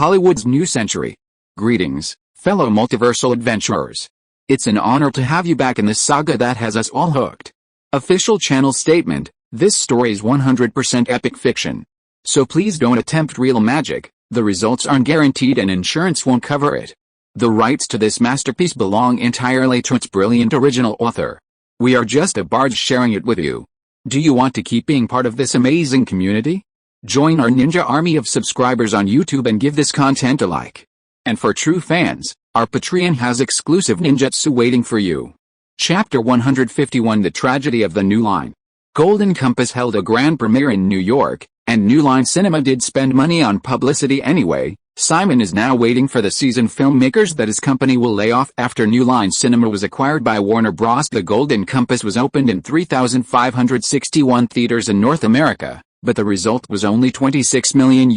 Hollywood's new century. Greetings, fellow multiversal adventurers. It's an honor to have you back in this saga that has us all hooked. Official channel statement: this story is 100% epic fiction. So please don't attempt real magic, the results aren't guaranteed and insurance won't cover it. The rights to this masterpiece belong entirely to its brilliant original author. We are just a barge sharing it with you. Do you want to keep being part of this amazing community? Join our ninja army of subscribers on YouTube and give this content a like. And for true fans, our Patreon has exclusive ninjutsu waiting for you. Chapter 151: The Tragedy of the New Line. Golden Compass held a grand premiere in New York, and New Line Cinema did spend money on publicity anyway. Simon is now waiting for the seasoned filmmakers that his company will lay off after New Line Cinema was acquired by Warner Bros. The Golden Compass was opened in 3,561 theaters in North America, but the result was only $26 million.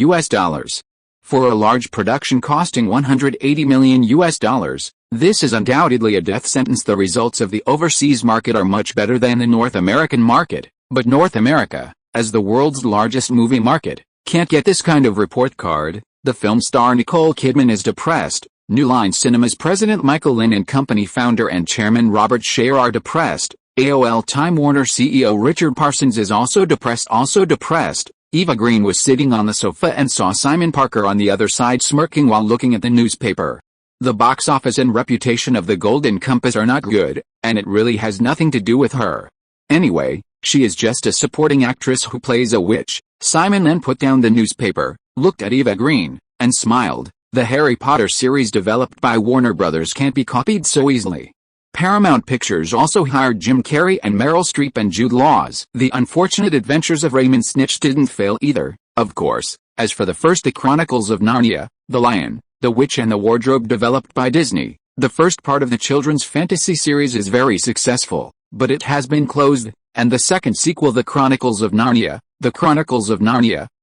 For a large production costing $180 million, this is undoubtedly a death sentence. The results of the overseas market are much better than the North American market, but North America, as the world's largest movie market, can't get this kind of report card. The film star Nicole Kidman is depressed. New Line Cinema's president Michael Lynn and company founder and chairman Robert Shayer are depressed. AOL Time Warner CEO Richard Parsons is also depressed. Eva Green was sitting on the sofa and saw Simon Parker on the other side smirking while looking at the newspaper. The box office and reputation of the Golden Compass are not good, and it really has nothing to do with her. Anyway, she is just a supporting actress who plays a witch. Simon then put down the newspaper, looked at Eva Green, and smiled. The Harry Potter series developed by Warner Bros. Can't be copied so easily. Paramount Pictures also hired Jim Carrey and Meryl Streep and Jude Law's The Unfortunate Adventures of Raymond Snitch didn't fail either, of course. As for the first, The Chronicles of Narnia, The Lion, the Witch and the Wardrobe, developed by Disney, the first part of the children's fantasy series is very successful, but it has been closed, and the second sequel, The Chronicles of Narnia,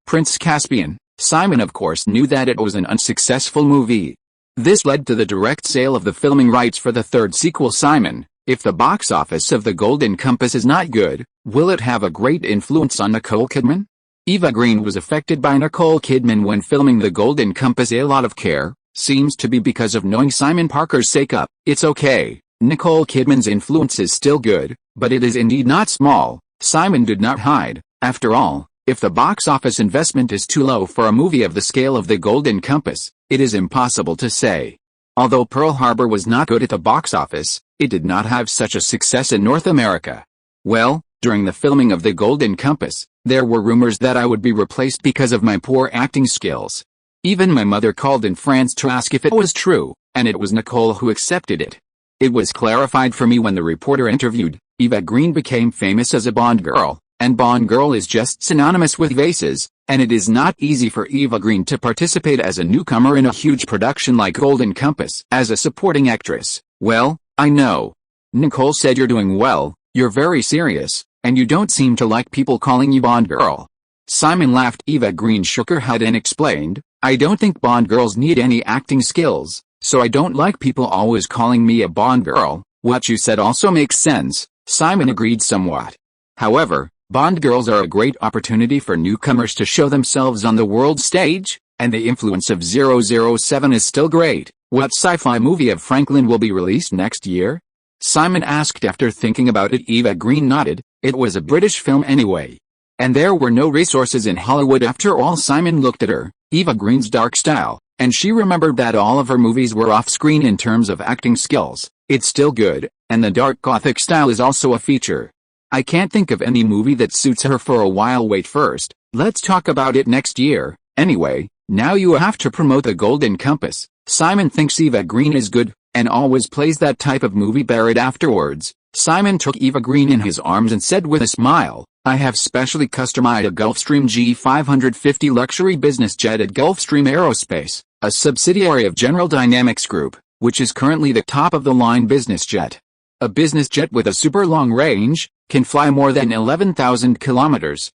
Prince Caspian, Simon of course knew that it was an unsuccessful movie. This led to the direct sale of the filming rights for the third sequel. Simon: if the box office of the Golden Compass is not good, will it have a great influence on Nicole Kidman? Eva Green was affected by Nicole Kidman when filming the Golden Compass. A lot of care seems to be because of knowing Simon Parker's sake up. It's okay. Nicole Kidman's influence is still good, but it is indeed not small. Simon did not hide. After all, if the box office investment is too low for a movie of the scale of the Golden Compass, it is impossible to say. Although Pearl Harbor was not good at the box office, it did not have such a success in North America. Well, during the filming of the Golden Compass, there were rumors that I would be replaced because of my poor acting skills. Even my mother called in France to ask if it was true, and it was Nicole who accepted it. It was clarified for me when the reporter interviewed. Eva Green became famous as a Bond girl, and Bond girl is just synonymous with vases, and it is not easy for Eva Green to participate as a newcomer in a huge production like Golden Compass. As a supporting actress, well, I know. Nicole said, "You're doing well, you're very serious, and you don't seem to like people calling you Bond girl." Simon laughed. Eva Green shook her head and explained, "I don't think Bond girls need any acting skills, so I don't like people always calling me a Bond girl." "What you said also makes sense," Simon agreed somewhat. "However, Bond girls are a great opportunity for newcomers to show themselves on the world stage, and the influence of 007 is still great." "What sci-fi movie of Franklin will be released next year?" Simon asked. After thinking about it, Eva Green nodded. It was a British film anyway. And there were no resources in Hollywood after all. Simon looked at her, Eva Green's dark style, and she remembered that all of her movies were off-screen in terms of acting skills. It's still good, and the dark gothic style is also a feature. I can't think of any movie that suits her for a while. Wait first, let's talk about it next year. Anyway, now you have to promote the Golden Compass. Simon thinks Eva Green is good, and always plays that type of movie. Barrett afterwards, Simon took Eva Green in his arms and said with a smile, "I have specially customized a Gulfstream G550 luxury business jet at Gulfstream Aerospace, a subsidiary of General Dynamics Group, which is currently the top-of-the-line business jet. A business jet with a super long range, can fly more than 11,000 kilometers.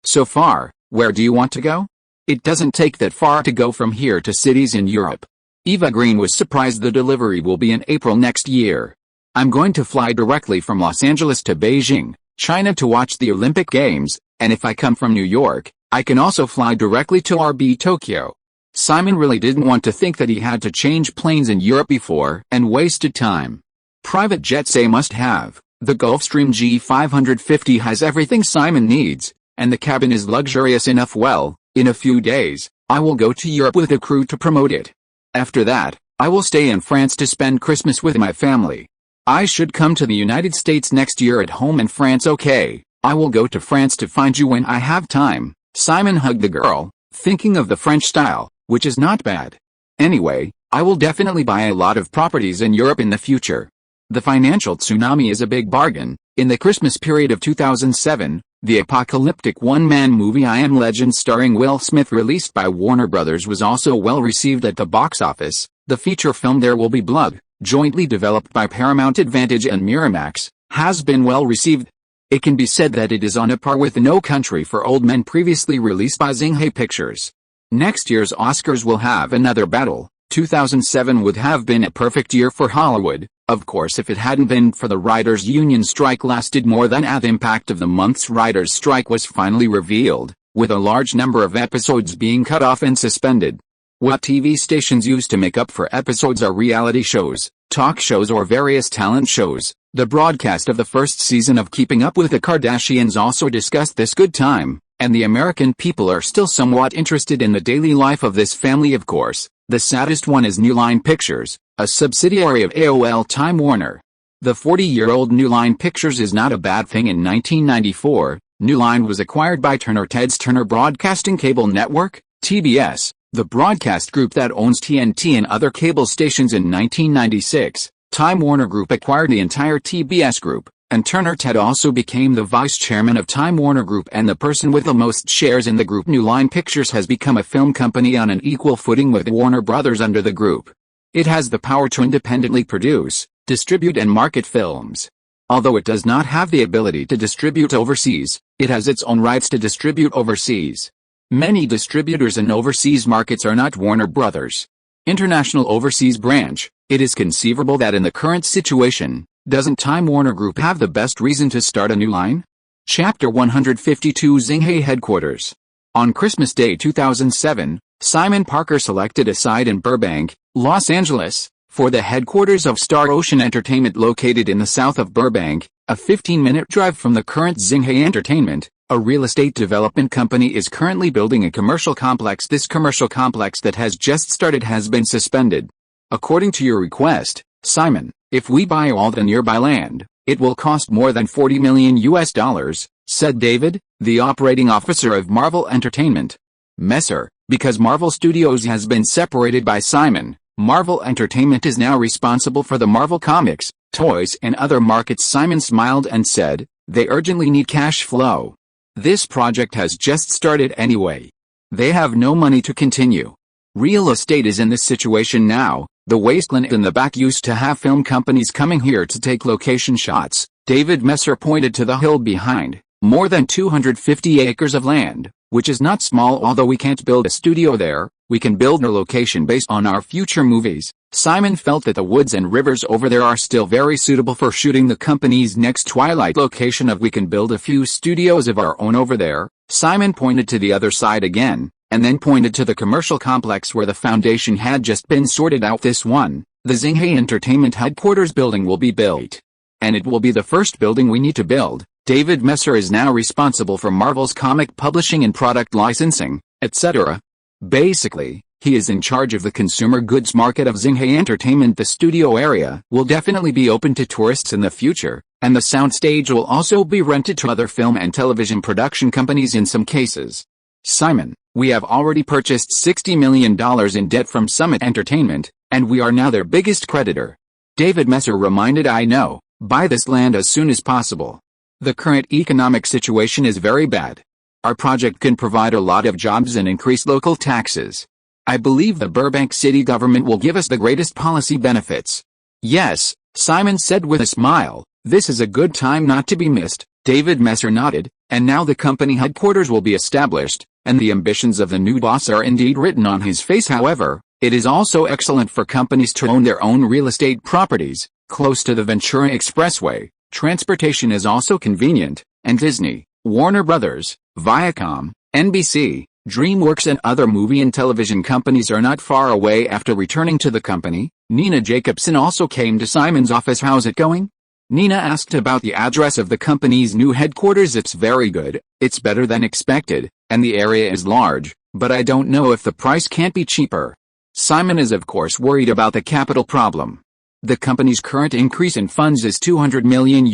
So far, where do you want to go?" "It doesn't take that far to go from here to cities in Europe." Eva Green was surprised. "The delivery will be in April next year. I'm going to fly directly from Los Angeles to Beijing, China to watch the Olympic Games, and if I come from New York, I can also fly directly to RB Tokyo." Simon really didn't want to think that he had to change planes in Europe before and wasted time. Private jets a must-have. The Gulfstream G550 has everything Simon needs, and the cabin is luxurious enough. Well, in a few days, I will go to Europe with a crew to promote it. After that, I will stay in France to spend Christmas with my family. I should come to the United States next year at home in France. Okay, I will go to France to find you when I have time. Simon hugged the girl, thinking of the French style, which is not bad. Anyway, I will definitely buy a lot of properties in Europe in the future. The financial tsunami is a big bargain. In the Christmas period of 2007, the apocalyptic one-man movie I Am Legend starring Will Smith, released by Warner Brothers, was also well received at the box office. The feature film There Will Be Blood, jointly developed by Paramount Advantage and Miramax, has been well received. It can be said that it is on a par with No Country for Old Men, previously released by Xinghai Pictures. Next year's Oscars will have another battle. 2007 would have been a perfect year for Hollywood, of course, if it hadn't been for the writers' union strike lasted more than the impact of the month's writers' strike was finally revealed, with a large number of episodes being cut off and suspended. What TV stations use to make up for episodes are reality shows, talk shows, or various talent shows. The broadcast of the first season of Keeping Up with the Kardashians also discussed this good time, and the American people are still somewhat interested in the daily life of this family. Of course, the saddest one is New Line Pictures, a subsidiary of AOL Time Warner. The 40-year-old New Line Pictures is not a bad thing. In 1994, New Line was acquired by Turner Ted's Turner Broadcasting Cable Network, TBS, the broadcast group that owns TNT and other cable stations. In 1996, Time Warner Group acquired the entire TBS group, and Turner Ted also became the vice chairman of Time Warner Group and the person with the most shares in the group. New Line Pictures has become a film company on an equal footing with Warner Brothers under the group. It has the power to independently produce, distribute and market films. Although it does not have the ability to distribute overseas, it has its own rights to distribute overseas. Many distributors in overseas markets are not Warner Brothers' international overseas branch. It is conceivable that in the current situation, doesn't Time Warner Group have the best reason to start a new line? Chapter 152 Xinghai Headquarters. On Christmas Day 2007, Simon Parker selected a site in Burbank, Los Angeles, for the headquarters of Star Ocean Entertainment, located in the south of Burbank, a 15-minute drive from the current Xinghai Entertainment. A real estate development company is currently building a commercial complex. This commercial complex that has just started has been suspended. According to your request, Simon, if we buy all the nearby land, it will cost more than $40 million, said David, the operating officer of Marvel Entertainment. Messer, because Marvel Studios has been separated by Simon, Marvel Entertainment is now responsible for the Marvel comics, toys and other markets. Simon smiled and said, they urgently need cash flow. This project has just started anyway. They have no money to continue. Real estate is in this situation now. The wasteland in the back used to have film companies coming here to take location shots. David Messer pointed to the hill behind, more than 250 acres of land, which is not small. Although we can't build a studio there, we can build a location based on our future movies. Simon felt that the woods and rivers over there are still very suitable for shooting the company's next Twilight location. If we can build a few studios of our own over there. Simon pointed to the other side again, and then pointed to the commercial complex where the foundation had just been sorted out. This one, the Xinghai Entertainment headquarters building, will be built. And it will be the first building we need to build. David Messer is now responsible for Marvel's comic publishing and product licensing, etc. Basically, he is in charge of the consumer goods market of Xinghai Entertainment. The studio area will definitely be open to tourists in the future, and the soundstage will also be rented to other film and television production companies in some cases. Simon, we have already purchased $60 million in debt from Summit Entertainment, and we are now their biggest creditor. David Messer reminded, I know, buy this land as soon as possible. The current economic situation is very bad. Our project can provide a lot of jobs and increase local taxes. I believe the Burbank city government will give us the greatest policy benefits. Yes, Simon said with a smile, this is a good time not to be missed. David Messer nodded, and now the company headquarters will be established, and the ambitions of the new boss are indeed written on his face. However, it is also excellent for companies to own their own real estate properties, close to the Ventura Expressway. Transportation is also convenient, and Disney, Warner Brothers, Viacom, NBC, DreamWorks and other movie and television companies are not far away after returning to the company. Nina Jacobson also came to Simon's office. How's it going? Nina asked about the address of the company's new headquarters. It's very good, it's better than expected, and the area is large, but I don't know if the price can't be cheaper. Simon is of course worried about the capital problem. The company's current increase in funds is $200 million,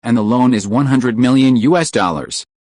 and the loan is $100 million.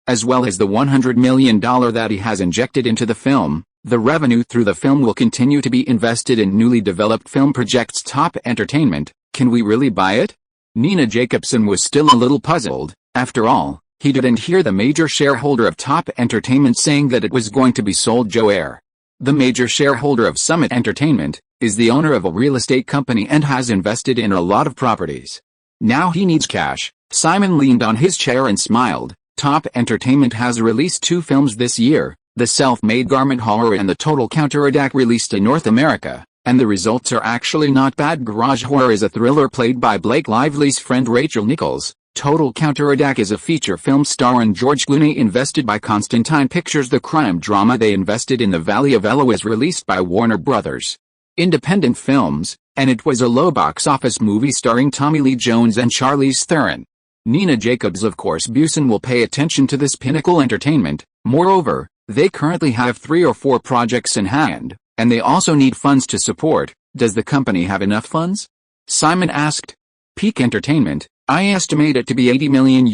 As well as the $100 million that he has injected into the film, the revenue through the film will continue to be invested in newly developed film projects. Top Entertainment, can we really buy it? Nina Jacobson was still a little puzzled. After all, he didn't hear the major shareholder of Top Entertainment saying that it was going to be sold. Joe Air, the major shareholder of Summit Entertainment, is the owner of a real estate company and has invested in a lot of properties. Now he needs cash. Simon leaned on his chair and smiled. Top Entertainment has released 2 films this year, The Self-Made Garment Hauler and The Total Counterattack, released in North America, and the results are actually not bad. Garage Horror is a thriller played by Blake Lively's friend Rachel Nichols. Total Counterattack is a feature film starring George Clooney, invested by Constantine Pictures. The crime drama they invested in, The Valley of Elo, is released by Warner Brothers Independent Films, and it was a low box office movie starring Tommy Lee Jones and Charlize Theron. Nina Jacobs of course Busen will pay attention to this Pinnacle Entertainment. Moreover, they currently have 3 or 4 projects in hand, and they also need funds to support. Does the company have enough funds? Simon asked. Peak Entertainment, I estimate it to be $80 million,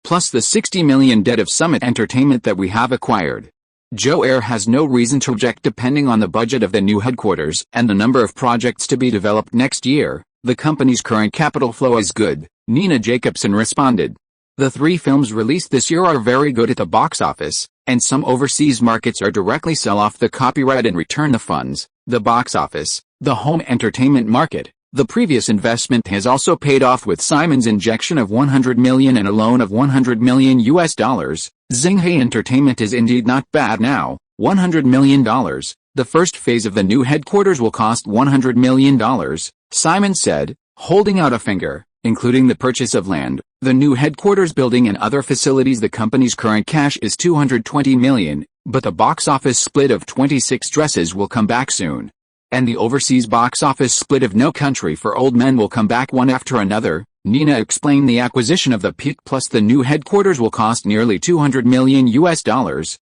plus the $60 million debt of Summit Entertainment that we have acquired. Joe Air has no reason to object. Depending on the budget of the new headquarters and the number of projects to be developed next year, the company's current capital flow is good, Nina Jacobson responded. The 3 films released this year are very good at the box office, and some overseas markets are directly sell off the copyright and return the funds. The box office, the home entertainment market. The previous investment has also paid off with Simon's injection of $100 million and a loan of $100 million. Xinghai Entertainment is indeed not bad now. $100 million. The first phase of the new headquarters will cost $100 million, Simon said, holding out a finger, including the purchase of land, the new headquarters building and other facilities. The company's current cash is $220 million, but the box office split of 26 Dresses will come back soon. And the overseas box office split of No Country for Old Men will come back one after another. Nina explained the acquisition of the Peak plus the new headquarters will cost nearly $200 million.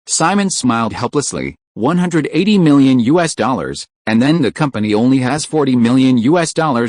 Simon smiled helplessly. $180 million, and then the company only has $40 million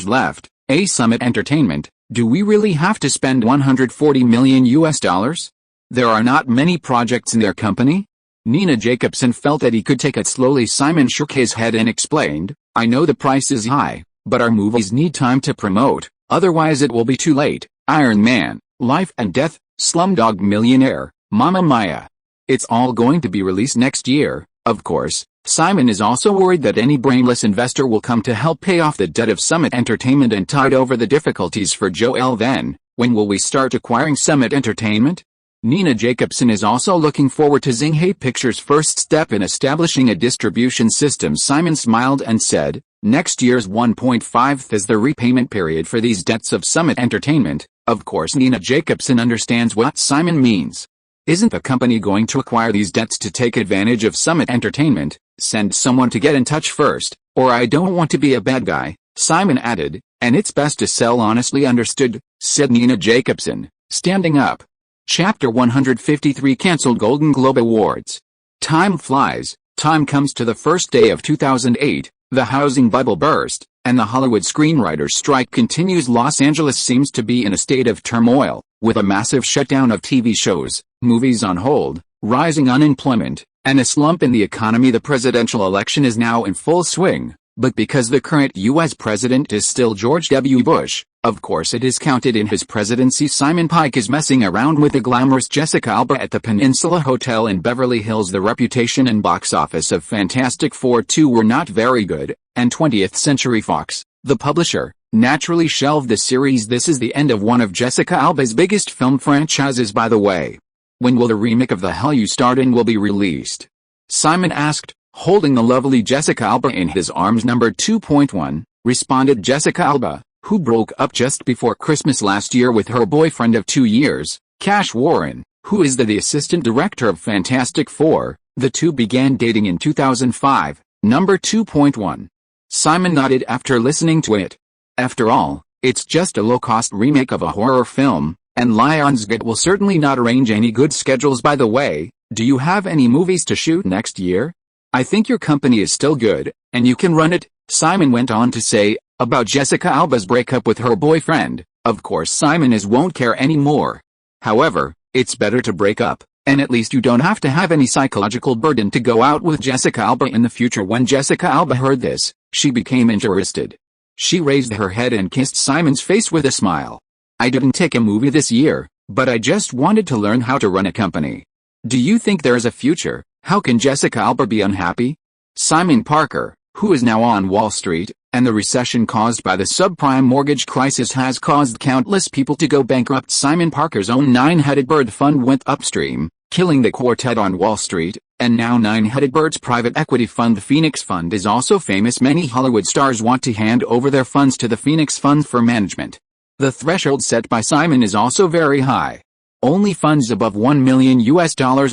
left. Summit Entertainment, do we really have to spend $140 million? There are not many projects in their company? Nina Jacobson felt that he could take it slowly. Simon shook his head and explained, I know the price is high, but our movies need time to promote, otherwise it will be too late. Iron Man, Life and Death, Slumdog Millionaire, Mamma Mia. It's all going to be released next year. Of course, Simon is also worried that any brainless investor will come to help pay off the debt of Summit Entertainment and tide over the difficulties for Joe L. Then, when will we start acquiring Summit Entertainment? Nina Jacobson is also looking forward to Xinghai Pictures' first step in establishing a distribution system. Simon smiled and said, next year's 1.5th is the repayment period for these debts of Summit Entertainment. Of course Nina Jacobson understands what Simon means. Isn't the company going to acquire these debts to take advantage of Summit Entertainment? Send someone to get in touch first, or I don't want to be a bad guy, Simon added, and it's best to sell honestly. Understood, said Nina Jacobson, standing up. Chapter 153 Cancelled Golden Globe Awards. Time flies. Time comes to the first day of 2008, the housing bubble burst, and the Hollywood screenwriters' strike continues. Los Angeles seems to be in a state of turmoil, with a massive shutdown of TV shows, movies on hold, rising unemployment, and a slump in the economy. The presidential election is now in full swing, but because the current U.S. president is still George W. Bush, of course it is counted in his presidency. Simon Pike is messing around with the glamorous Jessica Alba at the Peninsula Hotel in Beverly Hills. The reputation and box office of Fantastic Four 2 were not very good, and 20th Century Fox, the publisher, naturally shelved the series. This is the end of one of Jessica Alba's biggest film franchises, by the way. When will the remake of The Hell You Starred In will be released? Simon asked, holding the lovely Jessica Alba in his arms. Number 2.1, responded Jessica Alba, who broke up just before Christmas last year with her boyfriend of 2 years, Cash Warren. who is the assistant director of Fantastic Four. The two began dating in 2005. Number 2.1. Simon nodded after listening to it. After all, it's just a low-cost remake of a horror film, and Lionsgate will certainly not arrange any good schedules. By the way, do you have any movies to shoot next year? I think your company is still good, and you can run it, Simon went on to say, about Jessica Alba's breakup with her boyfriend. Of course Simon won't care anymore. However, it's better to break up, and at least you don't have to have any psychological burden to go out with Jessica Alba in the future. When Jessica Alba heard this, she became interested. She raised her head and kissed Simon's face with a smile. I didn't take a movie this year, but I just wanted to learn how to run a company. Do you think there is a future? How can Jessica Alba be unhappy? Simon Parker, who is now on Wall Street, and the recession caused by the subprime mortgage crisis has caused countless people to go bankrupt. Simon Parker's own Nine-Headed Bird fund went upstream, killing the quartet on Wall Street, and now Nine-Headed Bird's private equity fund Phoenix Fund is also famous. Many Hollywood stars want to hand over their funds to the Phoenix Fund for management. The threshold set by Simon is also very high. Only funds above $1 million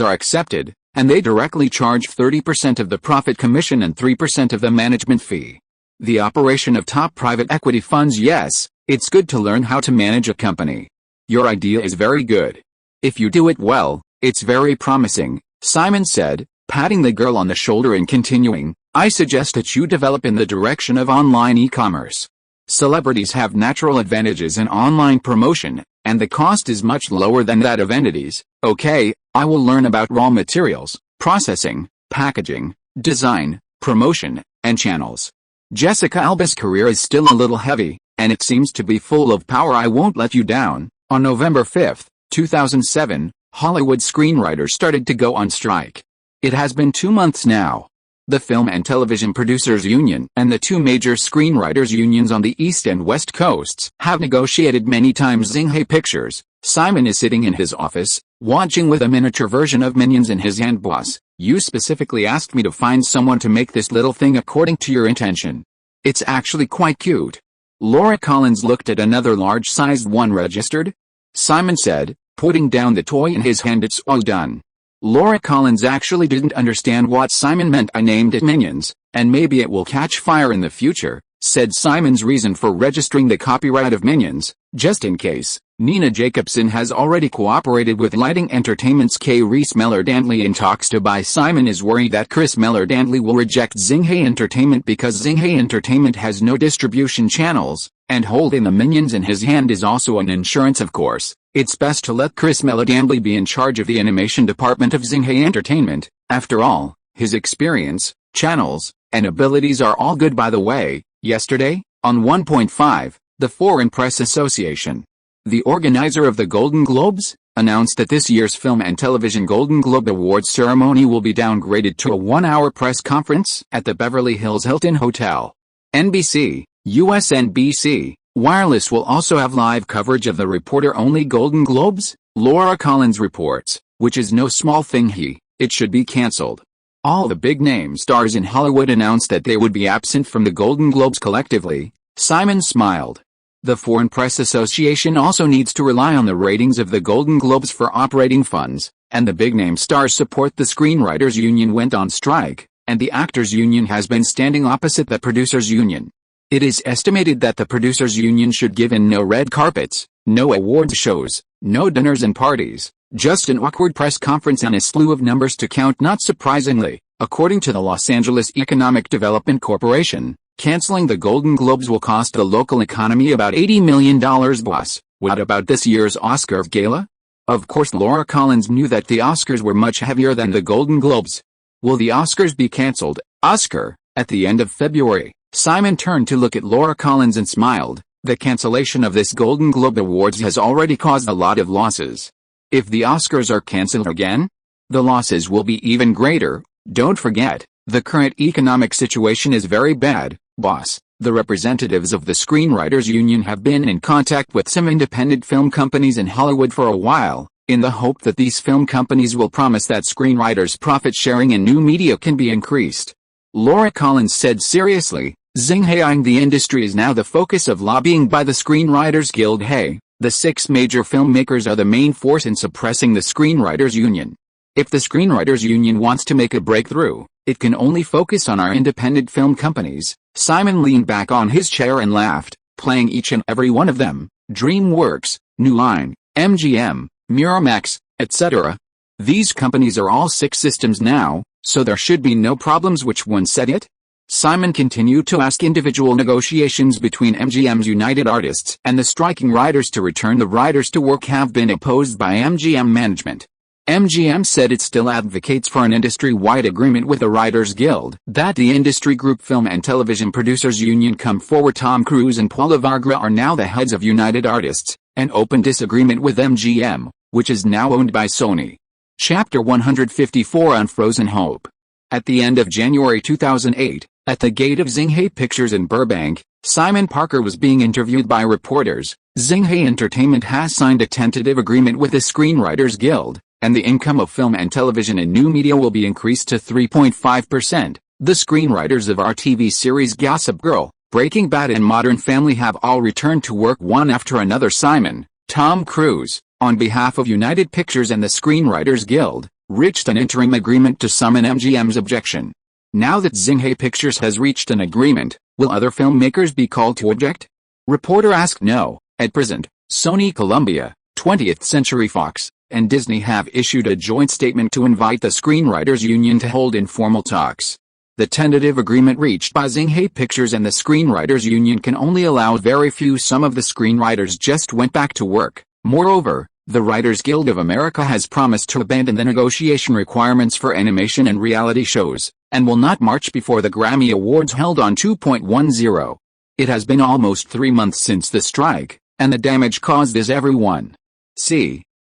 are accepted, and they directly charge 30% of the profit commission and 3% of the management fee. The operation of top private equity funds. Yes, it's good to learn how to manage a company. Your idea is very good. If you do it well, it's very promising, Simon said, patting the girl on the shoulder and continuing, I suggest that you develop in the direction of online e-commerce. Celebrities have natural advantages in online promotion, and the cost is much lower than that of entities. Okay, I will learn about raw materials, processing, packaging, design, promotion, and channels. Jessica Alba's career is still a little heavy, and it seems to be full of power. I won't let you down. On November 5, 2007, Hollywood screenwriters started to go on strike. It has been 2 months now. The Film and Television Producers Union and the two major screenwriters unions on the East and West Coasts have negotiated many times. Xinghai Pictures. Simon is sitting in his office, watching with a miniature version of Minions in his hand. Boss, you specifically asked me to find someone to make this little thing according to your intention. It's actually quite cute. Laura Collins looked at another large-sized one. Registered? Simon said, putting down the toy in his hand. It's all done. Laura Collins actually didn't understand what Simon meant. I named it Minions, and maybe it will catch fire in the future, said Simon's reason for registering the copyright of Minions, just in case. Nina Jacobson has already cooperated with Lighting Entertainment's K. Reese Mellor-Dandley in talks to buy. Simon is worried that Chris Mellor-Dandley will reject Xinghai Entertainment because Xinghai Entertainment has no distribution channels, and holding the Minions in his hand is also an insurance. Of course, it's best to let Chris Mellor-Dandley be in charge of the animation department of Xinghai Entertainment. After all, his experience, channels, and abilities are all good. By the way, yesterday, on 1.5, the Foreign Press Association, the organizer of the Golden Globes, announced that this year's Film and Television Golden Globe Awards ceremony will be downgraded to a 1-hour press conference at the Beverly Hills Hilton Hotel. NBC, USNBC, Wireless will also have live coverage of the reporter-only Golden Globes, Laura Collins reports, which is no small thing. It should be cancelled. All the big-name stars in Hollywood announced that they would be absent from the Golden Globes collectively. Simon smiled. The Foreign Press Association also needs to rely on the ratings of the Golden Globes for operating funds, and the big-name stars support. The Screenwriters Union went on strike, and the Actors Union has been standing opposite the Producers Union. It is estimated that the Producers Union should give in no red carpets, no awards shows, no dinners and parties, just an awkward press conference and a slew of numbers to count. Not surprisingly, according to the Los Angeles Economic Development Corporation, canceling the Golden Globes will cost the local economy about $80 million. Boss, what about this year's Oscar gala? Of course Laura Collins knew that the Oscars were much heavier than the Golden Globes. Will the Oscars be cancelled? Oscar, at the end of February. Simon turned to look at Laura Collins and smiled. The cancellation of this Golden Globe Awards has already caused a lot of losses. If the Oscars are cancelled again, the losses will be even greater. Don't forget, the current economic situation is very bad, boss. The representatives of the Screenwriters Union have been in contact with some independent film companies in Hollywood for a while, in the hope that these film companies will promise that screenwriters' profit sharing in new media can be increased. Laura Collins said seriously, Xinghaiing the industry is now the focus of lobbying by the Screenwriters Guild. Hey, The 6 major filmmakers are the main force in suppressing the Screenwriters Union. If the Screenwriters Union wants to make a breakthrough, it can only focus on our independent film companies. Simon leaned back on his chair and laughed, playing each and every one of them: DreamWorks, New Line, MGM, Miramax, etc. These companies are all 6 systems now, so there should be no problems. Which one said it? Simon continued to ask. Individual negotiations between MGM's United Artists and the striking writers to return the writers to work have been opposed by MGM management. MGM said it still advocates for an industry-wide agreement with the Writers Guild. That the industry group Film and Television Producers Union come forward. Tom Cruise and Paula Varga are now the heads of United Artists, an open disagreement with MGM, which is now owned by Sony. Chapter 154: Unfrozen Hope. At the end of January 2008, at the gate of Xinghai Pictures in Burbank, Simon Parker was being interviewed by reporters. Xinghai Entertainment has signed a tentative agreement with the Screenwriters Guild, and the income of film and television and new media will be increased to 3.5%. The screenwriters of our TV series Gossip Girl, Breaking Bad and Modern Family have all returned to work one after another. Simon, Tom Cruise, on behalf of United Pictures and the Screenwriters Guild, reached an interim agreement to summon MGM's objection. Now that Xinghai Pictures has reached an agreement, will other filmmakers be called to object? Reporter asked. No. At present, Sony, Columbia, 20th Century Fox, and Disney have issued a joint statement to invite the Screenwriters Union to hold informal talks. The tentative agreement reached by Xinghai Pictures and the Screenwriters Union can only allow very few. Some of the screenwriters just went back to work. Moreover, the Writers Guild of America has promised to abandon the negotiation requirements for animation and reality shows, and will not march before the Grammy Awards held on 2.10. It has been almost 3 months since the strike, and the damage caused is everyone.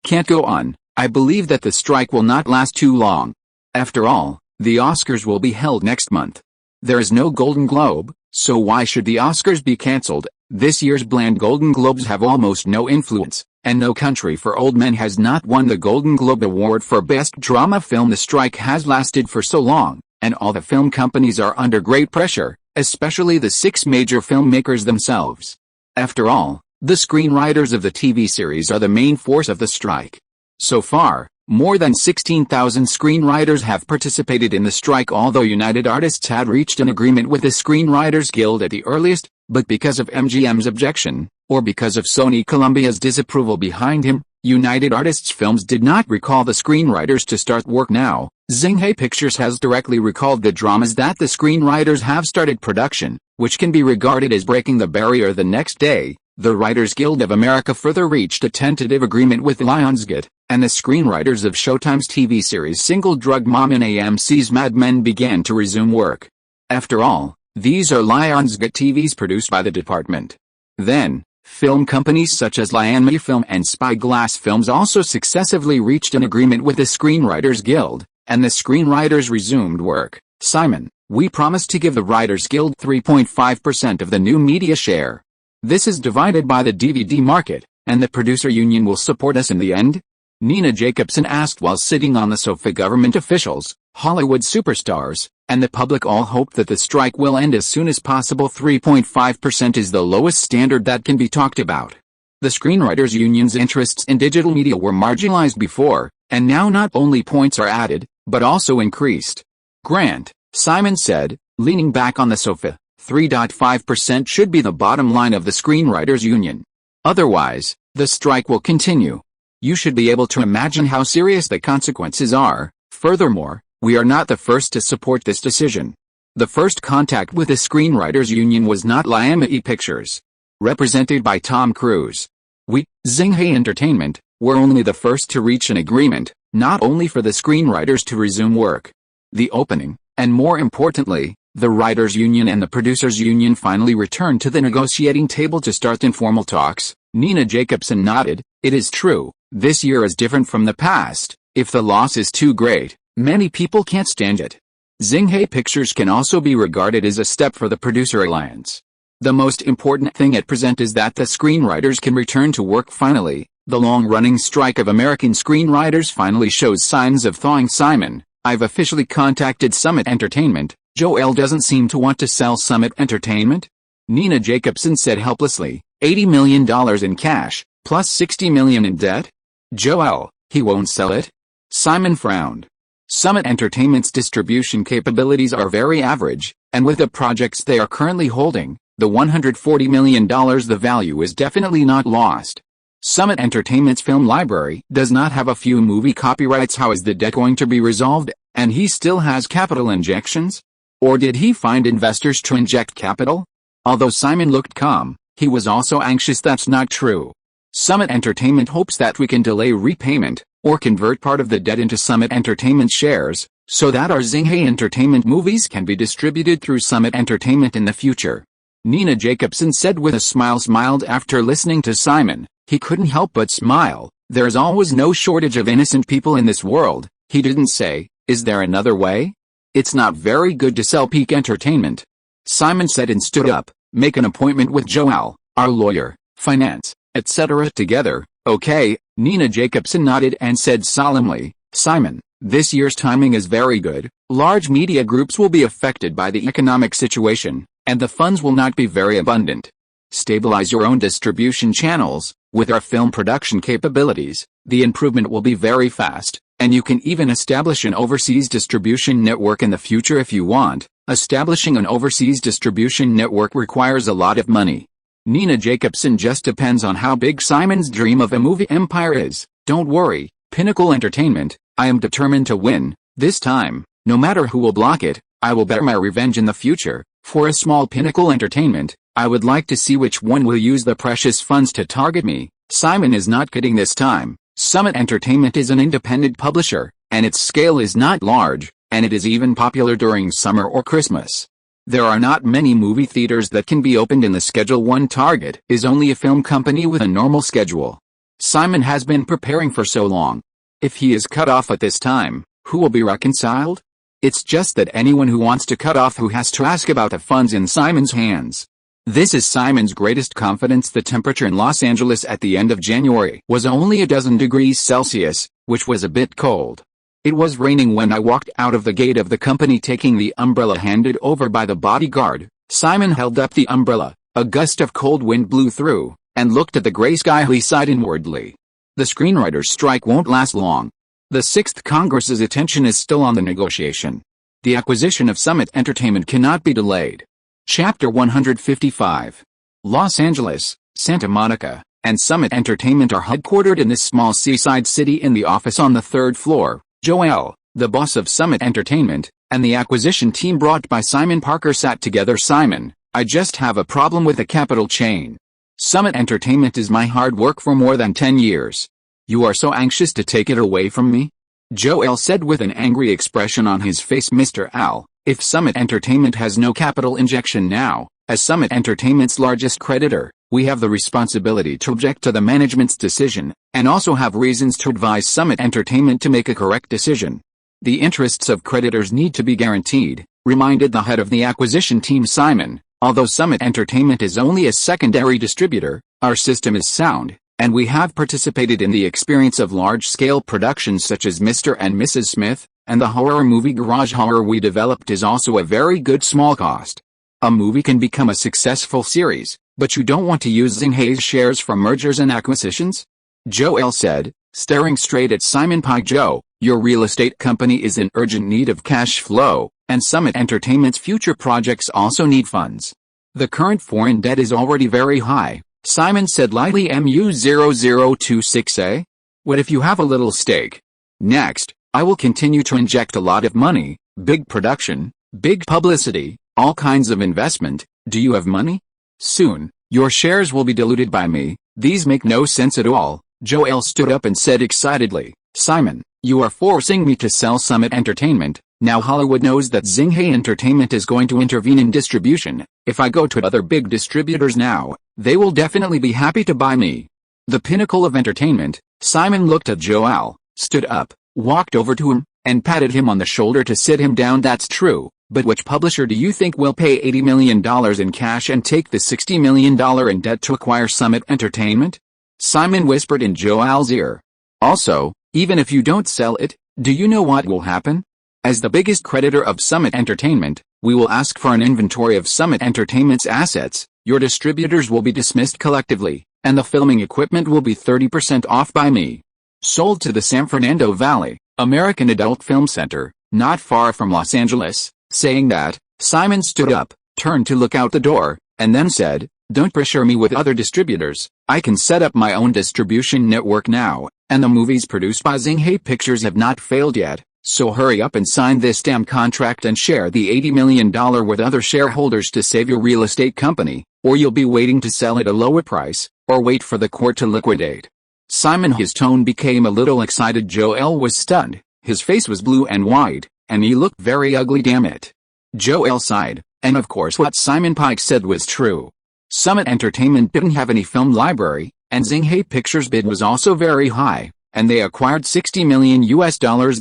Can't go on. I believe that the strike will not last too long. After all, the Oscars will be held next month. There is no Golden Globe, so why should the Oscars be cancelled? This year's bland Golden Globes have almost no influence, and No Country for Old Men has not won the Golden Globe Award for Best Drama Film. The strike has lasted for so long, and all the film companies are under great pressure, especially the 6 major filmmakers themselves. After all, the screenwriters of the TV series are the main force of the strike. So far, more than 16,000 screenwriters have participated in the strike. Although United Artists had reached an agreement with the Screenwriters Guild at the earliest, but because of MGM's objection, or because of Sony Columbia's disapproval behind him, United Artists Films did not recall the screenwriters to start work now. Xinghai Pictures has directly recalled the dramas that the screenwriters have started production, which can be regarded as breaking the barrier. The next day, the Writers Guild of America further reached a tentative agreement with Lionsgate, and the screenwriters of Showtime's TV series Single Drug Mom and AMC's Mad Men began to resume work. After all, these are Lionsgate TVs produced by the department. Then, film companies such as Lionsgate Film and Spyglass Films also successively reached an agreement with the Screenwriters Guild, and the screenwriters resumed work. Simon, we promised to give the Writers Guild 3.5% of the new media share. This is divided by the DVD market, and the producer union will support us in the end? Nina Jacobson asked while sitting on the sofa. Government officials, Hollywood superstars, and the public all hope that the strike will end as soon as possible. 3.5% is the lowest standard that can be talked about. The Screenwriters Union's interests in digital media were marginalized before, and now not only points are added, but also increased. Grant, Simon said, leaning back on the sofa. 3.5% should be the bottom line of the Screenwriters Union. Otherwise, the strike will continue. You should be able to imagine how serious the consequences are. Furthermore, we are not the first to support this decision. The first contact with the Screenwriters Union was not Lionsgate Pictures, represented by Tom Cruise. We, Xinghai Entertainment, were only the first to reach an agreement, not only for the screenwriters to resume work. The opening, and more importantly, the Writers Union and the Producers Union finally returned to the negotiating table to start informal talks. Nina Jacobson nodded. It is true, this year is different from the past. If the loss is too great, many people can't stand it. Xinghai Pictures can also be regarded as a step for the producer alliance. The most important thing at present is that the screenwriters can return to work finally. The long-running strike of American screenwriters finally shows signs of thawing. Simon, I've officially contacted Summit Entertainment. Joel doesn't seem to want to sell Summit Entertainment? Nina Jacobson said helplessly. $80 million in cash, Plus 60 million in debt? Joel, he won't sell it? Simon frowned. Summit Entertainment's distribution capabilities are very average, and with the projects they are currently holding, the $140 million the value is definitely not lost. Summit Entertainment's film library does not have a few movie copyrights. How is the debt going to be resolved, and he still has capital injections? Or did he find investors to inject capital? Although Simon looked calm, he was also anxious. That's not true. Summit Entertainment hopes that we can delay repayment, or convert part of the debt into Summit Entertainment shares, so that our Zinghe Entertainment movies can be distributed through Summit Entertainment in the future. Nina Jacobson said with a smile. Smiled after listening to Simon. He couldn't help but smile. There's always no shortage of innocent people in this world. He didn't say, is there another way? It's not very good to sell Peak Entertainment. Simon said and stood up. Make an appointment with Joel, our lawyer, finance, etc. together. Okay, Nina Jacobson nodded and said solemnly, Simon, this year's timing is very good. Large media groups will be affected by the economic situation, and the funds will not be very abundant. Stabilize your own distribution channels. With our film production capabilities, the improvement will be very fast, and you can even establish an overseas distribution network in the future if you want. Establishing an overseas distribution network requires a lot of money. Nina Jacobson just depends on how big Simon's dream of a movie empire is. Don't worry, Pinnacle Entertainment, I am determined to win. This time, no matter who will block it, I will bear my revenge in the future. For a small Pinnacle Entertainment, I would like to see which one will use the precious funds to target me. Simon is not kidding this time. Summit Entertainment is an independent publisher, and its scale is not large, and it is even popular during summer or Christmas. There are not many movie theaters that can be opened in the Schedule 1. Target is only a film company with a normal schedule. Simon has been preparing for so long. If he is cut off at this time, who will be reconciled? It's just that anyone who wants to cut off who has to ask about the funds in Simon's hands. This is Simon's greatest confidence. The temperature in Los Angeles at the end of January was only 12 degrees Celsius, which was a bit cold. It was raining when I walked out of the gate of the company taking the umbrella handed over by the bodyguard. Simon held up the umbrella. A gust of cold wind blew through, and looked at the gray sky. He sighed inwardly. The screenwriters' strike won't last long. The 6th Congress's attention is still on the negotiation. The acquisition of Summit Entertainment cannot be delayed. Chapter 155. Los Angeles, Santa Monica, and Summit Entertainment are headquartered in this small seaside city. In the office on the 3rd floor, Joel, the boss of Summit Entertainment, and the acquisition team brought by Simon Parker sat together. Simon, I just have a problem with the capital chain. Summit Entertainment is my hard work for more than 10 years. You are so anxious to take it away from me? Joel said with an angry expression on his face. Mr. Al, if Summit Entertainment has no capital injection now, as Summit Entertainment's largest creditor, we have the responsibility to object to the management's decision, and also have reasons to advise Summit Entertainment to make a correct decision. The interests of creditors need to be guaranteed, reminded the head of the acquisition team. Simon, although Summit Entertainment is only a secondary distributor, our system is sound, and we have participated in the experience of large-scale productions such as Mr. and Mrs. Smith, and the horror movie Garage Horror we developed is also a very good small cost. A movie can become a successful series, but you don't want to use Zinghe's shares for mergers and acquisitions? Joel said, staring straight at Simon. Joe, your real estate company is in urgent need of cash flow, and Summit Entertainment's future projects also need funds. The current foreign debt is already very high, Simon said lightly. MU0026A? What if you have a little stake? Next, I will continue to inject a lot of money, big production, big publicity, all kinds of investment. Do you have money? Soon, your shares will be diluted by me. These make no sense at all. Joel stood up and said excitedly, Simon, you are forcing me to sell Summit Entertainment. Now Hollywood knows that Zinghe Entertainment is going to intervene in distribution. If I go to other big distributors now, they will definitely be happy to buy me. The pinnacle of entertainment. Simon looked at Joel, stood up, walked over to him, and patted him on the shoulder to sit him down. That's true, but which publisher do you think will pay $80 million in cash and take the $60 million in debt to acquire Summit Entertainment? Simon whispered in Joel's ear. Also, even if you don't sell it, do you know what will happen? As the biggest creditor of Summit Entertainment, we will ask for an inventory of Summit Entertainment's assets. Your distributors will be dismissed collectively, and the filming equipment will be 30% off by me. Sold to the San Fernando Valley, American Adult Film Center, not far from Los Angeles. Saying that, Simon stood up, turned to look out the door, and then said, "Don't pressure me with other distributors. I can set up my own distribution network now, and the movies produced by Xinghai Pictures have not failed yet, so hurry up and sign this damn contract and share the $80 million with other shareholders to save your real estate company, or you'll be waiting to sell at a lower price, or wait for the court to liquidate." Simon, his tone became a little excited. Joel was stunned. His face was blue and white, and he looked very ugly, damn it. Joel sighed, and of course what Simon Pike said was true. Summit Entertainment didn't have any film library, and Xinghai Pictures' bid was also very high, and they acquired $60 million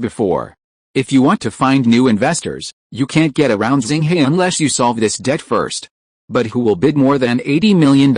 before. If you want to find new investors, you can't get around Xinghai unless you solve this debt first. But who will bid more than $80 million?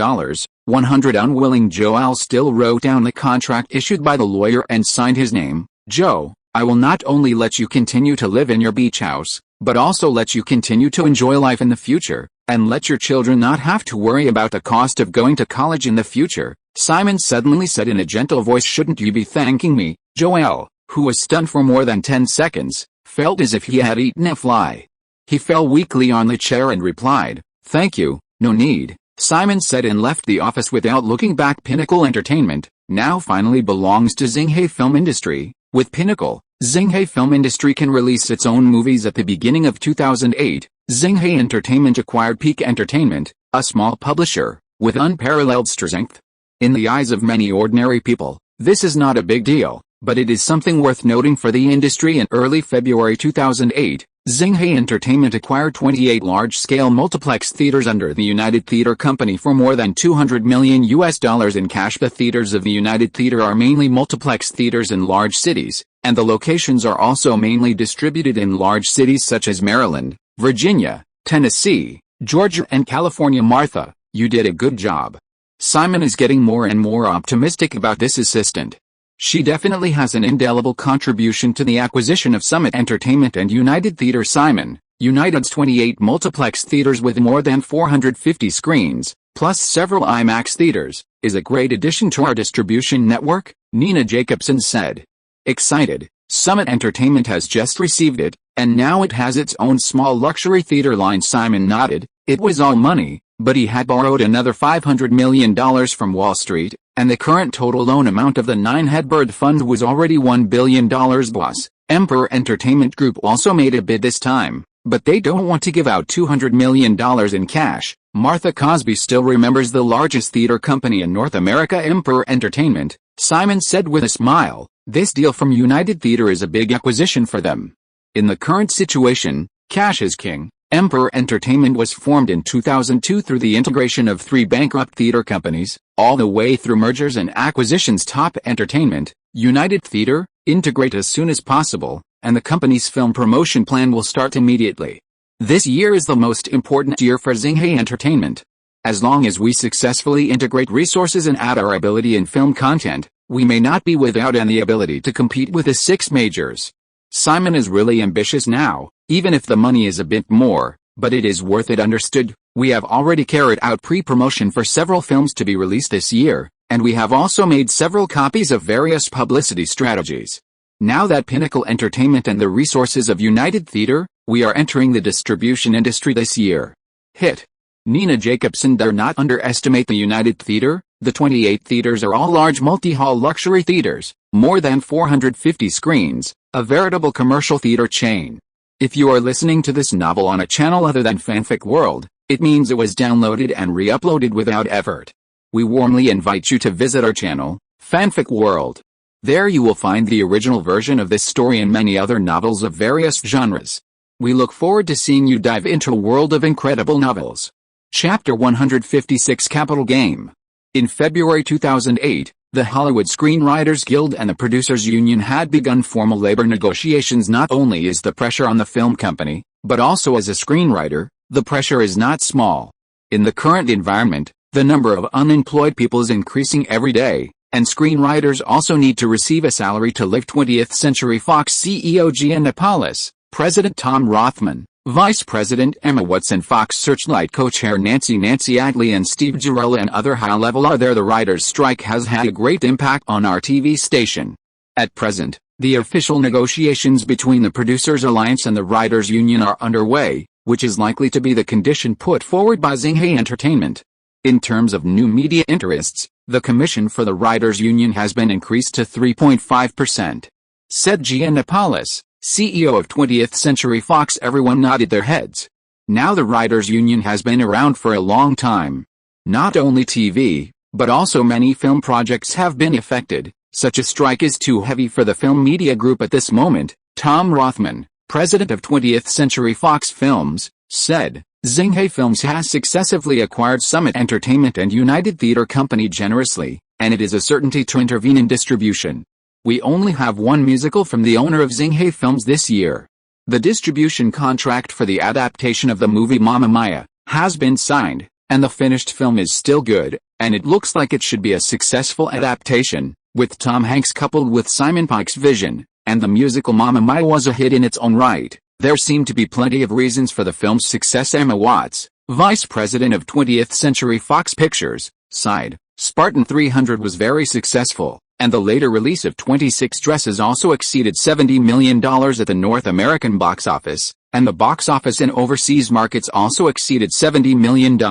100 unwilling. Joel still wrote down the contract issued by the lawyer and signed his name. "Joe, I will not only let you continue to live in your beach house, but also let you continue to enjoy life in the future, and let your children not have to worry about the cost of going to college in the future," Simon suddenly said in a gentle voice. "Shouldn't you be thanking me?" Joel, who was stunned for more than 10 seconds, felt as if he had eaten a fly. He fell weakly on the chair and replied, "Thank you, no need," Simon said, and left the office without looking back. Pinnacle Entertainment now finally belongs to Xinghai Film Industry. With Pinnacle, Xinghai Film Industry can release its own movies. At the beginning of 2008, Xinghai Entertainment acquired Peak Entertainment, a small publisher, with unparalleled strength. In the eyes of many ordinary people, this is not a big deal, but it is something worth noting for the industry. In early February 2008, Xinghai Entertainment acquired 28 large-scale multiplex theaters under the United Theater Company for more than $200 million in cash. The theaters of the United Theater are mainly multiplex theaters in large cities, and the locations are also mainly distributed in large cities such as Maryland, Virginia, Tennessee, Georgia, and California. "Martha, you did a good job." Simon is getting more and more optimistic about this assistant. "She definitely has an indelible contribution to the acquisition of Summit Entertainment and United Theater." Simon, United's 28 multiplex theaters with more than 450 screens, plus several IMAX theaters, is a great addition to our distribution network, Nina Jacobson said. Excited, Summit Entertainment has just received it, and now it has its own small luxury theater line. Simon nodded. It was all money, but he had borrowed another $500 million from Wall Street, and the current total loan amount of the nine-head fund was already $1 billion. Boss, Emperor Entertainment Group also made a bid this time, but they don't want to give out $200 million in cash. Martha Cosby still remembers the largest theater company in North America, Emperor Entertainment, Simon said with a smile. This deal from United Theater is a big acquisition for them. In the current situation, cash is king. Emperor Entertainment was formed in 2002 through the integration of 3 bankrupt theater companies, all the way through mergers and acquisitions. Top Entertainment, United Theater, integrate as soon as possible, and the company's film promotion plan will start immediately. This year is the most important year for Xinghai Entertainment. As long as we successfully integrate resources and add our ability in film content, we may not be without any ability to compete with the 6 majors. Simon is really ambitious now, even if the money is a bit more, but it is worth it. Understood. We have already carried out pre-promotion for several films to be released this year, and we have also made several copies of various publicity strategies. Now that Pinnacle Entertainment and the resources of United Theater, we are entering the distribution industry this year. Hit. Nina Jacobson. Dare not underestimate the United Theater. The 28 theaters are all large multi-hall luxury theaters, more than 450 screens, a veritable commercial theater chain. If you are listening to this novel on a channel other than Fanfic World, it means it was downloaded and re-uploaded without effort. We warmly invite you to visit our channel, Fanfic World. There you will find the original version of this story and many other novels of various genres. We look forward to seeing you dive into a world of incredible novels. Chapter 156, Capital Game. In February 2008, the Hollywood Screenwriters Guild and the Producers Union had begun formal labor negotiations. Not only is the pressure on the film company, but also as a screenwriter, the pressure is not small. In the current environment, the number of unemployed people is increasing every day, and screenwriters also need to receive a salary to live. 20th Century Fox CEO Gianna Paulus, President Tom Rothman, Vice President Emma Watts and Fox Searchlight co-chair Nancy Adley and Steve Girella and other high-level are there. The writers' strike has had a great impact on our TV station. At present, the official negotiations between the Producers Alliance and the Writers Union are underway, which is likely to be the condition put forward by Xinghe Entertainment. In terms of new media interests, the commission for the Writers Union has been increased to 3.5%. Said Giannopoulos, CEO of 20th Century Fox. Everyone nodded their heads. Now the Writers Union has been around for a long time. Not only TV, but also many film projects have been affected. Such a strike is too heavy for the film media group at this moment, Tom Rothman, president of 20th Century Fox Films, said. Xinghe Films has successively acquired Summit Entertainment and United Theatre Company generously, and it is a certainty to intervene in distribution. We only have one musical from the owner of Xinghe Films this year. The distribution contract for the adaptation of the movie Mamma Mia has been signed, and the finished film is still good, and it looks like it should be a successful adaptation. With Tom Hanks coupled with Simon Pike's vision, and the musical Mamma Mia was a hit in its own right, there seem to be plenty of reasons for the film's success. Emma Watts, vice president of 20th Century Fox Pictures, sighed. Spartan 300 was very successful, and the later release of 26 Dresses also exceeded $70 million at the North American box office, and the box office in overseas markets also exceeded $70 million.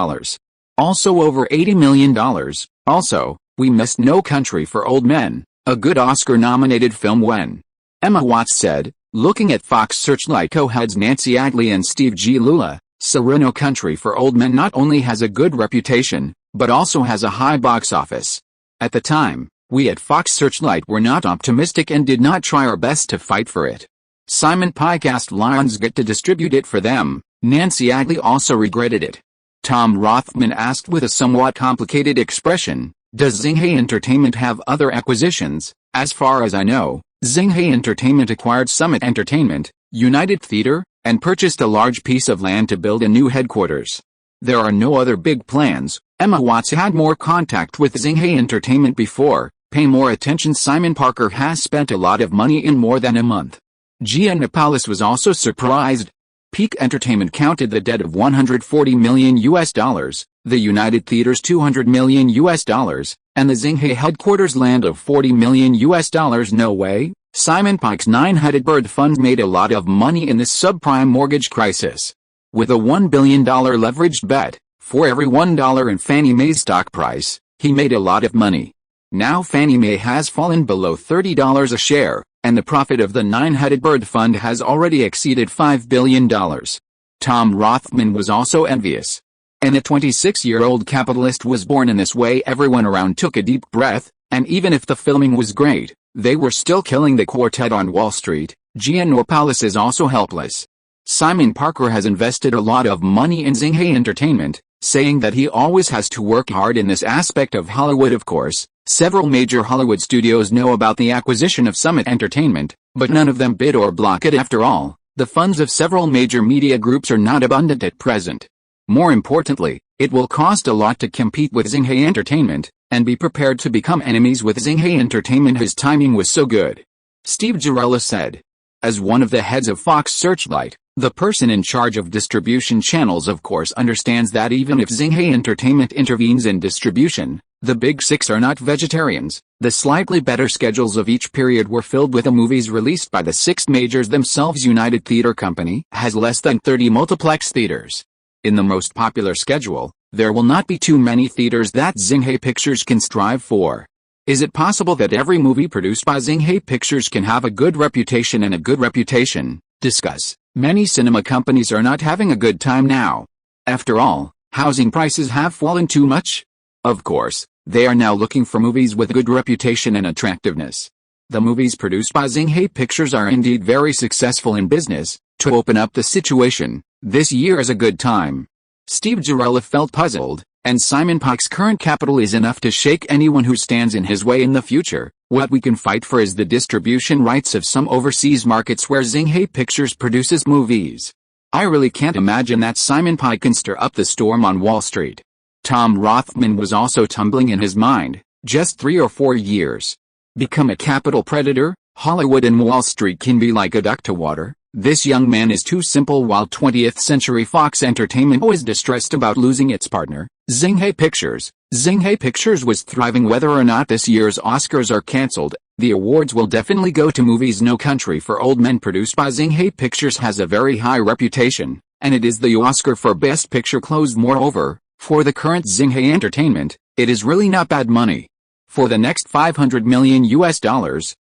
Also over $80 million. Also, we missed No Country for Old Men, a good Oscar-nominated film when. Emma Watts said, looking at Fox Searchlight co-heads Nancy Adley and Steve Girella, No Country for Old Men not only has a good reputation, but also has a high box office. At the time, we at Fox Searchlight were not optimistic and did not try our best to fight for it. Simon Pike asked Lionsgate to distribute it for them. Nancy Adley also regretted it. Tom Rothman asked with a somewhat complicated expression, does Xinghe Entertainment have other acquisitions? As far as I know, Xinghe Entertainment acquired Summit Entertainment, United Theatre, and purchased a large piece of land to build a new headquarters. There are no other big plans. Emma Watts had more contact with Xinghe Entertainment before. Pay more attention. Simon Parker has spent a lot of money in more than a month. Giannopoulos was also surprised. Peak Entertainment counted the debt of $140 million, the United Theatre's $200 million, and the Xinghe headquarters land of $40 million. No way. Simon Pike's nine-headed bird fund made a lot of money in this subprime mortgage crisis. With a $1 billion leveraged bet, for every $1 in Fannie Mae's stock price, he made a lot of money. Now Fannie Mae has fallen below $30 a share, and the profit of the nine-headed bird fund has already exceeded $5 billion. Tom Rothman was also envious. And the 26-year-old capitalist was born in this way. Everyone around took a deep breath, and even if the filming was great, they were still killing the quartet on Wall Street. Giannopoulos is also helpless. Simon Parker has invested a lot of money in Xinghe Entertainment, saying that he always has to work hard in this aspect of Hollywood. Of course, several major Hollywood studios know about the acquisition of Summit Entertainment, but none of them bid or block it. After all, the funds of several major media groups are not abundant at present. More importantly, it will cost a lot to compete with Xinghe Entertainment, and be prepared to become enemies with Xinghe Entertainment. His timing was so good. Steve Girella said. As one of the heads of Fox Searchlight, the person in charge of distribution channels of course understands that even if Xinghe Entertainment intervenes in distribution, the big six are not vegetarians. The slightly better schedules of each period were filled with the movies released by the six majors themselves. United Theatre Company has less than 30 multiplex theaters. In the most popular schedule, there will not be too many theaters that Xinghe Pictures can strive for. Is it possible that every movie produced by Xinghe Pictures can have a good reputation and a good reputation? Discuss. Many cinema companies are not having a good time now. After all, housing prices have fallen too much. Of course, they are now looking for movies with good reputation and attractiveness. The movies produced by Xinghe Pictures are indeed very successful in business. To open up the situation, this year is a good time. Steve Girella felt puzzled, and Simon Pike's current capital is enough to shake anyone who stands in his way in the future. What we can fight for is the distribution rights of some overseas markets where Xinghe Pictures produces movies. I really can't imagine that Simon Pike can stir up the storm on Wall Street. Tom Rothman was also tumbling in his mind. Just 3 or 4 years. Become a capital predator? Hollywood and Wall Street can be like a duck to water. This young man is too simple. While 20th Century Fox Entertainment was distressed about losing its partner, Xinghe Pictures. Xinghe Pictures was thriving. Whether or not this year's Oscars are cancelled, the awards will definitely go to movies. No Country for Old Men, produced by Xinghe Pictures, has a very high reputation, and it is the Oscar for Best Picture closed. Moreover, for the current Xinghe Entertainment, it is really not bad money. For the next $500 million,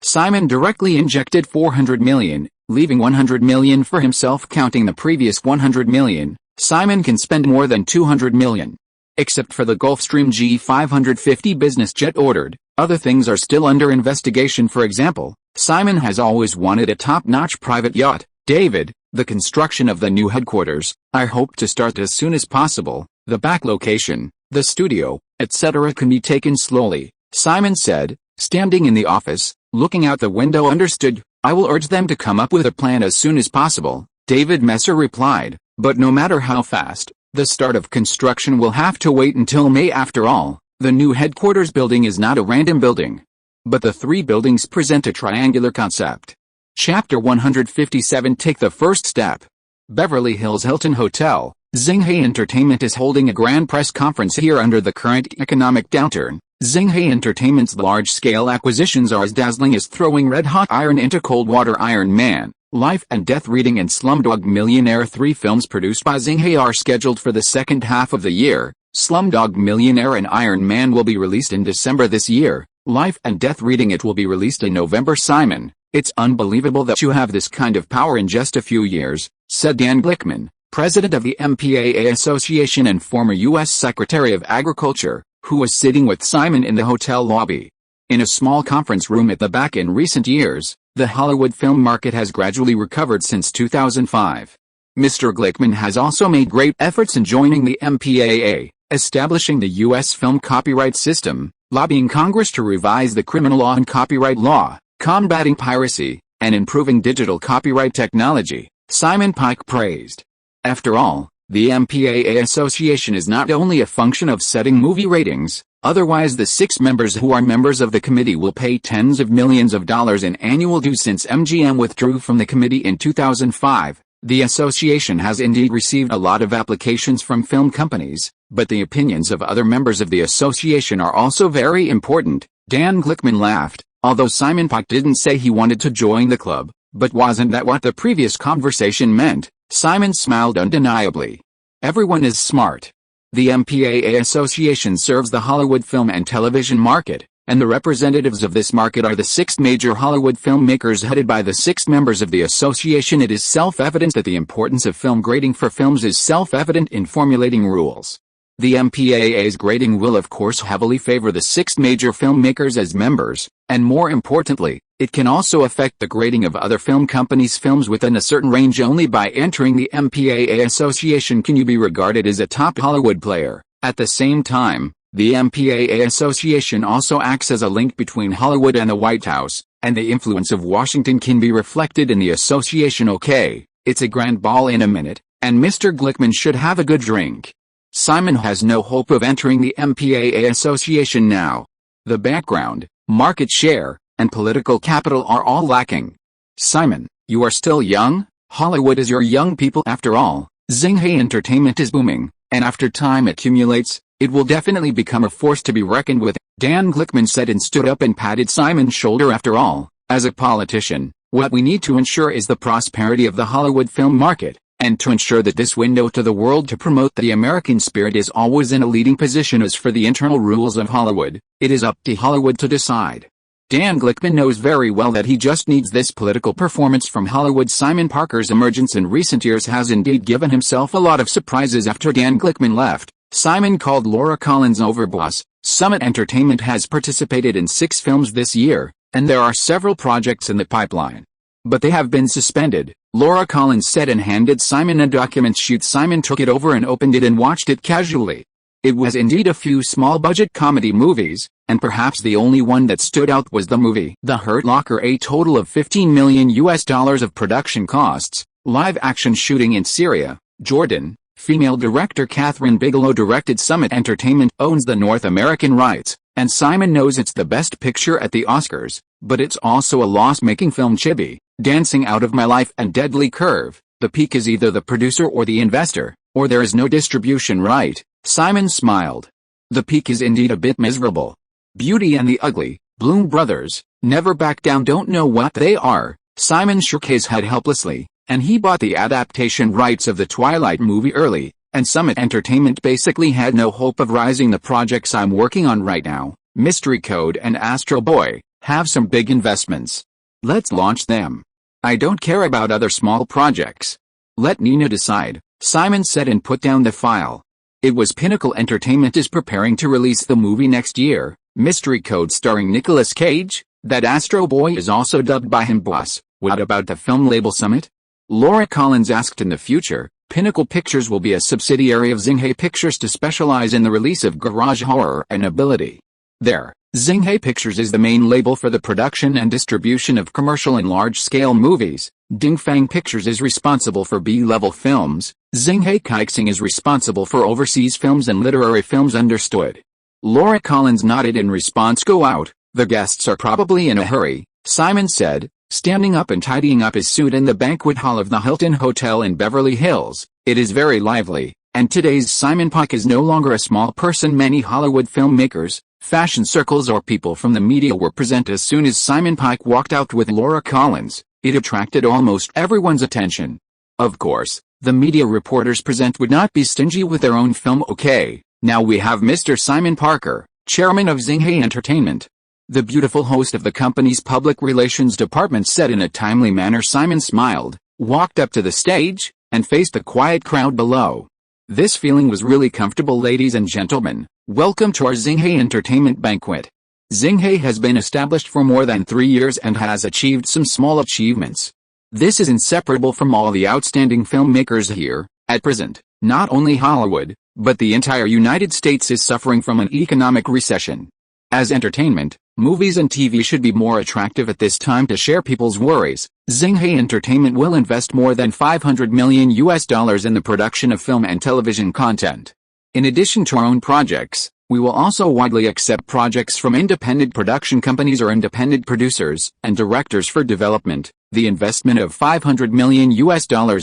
Simon directly injected $400 million, leaving $100 million for himself. Counting the previous $100 million, Simon can spend more than $200 million. Except for the Gulfstream G550 business jet ordered, other things are still under investigation. For example, Simon has always wanted a top-notch private yacht. David, the construction of the new headquarters, I hope to start as soon as possible. The back location, the studio, etc. can be taken slowly, Simon said, standing in the office, looking out the window. Understood, I will urge them to come up with a plan as soon as possible, David Messer replied, but no matter how fast, the start of construction will have to wait until May. After all, the new headquarters building is not a random building, but the three buildings present a triangular concept. Chapter 157. Take the first step. Beverly Hills Hilton Hotel. Xinghe Entertainment is holding a grand press conference here under the current economic downturn. Xinghe Entertainment's large-scale acquisitions are as dazzling as throwing red-hot iron into cold water. Iron Man, Life and Death Reading, and Slumdog Millionaire, three films produced by Xinghe, are scheduled for the second half of the year. Slumdog Millionaire and Iron Man will be released in December this year. Life and Death Reading, it will be released in November. Simon, it's unbelievable that you have this kind of power in just a few years, said Dan Glickman, president of the MPAA Association and former U.S. Secretary of Agriculture, who was sitting with Simon in the hotel lobby. In a small conference room at the back. In recent years, the Hollywood film market has gradually recovered since 2005. Mr. Glickman has also made great efforts in joining the MPAA, establishing the U.S. film copyright system, lobbying Congress to revise the criminal law and copyright law, combating piracy, and improving digital copyright technology, Simon Pike praised. After all, the MPAA Association is not only a function of setting movie ratings, otherwise the 6 members who are members of the committee will pay tens of millions of dollars in annual dues. Since MGM withdrew from the committee in 2005, the association has indeed received a lot of applications from film companies, but the opinions of other members of the association are also very important. Dan Glickman laughed, although Simon Pike didn't say he wanted to join the club. But wasn't that what the previous conversation meant? Simon smiled undeniably. Everyone is smart. The MPAA Association serves the Hollywood film and television market, and the representatives of this market are the 6 major Hollywood filmmakers headed by the 6 members of the association. It is self-evident that the importance of film grading for films is self-evident in formulating rules. The MPAA's grading will of course heavily favor the 6 major filmmakers as members, and more importantly, it can also affect the grading of other film companies' films within a certain range. Only by entering the MPAA Association can you be regarded as a top Hollywood player. At the same time, the MPAA Association also acts as a link between Hollywood and the White House, and the influence of Washington can be reflected in the association. Okay, it's a grand ball in a minute, and Mr. Glickman should have a good drink. Simon has no hope of entering the MPAA Association now. The background, market share, and political capital are all lacking. Simon, you are still young. Hollywood is your young people after all. Xinghe Entertainment is booming, and after time accumulates, it will definitely become a force to be reckoned with, Dan Glickman said, and stood up and patted Simon's shoulder. After all, as a politician, what we need to ensure is the prosperity of the Hollywood film market, and to ensure that this window to the world to promote the American spirit is always in a leading position. As for the internal rules of Hollywood, it is up to Hollywood to decide. Dan Glickman knows very well that he just needs this political performance from Hollywood. Simon Parker's emergence in recent years has indeed given himself a lot of surprises. After Dan Glickman left, Simon called Laura Collins overboss. Summit Entertainment has participated in 6 films this year, and there are several projects in the pipeline, but they have been suspended, Laura Collins said, and handed Simon a document sheet. Simon took it over and opened it and watched it casually. It was indeed a few small-budget comedy movies, and perhaps the only one that stood out was the movie The Hurt Locker. A total of $15 million of production costs, live-action shooting in Syria, Jordan. Female director Catherine Bigelow directed. Summit Entertainment owns the North American rights, and Simon knows it's the best picture at the Oscars, but it's also a loss-making film. Chibi, Dancing Out of My Life and Deadly Curve. The peak is either the producer or the investor, or there is no distribution right. Simon smiled. The peak is indeed a bit miserable. Beauty and the Ugly, Bloom Brothers, Never Back Down don't know what they are. Simon shook his head helplessly, and he bought the adaptation rights of the Twilight movie early, and Summit Entertainment basically had no hope of rising. The projects I'm working on right now, Mystery Code and Astro Boy, have some big investments. Let's launch them. I don't care about other small projects. Let Nina decide, Simon said and put down the file. It was Pinnacle Entertainment is preparing to release the movie next year, Mystery Code starring Nicolas Cage. That Astro Boy is also dubbed by him Boss. What about the film label Summit? Laura Collins asked. In the future, Pinnacle Pictures will be a subsidiary of Xinghe Pictures to specialize in the release of garage horror and ability. There, Xinghe Pictures is the main label for the production and distribution of commercial and large-scale movies. Dingfang Pictures is responsible for B-level films. Xinghe Kaixing is responsible for overseas films and literary films. Understood. Laura Collins nodded in response. Go out, the guests are probably in a hurry, Simon said, standing up and tidying up his suit in the banquet hall of the Hilton Hotel in Beverly Hills. It is very lively, and today's Simon Pike is no longer a small person. Many Hollywood filmmakers, fashion circles or people from the media were present. As soon as Simon Pike walked out with Laura Collins, it attracted almost everyone's attention. Of course, the media reporters present would not be stingy with their own film. Okay, now we have Mr. Simon Parker, chairman of Xinghe Entertainment. The beautiful host of the company's public relations department said in a timely manner. Simon smiled, walked up to the stage, and faced the quiet crowd below. This feeling was really comfortable. Ladies and gentlemen, welcome to our Xinghe Entertainment banquet. Xinghe has been established for more than 3 years and has achieved some small achievements. This is inseparable from all the outstanding filmmakers here. At present, not only Hollywood, but the entire United States is suffering from an economic recession. As entertainment, movies and TV should be more attractive at this time to share people's worries. Xinghe Entertainment will invest more than $500 million in the production of film and television content. In addition to our own projects, we will also widely accept projects from independent production companies or independent producers and directors for development. The investment of $500 million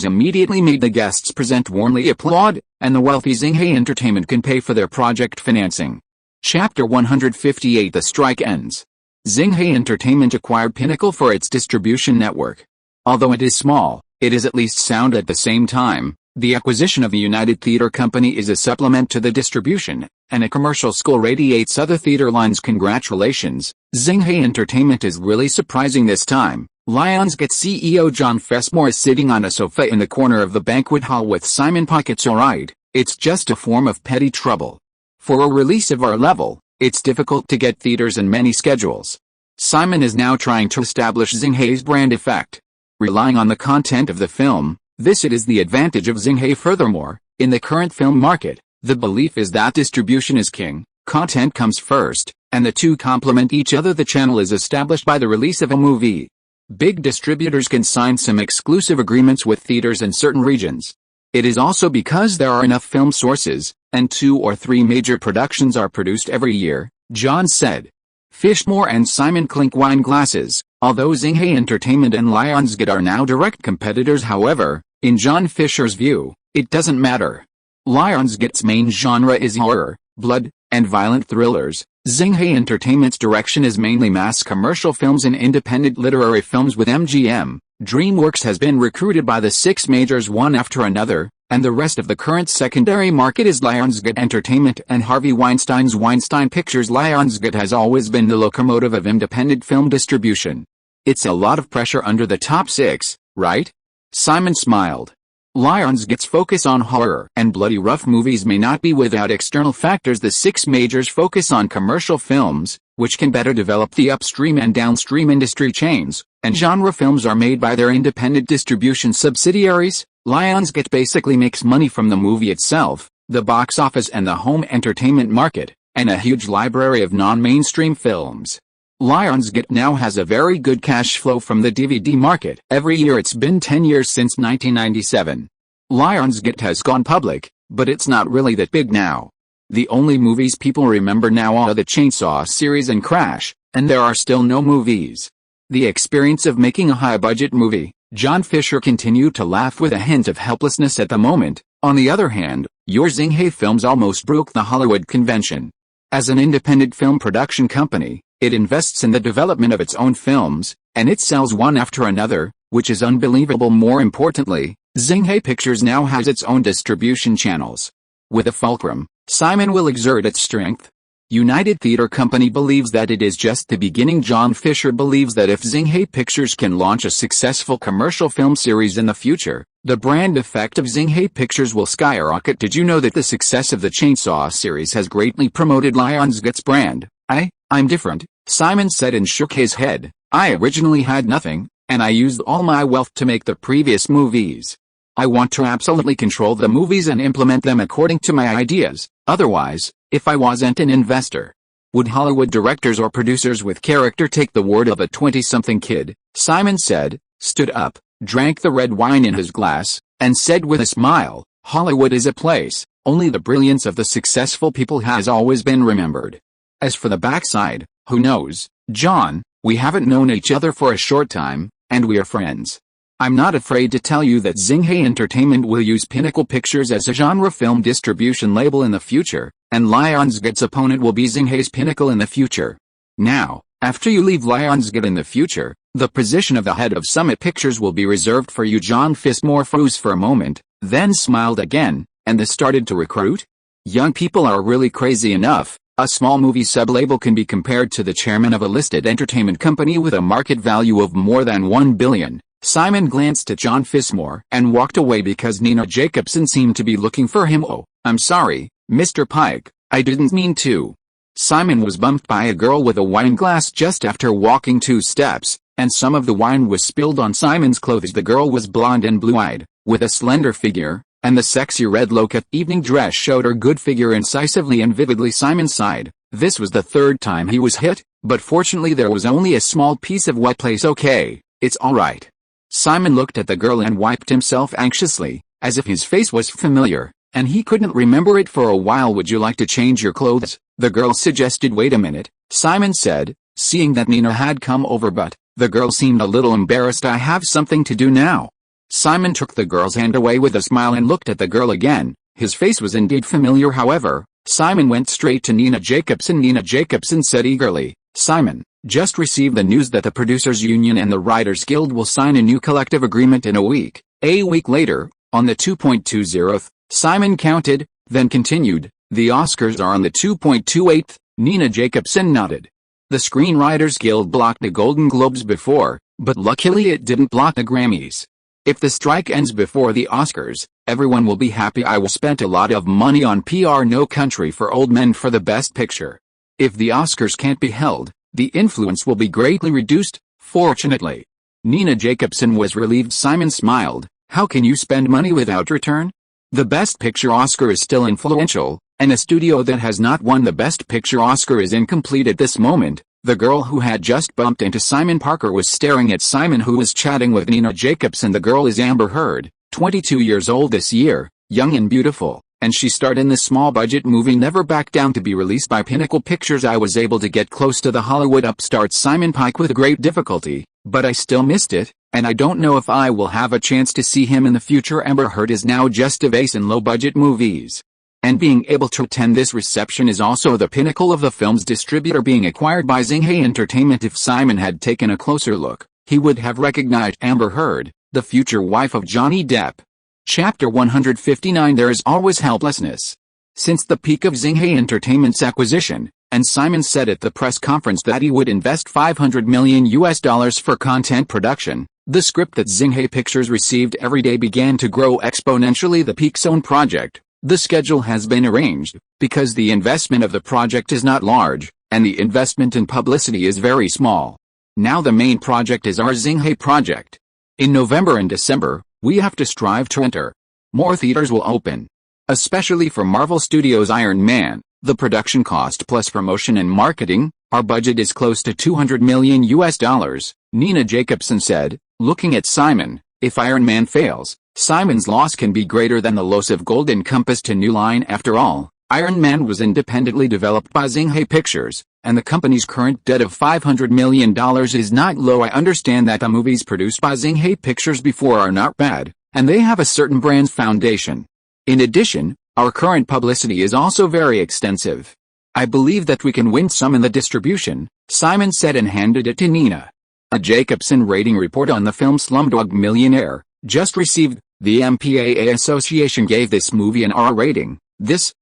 immediately made the guests present warmly applaud, and the wealthy Xinghe Entertainment can pay for their project financing. Chapter 158. The strike ends. Xinghe Entertainment acquired Pinnacle for its distribution network. Although it is small, it is at least sound at the same time. The acquisition of the United Theater Company is a supplement to the distribution, and a commercial school radiates other theater lines. Congratulations, Xinghe Entertainment is really surprising this time. Lionsgate CEO John Fessmore is sitting on a sofa in the corner of the banquet hall with Simon Pike. It's alright, it's just a form of petty trouble. For a release of our level, it's difficult to get theaters and many schedules. Simon is now trying to establish Xinghe's brand effect. Relying on the content of the film, it is the advantage of Xinghe. Furthermore, in the current film market, the belief is that distribution is king, content comes first, and the two complement each other. The channel is established by the release of a movie. Big distributors can sign some exclusive agreements with theaters in certain regions. It is also because there are enough film sources, and 2 or 3 major productions are produced every year, John said. Fishmore and Simon clink wine glasses. Although Xinghe Entertainment and Lionsgate are now direct competitors, however, in John Fisher's view, it doesn't matter. Lionsgate's main genre is horror, blood, and violent thrillers. Xinghe Entertainment's direction is mainly mass commercial films and independent literary films with MGM. DreamWorks has been recruited by the 6 majors one after another, and the rest of the current secondary market is Lionsgate Entertainment and Harvey Weinstein's Weinstein Pictures. Lionsgate has always been the locomotive of independent film distribution. It's a lot of pressure under the top 6, right? Simon smiled. Lionsgate's focus on horror and bloody rough movies may not be without external factors. The 6 majors focus on commercial films, which can better develop the upstream and downstream industry chains, and genre films are made by their independent distribution subsidiaries. Lionsgate basically makes money from the movie itself, the box office and the home entertainment market, and a huge library of non-mainstream films. Lionsgate now has a very good cash flow from the DVD market. Every year. It's been 10 years since 1997. Lionsgate has gone public, but it's not really that big now. The only movies people remember now are the Chainsaw series and Crash, and there are still no movies. The experience of making a high-budget movie. John Fisher continued to laugh with a hint of helplessness at the moment. On the other hand, your Xinghe Films almost broke the Hollywood convention. As an independent film production company, it invests in the development of its own films, and it sells one after another, which is unbelievable. More importantly, Xinghe Pictures now has its own distribution channels. With a fulcrum, Simon will exert its strength. United Theatre Company believes that it is just the beginning. John Fisher believes that if Xinghe Pictures can launch a successful commercial film series in the future, the brand effect of Xinghe Pictures will skyrocket. Did you know that the success of the Chainsaw series has greatly promoted Lionsgate's brand? I'm different, Simon said and shook his head. I originally had nothing, and I used all my wealth to make the previous movies. I want to absolutely control the movies and implement them according to my ideas. Otherwise, if I wasn't an investor, would Hollywood directors or producers with character take the word of a 20-something kid? Simon said, stood up, drank the red wine in his glass, and said with a smile, Hollywood is a place, only the brilliance of the successful people has always been remembered. As for the backside, who knows, John, we haven't known each other for a short time, and we are friends. I'm not afraid to tell you that Xinghe Entertainment will use Pinnacle Pictures as a genre film distribution label in the future, and Lionsgate's opponent will be Xinghe's Pinnacle in the future. Now, after you leave Lionsgate in the future, the position of the head of Summit Pictures will be reserved for you. John Fisher froze for a moment, then smiled again, and they started to recruit? Young people are really crazy enough. A small movie sub-label can be compared to the chairman of a listed entertainment company with a market value of more than $1 billion. Simon glanced at John Fisher and walked away because Nina Jacobson seemed to be looking for him. Oh, I'm sorry, Mr. Pike, I didn't mean to. Simon was bumped by a girl with a wine glass just after walking 2 steps, and some of the wine was spilled on Simon's clothes. The girl was blonde and blue-eyed, with a slender figure, and the sexy red low-cut evening dress showed her good figure incisively and vividly. Simon sighed. This was the 3rd time he was hit, but fortunately there was only a small piece of wet place. Okay, it's alright. Simon looked at the girl and wiped himself anxiously, as if his face was familiar, and he couldn't remember it for a while. Would you like to change your clothes? The girl suggested. Wait a minute, Simon said, seeing that Nina had come over, but the girl seemed a little embarrassed. I have something to do now. Simon took the girl's hand away with a smile and looked at the girl again. His face was indeed familiar. However, Simon went straight to Nina Jacobson. Nina Jacobson said eagerly, Simon, just received the news that the Producers Union and the Writers Guild will sign a new collective agreement in a week. A week later, on the 2.20th, Simon counted, then continued, the Oscars are on the 2.28th. Nina Jacobson nodded. The Screenwriters Guild blocked the Golden Globes before, but luckily it didn't block the Grammys. If the strike ends before the Oscars, everyone will be happy. I will spend a lot of money on PR No Country for Old Men for the Best Picture. If the Oscars can't be held, the influence will be greatly reduced, fortunately. Nina Jacobson was relieved. Simon smiled. How can you spend money without return? The Best Picture Oscar is still influential, and a studio that has not won the Best Picture Oscar is incomplete at this moment. The girl who had just bumped into Simon Parker was staring at Simon, who was chatting with Nina Jacobson. The girl is Amber Heard, 22 years old this year, young and beautiful, and she starred in the small-budget movie Never Back Down to be released by Pinnacle Pictures. I was able to get close to the Hollywood upstart Simon Pike with great difficulty, but I still missed it, and I don't know if I will have a chance to see him in the future. Amber Heard is now just a vase in low-budget movies. And being able to attend this reception is also the pinnacle of the film's distributor being acquired by Xinghe Entertainment. If Simon had taken a closer look, he would have recognized Amber Heard, the future wife of Johnny Depp. Chapter 159. There is always helplessness. Since the peak of Xinghe Entertainment's acquisition, and Simon said at the press conference that he would invest $500 million for content production, the script that Xinghe Pictures received every day began to grow exponentially. The Peak Zone project. The schedule has been arranged, because the investment of the project is not large, and the investment in publicity is very small. Now the main project is our Xinghe project. In November and December, we have to strive to enter. More theaters will open. Especially for Marvel Studios' Iron Man, the production cost plus promotion and marketing, our budget is close to $200 million. Nina Jacobson said, looking at Simon, if Iron Man fails, Simon's loss can be greater than the loss of Golden Compass to New Line. After all, Iron Man was independently developed by Xinghe Pictures, and the company's current debt of $500 million is not low. I understand that the movies produced by Xinhai Pictures before are not bad, and they have a certain brand's foundation. In addition, our current publicity is also very extensive. I believe that we can win some in the distribution, Simon said and handed it to Nina. A Jacobson rating report on the film Slumdog Millionaire, just received. The MPAA Association gave this movie an R rating.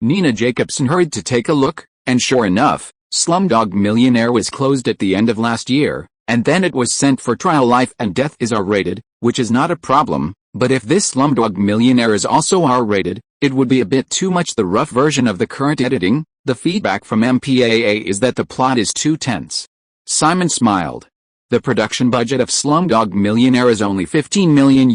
Nina Jacobson hurried to take a look, and sure enough, Slumdog Millionaire was closed at the end of last year, and then it was sent for trial. Life and Death is R-rated, which is not a problem, but if this Slumdog Millionaire is also R-rated, it would be a bit too much. The rough version of the current editing, the feedback from MPAA is that the plot is too tense. Simon smiled. The production budget of Slumdog Millionaire is only $15 million,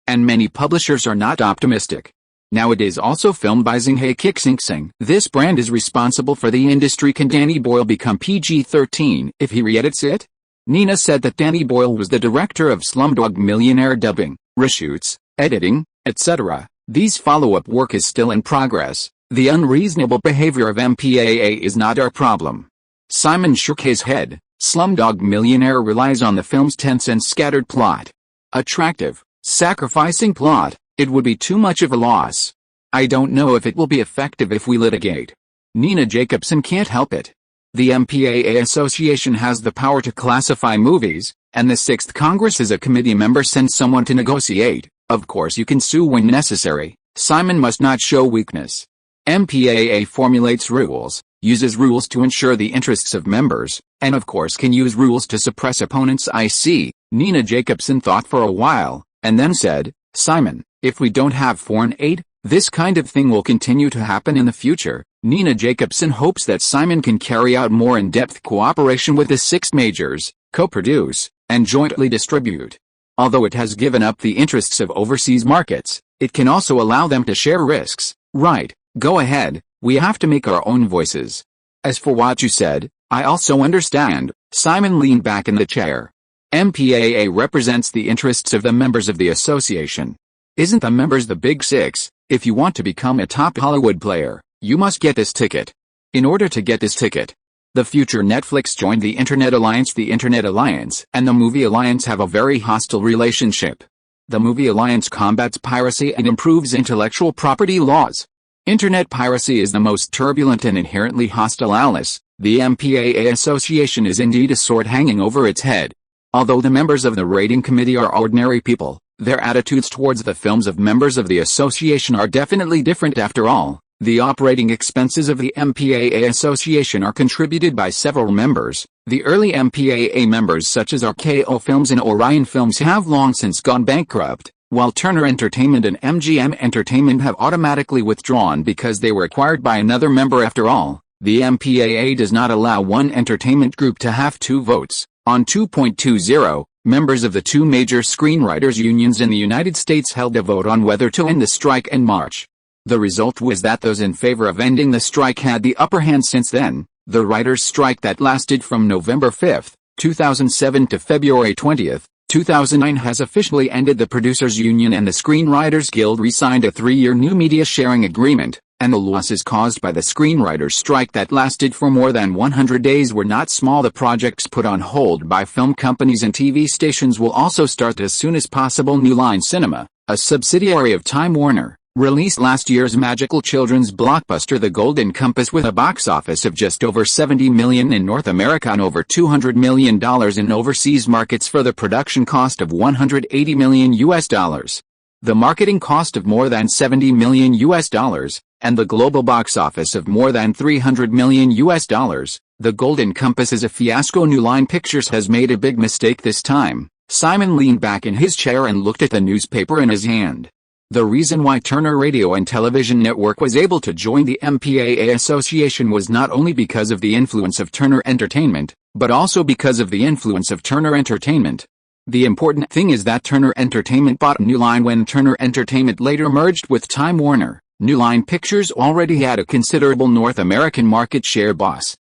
and many publishers are not optimistic. Now it is also filmed by Xinhai Kixing. This brand is responsible for the industry. Can Danny Boyle become PG-13 if he re-edits it? Nina said that Danny Boyle was the director of Slumdog Millionaire dubbing, reshoots, editing, etc. These follow-up work is still in progress. The unreasonable behavior of MPAA is not our problem. Simon shook his head. Slumdog Millionaire relies on the film's tense and scattered plot. Attractive, sacrificing plot, it would be too much of a loss. I don't know if it will be effective if we litigate. Nina Jacobson can't help it. The MPAA Association has the power to classify movies, and the 6th Congress is a committee member sends someone to negotiate. Of course you can sue when necessary. Simon must not show weakness. MPAA formulates rules, uses rules to ensure the interests of members, and of course can use rules to suppress opponents. I see. Nina Jacobson thought for a while, and then said, Simon, if we don't have foreign aid, this kind of thing will continue to happen in the future. Nina Jacobson hopes that Simon can carry out more in-depth cooperation with the 6 majors, co-produce, and jointly distribute. Although it has given up the interests of overseas markets, it can also allow them to share risks. Right, go ahead, we have to make our own voices. As for what you said, I also understand. Simon leaned back in the chair. MPAA represents the interests of the members of the association. Isn't the members the big 6? If you want to become a top Hollywood player, you must get this ticket. In order to get this ticket, the future Netflix joined the Internet Alliance. The Internet Alliance and the Movie Alliance have a very hostile relationship. The Movie Alliance combats piracy and improves intellectual property laws. Internet piracy is the most turbulent and inherently hostile alice. The MPAA Association is indeed a sword hanging over its head. Although the members of the rating committee are ordinary people, their attitudes towards the films of members of the association are definitely different. After all, the operating expenses of the MPAA Association are contributed by several members. The early MPAA members such as RKO Films and Orion Films have long since gone bankrupt, while Turner Entertainment and MGM Entertainment have automatically withdrawn because they were acquired by another member. After all, the MPAA does not allow one entertainment group to have 2 votes. On 2.20, members of the 2 major screenwriters unions in the United States held a vote on whether to end the strike in March. The result was that those in favor of ending the strike had the upper hand. Since then, the writers' strike that lasted from November 5, 2007 to February 20, 2009 has officially ended. The Producers Union and the Screenwriters Guild re-signed a 3-year new media sharing agreement, and the losses caused by the screenwriters' strike that lasted for more than 100 days were not small. The projects put on hold by film companies and TV stations will also start as soon as possible. New Line Cinema, a subsidiary of Time Warner, released last year's magical children's blockbuster The Golden Compass with a box office of just over $70 million in North America and over $200 million in overseas markets for the production cost of $180 million. The marketing cost of more than $70 million, and the global box office of more than $300 million. The Golden Compass is a fiasco. New Line Pictures has made a big mistake this time. Simon leaned back in his chair and looked at the newspaper in his hand. The reason why Turner Radio and Television Network was able to join the MPAA Association was not only because of the influence of Turner Entertainment, but also because of the influence of Turner Entertainment. The important thing is that Turner Entertainment bought New Line when Turner Entertainment later merged with Time Warner. New Line Pictures already had a considerable North American market share.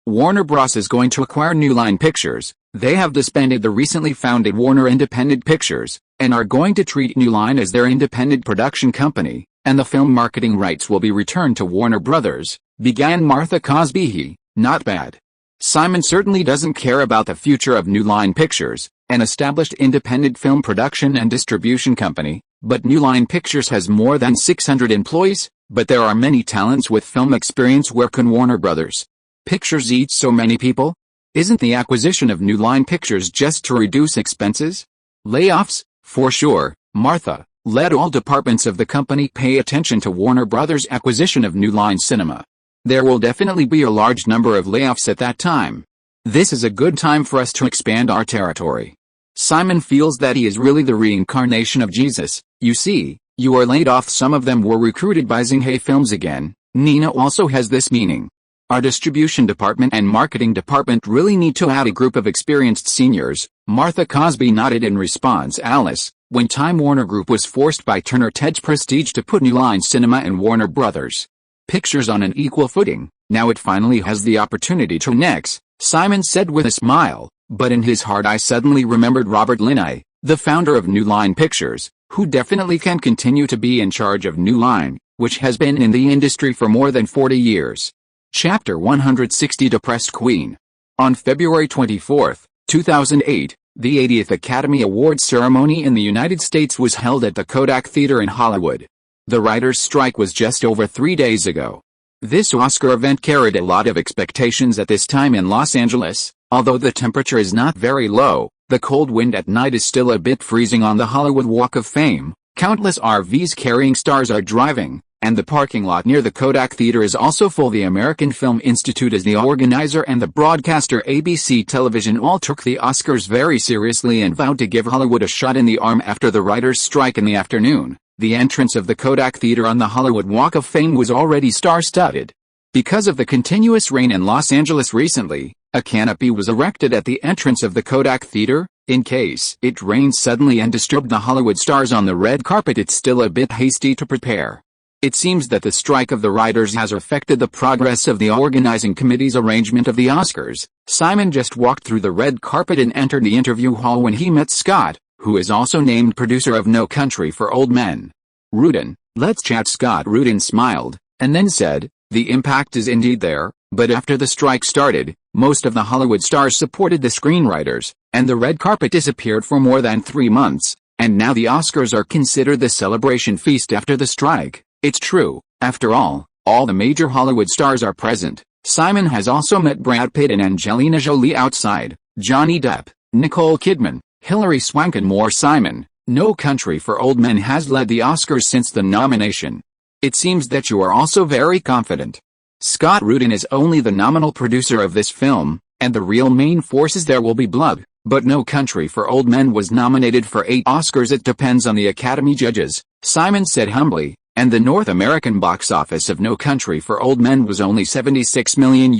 Warner Bros. Is going to acquire New Line Pictures. They have disbanded the recently founded Warner Independent Pictures, and are going to treat New Line as their independent production company, and the film marketing rights will be returned to Warner Brothers, began Martha Cosby. Not bad. Simon certainly doesn't care about the future of New Line Pictures, an established independent film production and distribution company, but New Line Pictures has more than 600 employees, but there are many talents with film experience. Where can Warner Brothers Pictures eat so many people? Isn't the acquisition of New Line Pictures just to reduce expenses? Layoffs? For sure. Martha led all departments of the company pay attention to Warner Brothers' acquisition of New Line Cinema. There will definitely be a large number of layoffs at that time. This is a good time for us to expand our territory. Simon feels that he is really the reincarnation of Jesus. You see, you are laid off. Some of them were recruited by Xinghe Films again. Nina also has this meaning. Our distribution department and marketing department really need to add a group of experienced seniors. Martha Cosby nodded in response. Alice, when Time Warner Group was forced by Turner Ted's Prestige to put New Line Cinema and Warner Brothers Pictures on an equal footing, now it finally has the opportunity to next, Simon said with a smile, but in his heart I suddenly remembered Robert Linney, the founder of New Line Pictures, who definitely can continue to be in charge of New Line, which has been in the industry for more than 40 years. Chapter 160 Depressed Queen. On February 24, 2008, the 80th Academy Awards ceremony in the United States was held at the Kodak Theater in Hollywood. The writers' strike was just over 3 days ago. This Oscar event carried a lot of expectations at this time in Los Angeles. Although the temperature is not very low, the cold wind at night is still a bit freezing on the Hollywood Walk of Fame. Countless RVs carrying stars are driving, and the parking lot near the Kodak Theater is also full. The American Film Institute as the organizer and the broadcaster ABC Television all took the Oscars very seriously and vowed to give Hollywood a shot in the arm after the writers' strike in the afternoon. The entrance of the Kodak Theater on the Hollywood Walk of Fame was already star-studded. Because of the continuous rain in Los Angeles recently, a canopy was erected at the entrance of the Kodak Theater, in case it rained suddenly and disturbed the Hollywood stars on the red carpet. It's still a bit hasty to prepare. It seems that the strike of the writers has affected the progress of the organizing committee's arrangement of the Oscars. Simon just walked through the red carpet and entered the interview hall when he met Scott, who is also named producer of No Country for Old Men. Rudin, let's chat. Scott Rudin smiled, and then said, the impact is indeed there, but after the strike started, most of the Hollywood stars supported the screenwriters, and the red carpet disappeared for more than 3 months, and now the Oscars are considered the celebration feast after the strike. It's true, after all the major Hollywood stars are present. Simon has also met Brad Pitt and Angelina Jolie outside, Johnny Depp, Nicole Kidman, Hilary Swank and more. Simon, No Country for Old Men has led the Oscars since the nomination. It seems that you are also very confident. Scott Rudin is only the nominal producer of this film, and the real main force is There Will Be Blood, but No Country for Old Men was nominated for 8 Oscars. It depends on the Academy judges, Simon said humbly, and the North American box office of No Country for Old Men was only $76 million.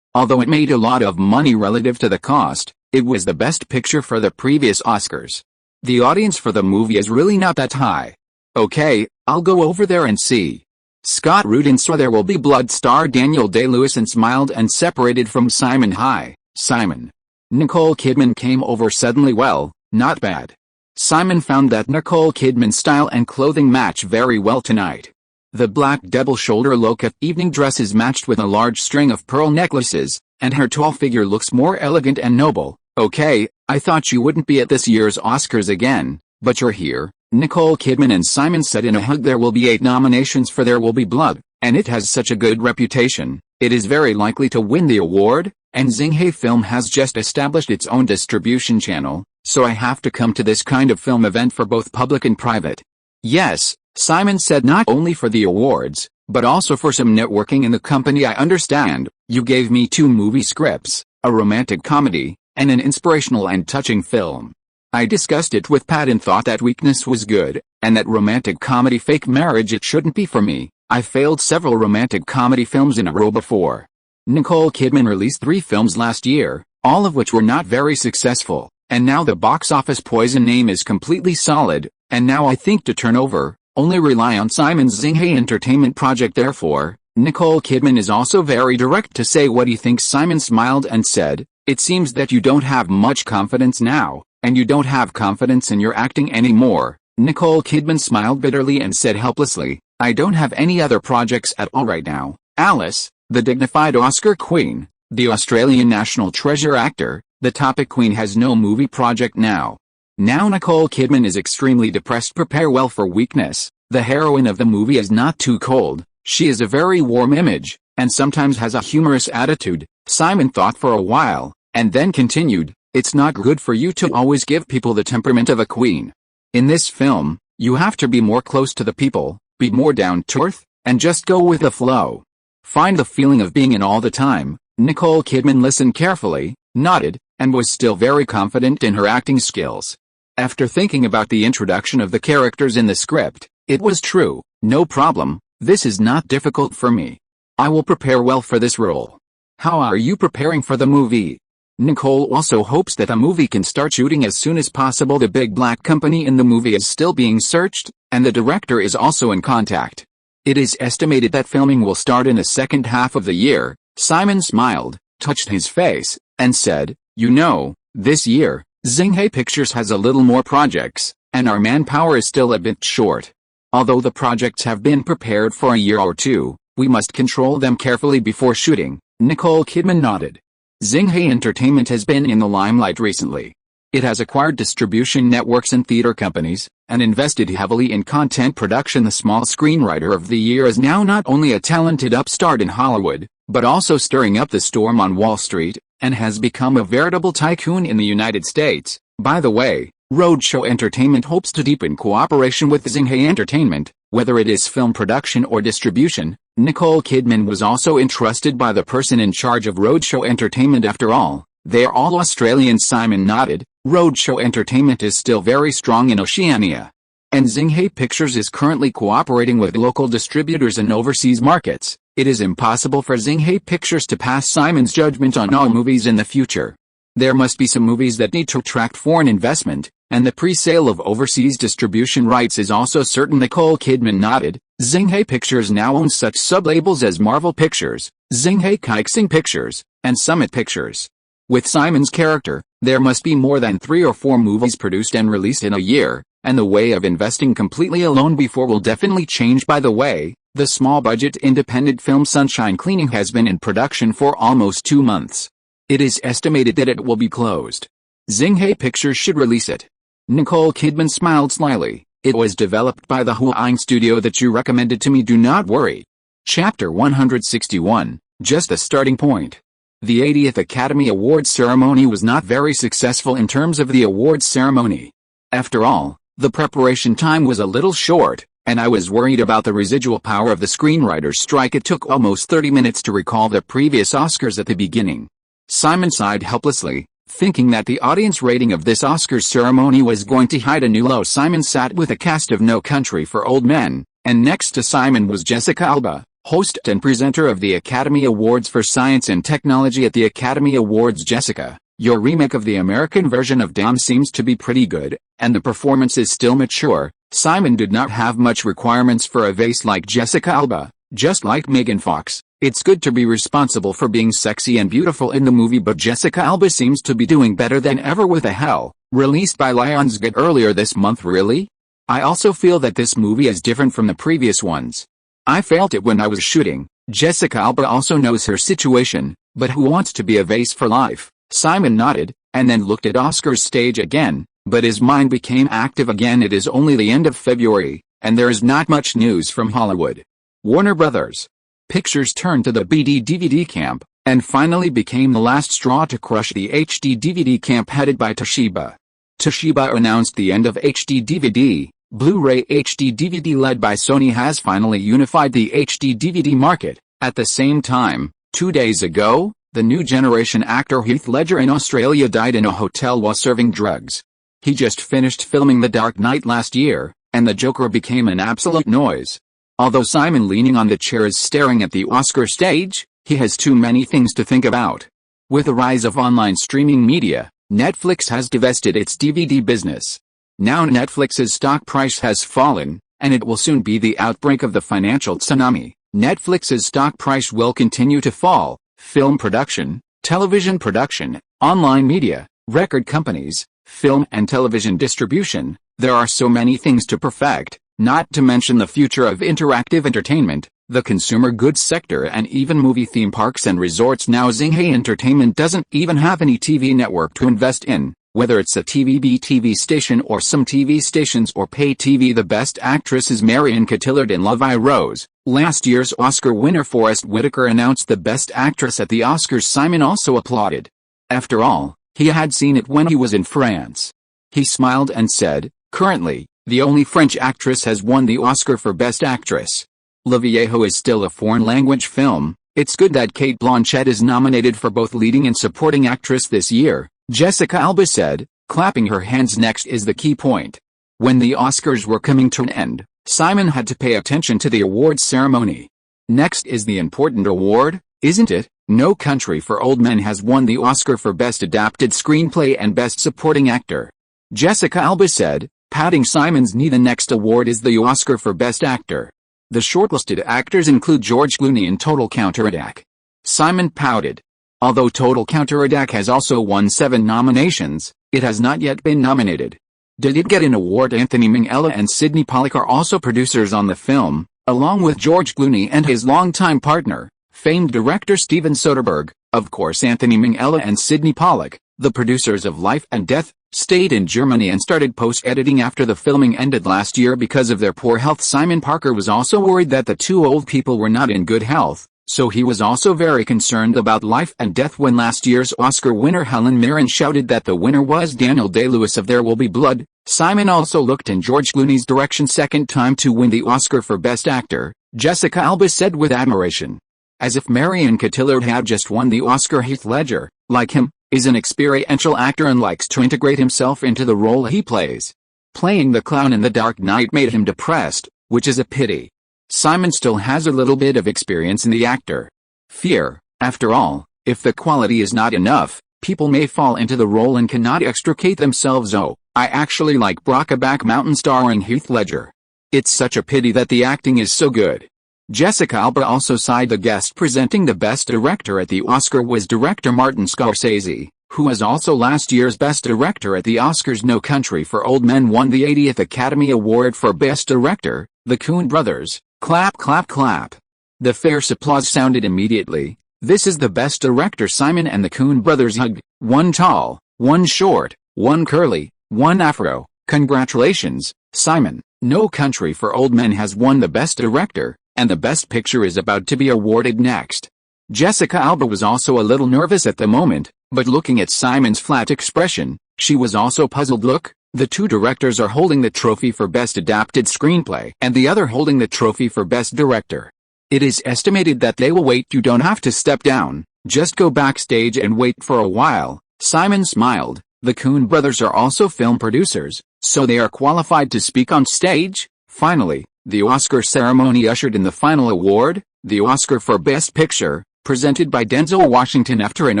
Although it made a lot of money relative to the cost, it was the best picture for the previous Oscars. The audience for the movie is really not that high. Okay, I'll go over there and see. Scott Rudin saw There Will Be Blood star Daniel Day-Lewis and smiled and separated from Simon. Hi, Simon. Nicole Kidman came over suddenly. Well, not bad. Simon found that Nicole Kidman's style and clothing match very well tonight. The black double-shoulder look evening dress is matched with a large string of pearl necklaces, and her tall figure looks more elegant and noble. Okay, I thought you wouldn't be at this year's Oscars again, but you're here, Nicole Kidman and Simon said in a hug. There will be 8 nominations for There Will Be Blood, and it has such a good reputation, it is very likely to win the award, and Xinghe Film has just established its own distribution channel, so I have to come to this kind of film event for both public and private. Yes, Simon said, not only for the awards, but also for some networking in the company. I understand, you gave me 2 movie scripts, a romantic comedy, and an inspirational and touching film. I discussed it with Pat and thought that Weakness was good, and that romantic comedy Fake Marriage it shouldn't be for me. I failed several romantic comedy films in a row before. Nicole Kidman released 3 films last year, all of which were not very successful, and now the box office Poison name is completely solid, and now I think to turn over, only rely on Simon's Xinghe Entertainment project. Therefore, Nicole Kidman is also very direct to say what he thinks. Simon smiled and said, it seems that you don't have much confidence now, and you don't have confidence in your acting anymore. Nicole Kidman smiled bitterly and said helplessly, I don't have any other projects at all right now. Alice, the dignified Oscar queen, the Australian national treasure actor, the topic queen has no movie project now. Now Nicole Kidman is extremely depressed. Prepare well for weakness. The heroine of the movie is not too cold, she is a very warm image, and sometimes has a humorous attitude. Simon thought for a while, and then continued, it's not good for you to always give people the temperament of a queen. In this film, you have to be more close to the people, be more down to earth, and just go with the flow. Find the feeling of being in all the time. Nicole Kidman listened carefully, nodded, and was still very confident in her acting skills. After thinking about the introduction of the characters in the script, it was true, no problem, this is not difficult for me. I will prepare well for this role. How are you preparing for the movie? Nicole also hopes that the movie can start shooting as soon as possible. The big black company in the movie is still being searched, and the director is also in contact. It is estimated that filming will start in the second half of the year. Simon smiled, touched his face, and said, you know, this year, Xinghai Pictures has a little more projects, and our manpower is still a bit short. Although the projects have been prepared for a year or two, we must control them carefully before shooting. Nicole Kidman nodded. Xinghai Entertainment has been in the limelight recently. It has acquired distribution networks and theater companies, and invested heavily in content production. The Small Screenwriter of the Year is now not only a talented upstart in Hollywood, but also stirring up the storm on Wall Street, and has become a veritable tycoon in the United States. By the way, Roadshow Entertainment hopes to deepen cooperation with Xinghai Entertainment, whether it is film production or distribution. Nicole Kidman was also entrusted by the person in charge of Roadshow Entertainment. After all, they're all Australian. Simon nodded. Roadshow Entertainment is still very strong in Oceania. And Xinghai Pictures is currently cooperating with local distributors in overseas markets. It is impossible for Xinghai Pictures to pass Simon's judgment on all movies in the future. There must be some movies that need to attract foreign investment, and the pre-sale of overseas distribution rights is also certain. Nicole Kidman nodded. Xinghai Pictures now owns such sub-labels as Marvel Pictures, Xinghai Kaixing Pictures, and Summit Pictures. With Simon's character, there must be more than 3 or 4 movies produced and released in a year, and the way of investing completely alone before will definitely change. By the way, the small-budget independent film Sunshine Cleaning has been in production for almost 2 months. It is estimated that it will be closed. Xinghai Pictures should release it. Nicole Kidman smiled slyly. It was developed by the Huang studio that you recommended to me. Do not worry. Chapter 161, just the starting point. The 80th Academy Awards ceremony was not very successful in terms of the awards ceremony. After all, the preparation time was a little short, and I was worried about the residual power of the screenwriters' strike. It took almost 30 minutes to recall the previous Oscars at the beginning. Simon sighed helplessly, thinking that the audience rating of this Oscars ceremony was going to hit a new low. Simon sat with a cast of No Country for Old Men, and next to Simon was Jessica Alba, host and presenter of the Academy Awards for Science and Technology at the Academy Awards. Jessica, your remake of the American version of Dom seems to be pretty good, and the performance is still mature. Simon did not have much requirements for a face like Jessica Alba. Just like Megan Fox, it's good to be responsible for being sexy and beautiful in the movie, but Jessica Alba seems to be doing better than ever with A Hell, released by Lionsgate earlier this month. Really? I also feel that this movie is different from the previous ones. I felt it when I was shooting. Jessica Alba also knows her situation, but who wants to be a vase for life? Simon nodded, and then looked at Oscar's stage again, but his mind became active again. It is only the end of February, and there is not much news from Hollywood. Warner Brothers Pictures turned to the BD-DVD camp, and finally became the last straw to crush the HD-DVD camp headed by Toshiba. Toshiba announced the end of HD-DVD. Blu-ray HD-DVD led by Sony has finally unified the HD-DVD market. At the same time, 2 days ago, the new generation actor Heath Ledger in Australia died in a hotel while serving drugs. He just finished filming The Dark Knight last year, and the Joker became an absolute noise. Although Simon, leaning on the chair, is staring at the Oscar stage, he has too many things to think about. With the rise of online streaming media, Netflix has divested its DVD business. Now Netflix's stock price has fallen, and it will soon be the outbreak of the financial tsunami. Netflix's stock price will continue to fall. Film production, television production, online media, record companies, film and television distribution, there are so many things to perfect. Not to mention the future of interactive entertainment. the consumer goods sector, and even movie theme parks and resorts. Now Xinghai Entertainment doesn't even have any TV network to invest in, whether it's a TVB TV station or some TV stations or pay TV. The best actress is Marion Cotillard in Love I Rose. Last year's Oscar winner Forest Whitaker announced the best actress at the Oscars. Simon also applauded. After all, he had seen it when he was in France. He smiled and said, "Currently, the only French actress has won the Oscar for Best Actress. Le Viejo is still a foreign-language film. It's good that Cate Blanchett is nominated for both leading and supporting actress this year," Jessica Alba said, clapping her hands. Next is the key point. When the Oscars were coming to an end, Simon had to pay attention to the awards ceremony. Next is the important award, isn't it? No Country for Old Men has won the Oscar for Best Adapted Screenplay and Best Supporting Actor, Jessica Alba said, patting Simon's knee. The next award is the Oscar for Best Actor. The shortlisted actors include George Clooney in Total Counterattack. Simon pouted. Although Total Counterattack has also won 7 nominations, it has not yet been nominated. Did it get an award? Anthony Minghella and Sidney Pollack are also producers on the film, along with George Clooney and his longtime partner, famed director Steven Soderbergh. Of course, Anthony Minghella and Sidney Pollack, the producers of Life and Death, stayed in Germany and started post-editing after the filming ended last year because of their poor health. Simon Parker was also worried that the 2 old people were not in good health, so he was also very concerned about Life and Death when last year's Oscar winner Helen Mirren shouted that the winner was Daniel Day-Lewis of There Will Be Blood. Simon also looked in George Clooney's direction. Second time to win the Oscar for Best Actor, Jessica Alba said with admiration. As if Marion Cotillard had just won the Oscar. Heath Ledger, like him, is an experiential actor and likes to integrate himself into the role he plays. Playing the clown in The Dark Knight made him depressed, which is a pity. Simon still has a little bit of experience in the actor. Fear, after all, if the quality is not enough, people may fall into the role and cannot extricate themselves. Oh, I actually like Brokeback Mountain starring Heath Ledger. It's such a pity that the acting is so good. Jessica Alba also sighed. The guest presenting the Best Director at the Oscar was director Martin Scorsese, who was also last year's Best Director at the Oscars. No Country for Old Men won the 80th Academy Award for Best Director. The Coen brothers, clap clap clap. The fierce applause sounded immediately. This is the Best Director. Simon and the Coen brothers hugged, one tall, one short, one curly, one afro. Congratulations, Simon. No Country for Old Men has won the Best Director, and the Best Picture is about to be awarded next. Jessica Alba was also a little nervous at the moment, but looking at Simon's flat expression, she was also puzzled. Look, the 2 directors are holding the trophy for Best Adapted Screenplay and the other holding the trophy for Best Director. It is estimated that they will wait. You don't have to step down, just go backstage and wait for a while. Simon smiled. The Coen brothers are also film producers, so they are qualified to speak on stage. Finally, the Oscar ceremony ushered in the final award, the Oscar for Best Picture, presented by Denzel Washington. After an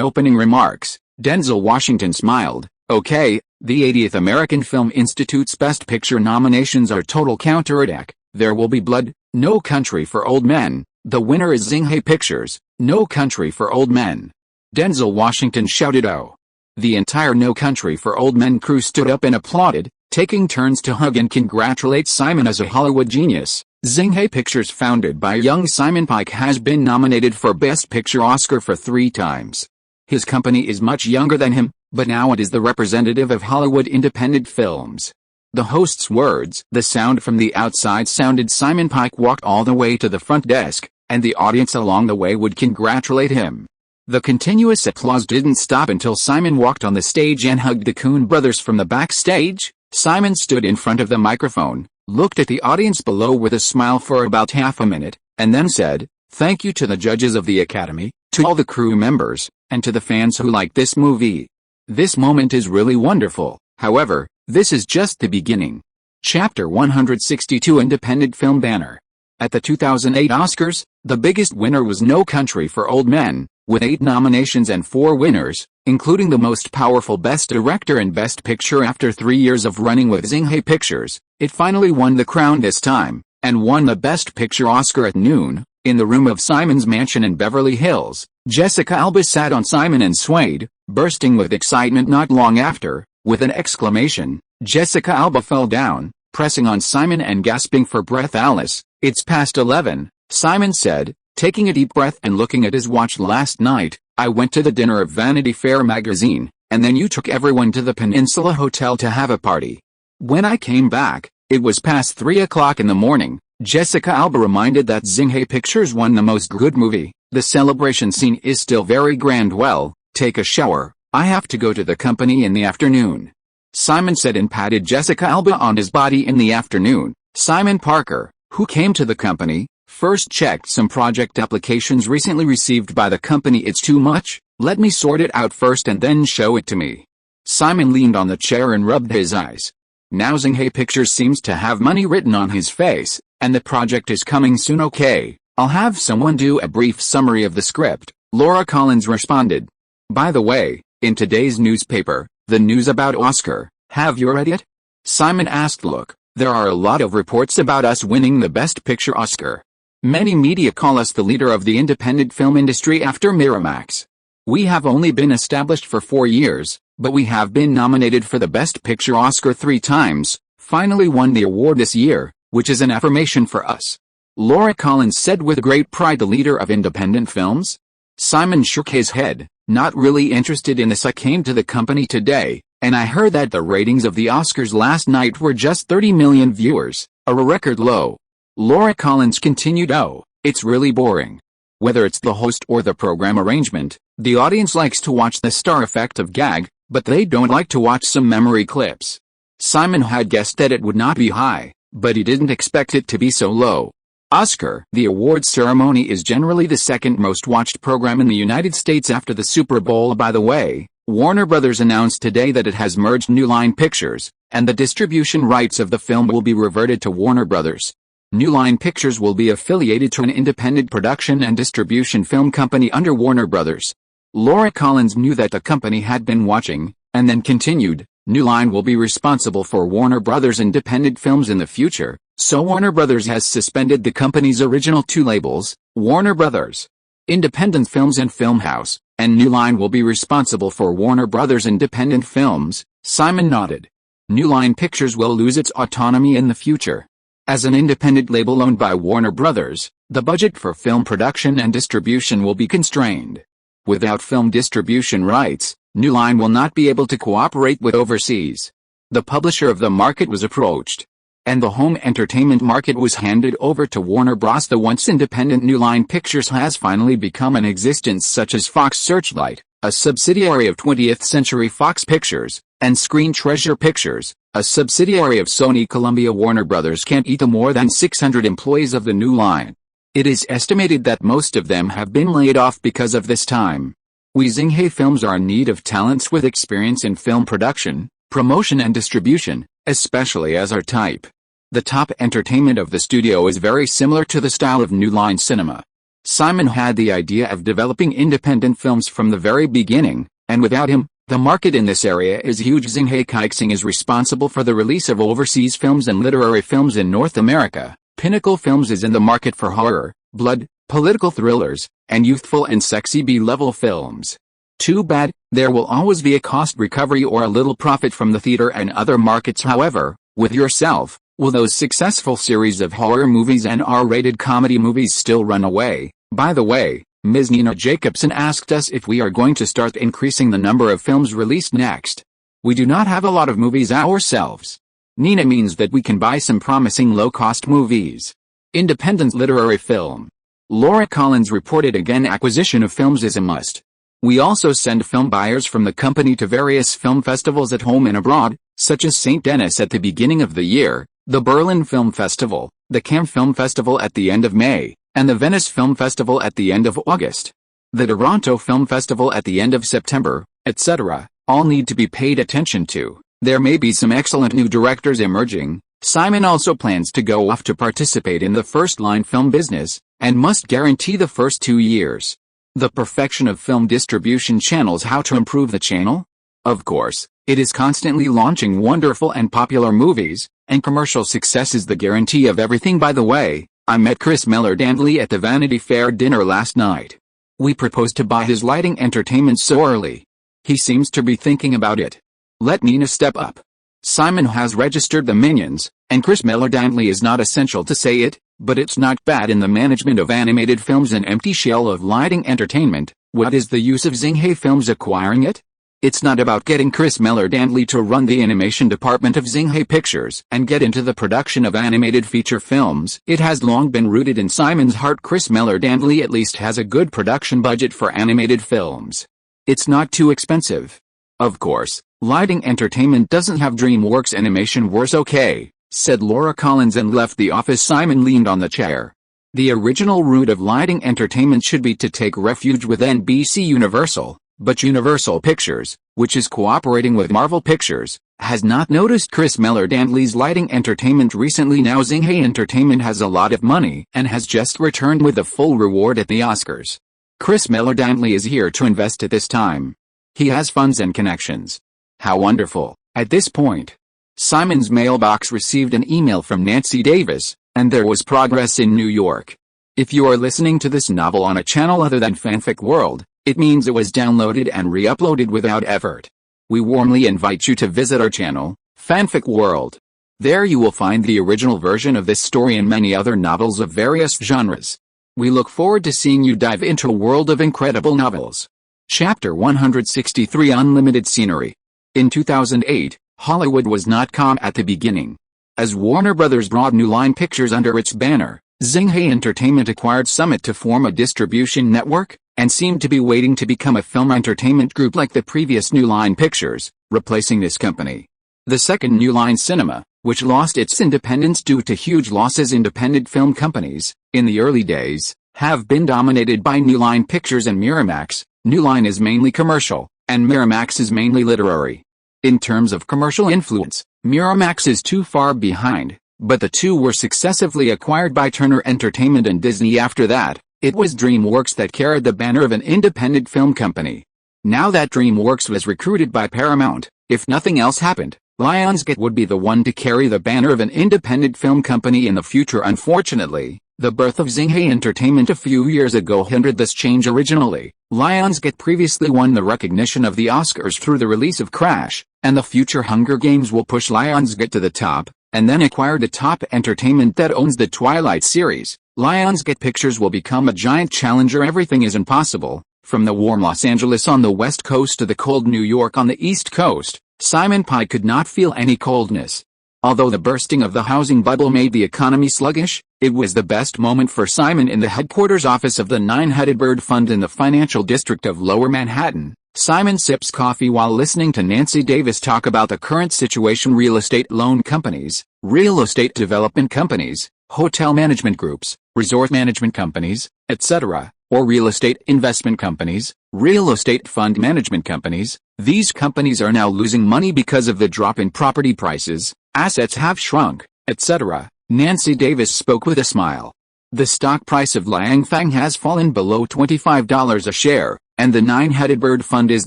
opening remarks, Denzel Washington smiled. Okay, the 80th American Film Institute's Best Picture nominations are Total Counterattack, There Will Be Blood, No Country for Old Men. The winner is Xinghai Pictures, No Country for Old Men. Denzel Washington shouted "Oh!" The entire No Country for Old Men crew stood up and applauded, taking turns to hug and congratulate Simon as a Hollywood genius. Xinghai Pictures, founded by young Simon Pike, has been nominated for Best Picture Oscar for 3 times. His company is much younger than him, but now it is the representative of Hollywood independent films. The host's words, "The sound from the outside," sounded. Simon Pike walked all the way to the front desk, and the audience along the way would congratulate him. The continuous applause didn't stop until Simon walked on the stage and hugged the Coen brothers from the backstage. Simon stood in front of the microphone, looked at the audience below with a smile for about half a minute, and then said, "Thank you to the judges of the Academy, to all the crew members, and to the fans who like this movie. This moment is really wonderful. However, this is just the beginning." Chapter 162 Independent Film Banner. At the 2008 Oscars, the biggest winner was No Country for Old Men, with 8 nominations and 4 winners, including the most powerful Best Director and Best Picture. After 3 years of running with Xinghai Pictures, it finally won the crown this time, and won the Best Picture Oscar at noon, in the room of Simon's mansion in Beverly Hills. Jessica Alba sat on Simon and swayed, bursting with excitement. Not long after, with an exclamation, Jessica Alba fell down, pressing on Simon and gasping for breath. "Alice, it's past 11, Simon said, taking a deep breath and looking at his watch. Last night, I went to the dinner of Vanity Fair magazine, and then you took everyone to the Peninsula Hotel to have a party. When I came back, it was past 3 o'clock in the morning. Jessica Alba reminded that Xinhai Pictures won the most good movie. The celebration scene is still very grand. Well, take a shower. I have to go to the company in the afternoon. Simon said and patted Jessica Alba on his body. In the afternoon, Simon Parker, who came to the company, first checked some project applications recently received by the company. It's too much, let me sort it out first and then show it to me. Simon leaned on the chair and rubbed his eyes. Now Xinhai Pictures seems to have money written on his face, and the project is coming soon. Okay, I'll have someone do a brief summary of the script, Laura Collins responded. By the way, in today's newspaper, the news about Oscar, have you read it? Simon asked. Look, there are a lot of reports about us winning the Best Picture Oscar. Many media call us the leader of the independent film industry after Miramax. We have only been established for 4 years, but we have been nominated for the Best Picture Oscar 3 times, finally won the award this year, which is an affirmation for us. Laura Collins said with great pride. The leader of independent films? Simon shook his head, not really interested in this. I came to the company today, and I heard that the ratings of the Oscars last night were just 30 million viewers, a record low. Laura Collins continued. Oh, it's really boring. Whether it's the host or the program arrangement, the audience likes to watch the star effect of gag, but they don't like to watch some memory clips. Simon had guessed that it would not be high, but he didn't expect it to be so low. Oscar, the awards ceremony, is generally the second most watched program in the United States after the Super Bowl. By the way, Warner Brothers announced today that it has merged New Line Pictures, and the distribution rights of the film will be reverted to Warner Brothers. New Line Pictures will be affiliated to an independent production and distribution film company under Warner Brothers. Laura Collins knew that the company had been watching, and then continued, New Line will be responsible for Warner Brothers independent films in the future, so Warner Brothers has suspended the company's original 2 labels, Warner Brothers Independent Films and Filmhouse, and New Line will be responsible for Warner Brothers independent films. Simon nodded. New Line Pictures will lose its autonomy in the future. As an independent label owned by Warner Brothers, the budget for film production and distribution will be constrained. Without film distribution rights, New Line will not be able to cooperate with overseas. The publisher of the market was approached, and the home entertainment market was handed over to Warner Bros. The once independent New Line Pictures has finally become an existence, such as Fox Searchlight, a subsidiary of 20th Century Fox Pictures, and Screen Treasure Pictures, a subsidiary of Sony Columbia. Warner Brothers can't eat the more than 600 employees of the New Line. It is estimated that most of them have been laid off because of this time. We Xinhai Films are in need of talents with experience in film production, promotion and distribution, especially as our type. The top entertainment of the studio is very similar to the style of New Line Cinema. Simon had the idea of developing independent films from the very beginning, and without him, the market in this area is huge. Xinhai Pictures is responsible for the release of overseas films and literary films in North America. Pinnacle Films is in the market for horror, blood, political thrillers, and youthful and sexy B-level films. Too bad, there will always be a cost recovery or a little profit from the theater and other markets. However, with Yourself, will those successful series of horror movies and R-rated comedy movies still run away? By the way, Ms. Nina Jacobson asked us if we are going to start increasing the number of films released next. We do not have a lot of movies ourselves. Nina means that we can buy some promising low-cost movies. Independent literary film. Laura Collins reported again, acquisition of films is a must. We also send film buyers from the company to various film festivals at home and abroad, such as St. Denis at the beginning of the year, the Berlin Film Festival, the Cannes Film Festival at the end of May, and the Venice Film Festival at the end of August. The Toronto Film Festival at the end of September, etc., all need to be paid attention to. There may be some excellent new directors emerging. Simon also plans to go off to participate in the first-line film business, and must guarantee the first 2 years. The perfection of film distribution channels. How to improve the channel? Of course, it is constantly launching wonderful and popular movies, and commercial success is the guarantee of everything. By the way, I met Chris Miller-Dandley at the Vanity Fair dinner last night. We proposed to buy his lighting entertainment so early. He seems to be thinking about it. Let Nina step up. Simon has registered the Minions, and Chris Miller-Dandley is not essential to say it, But it's not bad in the management of animated films, an empty shell of lighting entertainment. What is the use of Xinghe Films acquiring it? It's not about getting Chris Mellor-Dandley to run the animation department of Xinghe Pictures and get into the production of animated feature films. It has long been rooted in Simon's heart. Chris Mellor-Dandley at least has a good production budget for animated films. It's not too expensive. Of course, lighting entertainment doesn't have DreamWorks Animation Wars. Okay, said Laura Collins and left the office. Simon leaned on the chair. The original route of lighting entertainment should be to take refuge with NBC Universal, but Universal Pictures, which is cooperating with Marvel Pictures, has not noticed Chris Mellor-Dandley's lighting entertainment recently. Now Xinghe Entertainment has a lot of money and has just returned with the full reward at the Oscars. Chris Mellor-Dandley is here to invest at this time. He has funds and connections. How wonderful. At this point, Simon's mailbox received an email from Nancy Davis, and there was progress in New York. If you are listening to this novel on a channel other than Fanfic World, it means it was downloaded and re-uploaded without effort. We warmly invite you to visit our channel, Fanfic World. There you will find the original version of this story and many other novels of various genres. We look forward to seeing you dive into a world of incredible novels. Chapter 163, Unlimited Scenery. In 2008, Hollywood was not calm at the beginning. As Warner Brothers brought New Line Pictures under its banner, Xinghe Entertainment acquired Summit to form a distribution network, and seemed to be waiting to become a film entertainment group like the previous New Line Pictures, replacing this company. The second New Line Cinema, which lost its independence due to huge losses. Independent film companies, in the early days, have been dominated by New Line Pictures and Miramax. New Line is mainly commercial, and Miramax is mainly literary. In terms of commercial influence, Miramax is too far behind, but the two were successively acquired by Turner Entertainment and Disney. After that, it was DreamWorks that carried the banner of an independent film company. Now that DreamWorks was recruited by Paramount, if nothing else happened, Lionsgate would be the one to carry the banner of an independent film company in the future. Unfortunately, the birth of Xinghe Entertainment a few years ago hindered this change. Originally, Lionsgate previously won the recognition of the Oscars through the release of Crash, and the future Hunger Games will push Lionsgate to the top, and then acquired a top entertainment that owns the Twilight series. Lionsgate Pictures will become a giant challenger. Everything is impossible, from the warm Los Angeles on the west coast to the cold New York on the east coast. Simon Pike could not feel any coldness. Although the bursting of the housing bubble made the economy sluggish, it was the best moment for Simon in the headquarters office of the Nine-Headed Bird Fund in the financial district of Lower Manhattan. Simon sips coffee while listening to Nancy Davis talk about the current situation: real estate loan companies, real estate development companies, hotel management groups, resort management companies, etc., or real estate investment companies, real estate fund management companies. These companies are now losing money because of the drop in property prices, assets have shrunk, etc. Nancy Davis spoke with a smile. The stock price of Liangfang has fallen below $25 a share, and the Nine-Headed Bird Fund is